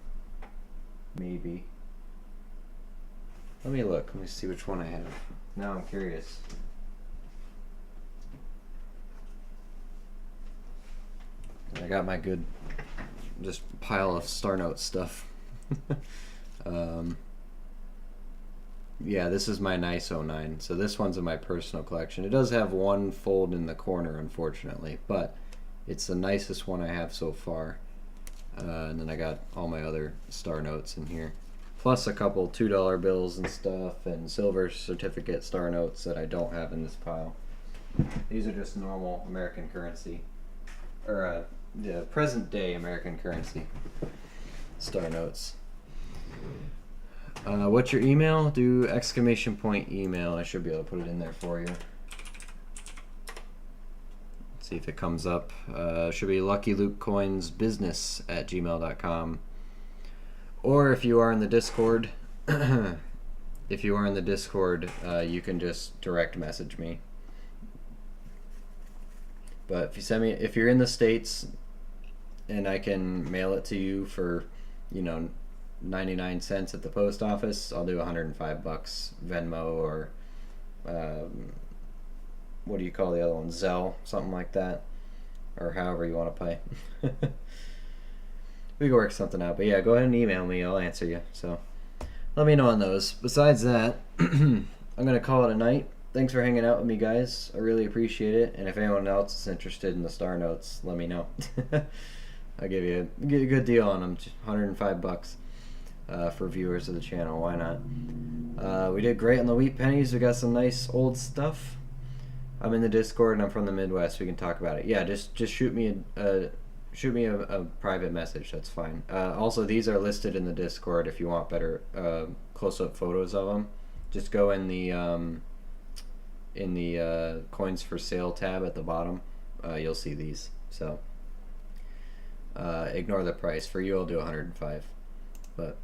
Maybe. Let me look. Let me see which one I have. Now I'm curious. I got my good just pile of Star Note stuff. Yeah, this is my nice 09. So this one's in my personal collection. It does have one fold in the corner, unfortunately, but it's the nicest one I have so far. And then I got all my other Star Notes in here, plus a couple $2 bills and stuff, and silver certificate Star Notes that I don't have in this pile. These are just normal American currency, or the present day American currency Star Notes. What's your email? Do exclamation point email. I should be able to put it in there for you. See if it comes up. Should be luckylukecoinsbusiness@gmail.com. Or if you are in the Discord, you can just direct message me. But if you're in the States, and I can mail it to you for, 99 cents at the post office, I'll do $105 Venmo, or what do you call the other one? Zelle, something like that, or however you want to pay. We can work something out. But yeah, go ahead and email me. I'll answer you. So let me know on those. Besides that, I'm going to call it a night. Thanks for hanging out with me, guys. I really appreciate it. And if anyone else is interested in the Star Notes, let me know. I'll give you a good deal on them. $105 for viewers of the channel. Why not? We did great on the wheat pennies. We got some nice old stuff. I'm in the Discord and I'm from the Midwest. We can talk about it. Yeah, just shoot me a private message. That's fine. Also, these are listed in the Discord if you want better close-up photos of them. Just go in the coins for sale tab at the bottom. You'll see these. So ignore the price. For you, I'll do 105. But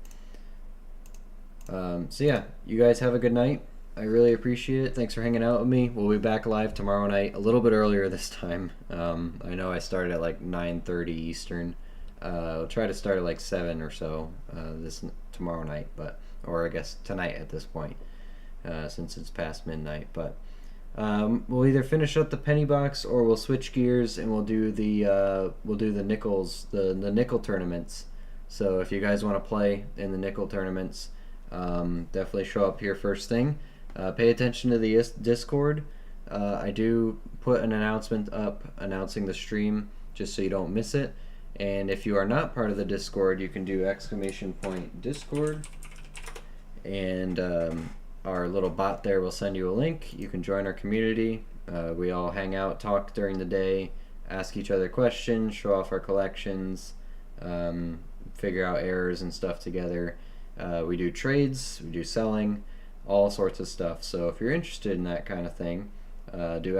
so yeah, you guys have a good night. I really appreciate it. Thanks for hanging out with me. We'll be back live tomorrow night, a little bit earlier this time. I know I started at like 9:30 Eastern. I'll try to start at like 7 or so tomorrow night, or I guess tonight at this point, since it's past midnight. But we'll either finish up the penny box or we'll switch gears and we'll do the nickels, the nickel tournaments. So if you guys want to play in the nickel tournaments, definitely show up here first thing. Pay attention to the Discord. I do put an announcement up announcing the stream just so you don't miss it. And if you are not part of the Discord, you can do !Discord, and our little bot there will send you a link. You can join our community. We all hang out, talk during the day, ask each other questions, show off our collections, figure out errors and stuff together. We do trades, we do selling, all sorts of stuff. So if you're interested in that kind of thing, do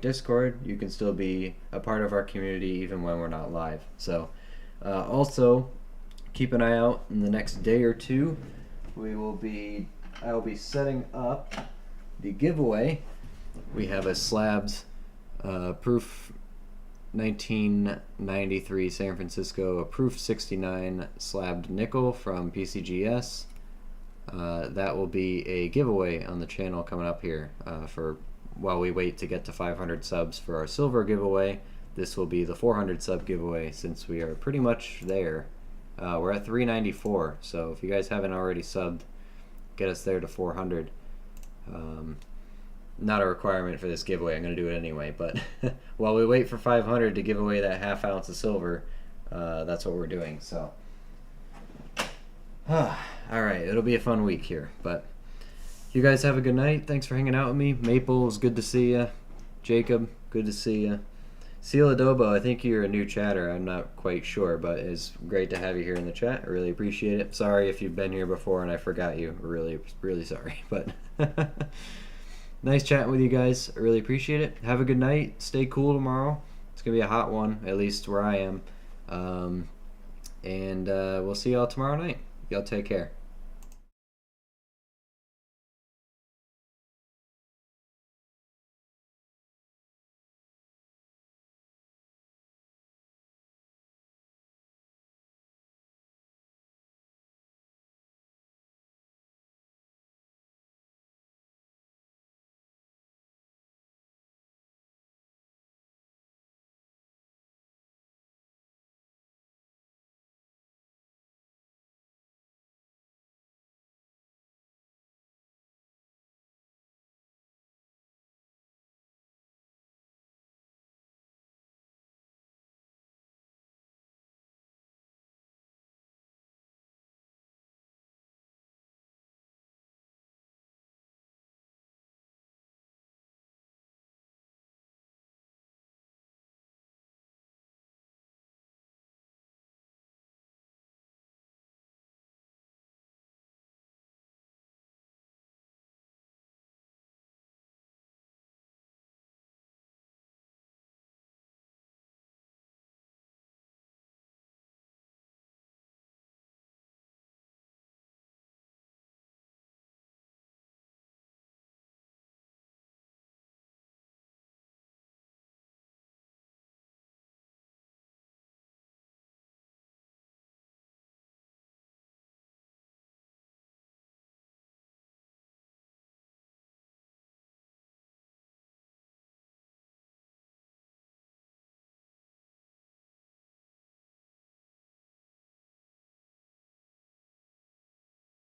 !Discord. You can still be a part of our community even when we're not live. So also keep an eye out in the next day or two. I will be setting up the giveaway. We have a Slabbed proof 1993 San Francisco, a proof 69 slabbed nickel from PCGS. That will be a giveaway on the channel coming up here while we wait to get to 500 subs for our silver giveaway. This will be the 400 sub giveaway since we are pretty much there. We're at 394, so if you guys haven't already subbed, get us there to 400. Not a requirement for this giveaway. I'm going to do it anyway, but while we wait for 500 to give away that half ounce of silver, that's what we're doing. So alright, it'll be a fun week here, but You guys have a good night. Thanks for hanging out with me. Maple, it's good to see you. Jacob, good to see you. Seal Adobo, I think you're a new chatter. I'm not quite sure, but it's great to have you here in the chat. I really appreciate it. Sorry if you've been here before and I forgot you. Really, really sorry. But nice chatting with you guys. I really appreciate it. Have a good night. Stay cool tomorrow. It's going to be a hot one, at least where I am. And we'll see y'all tomorrow night. Y'all take care.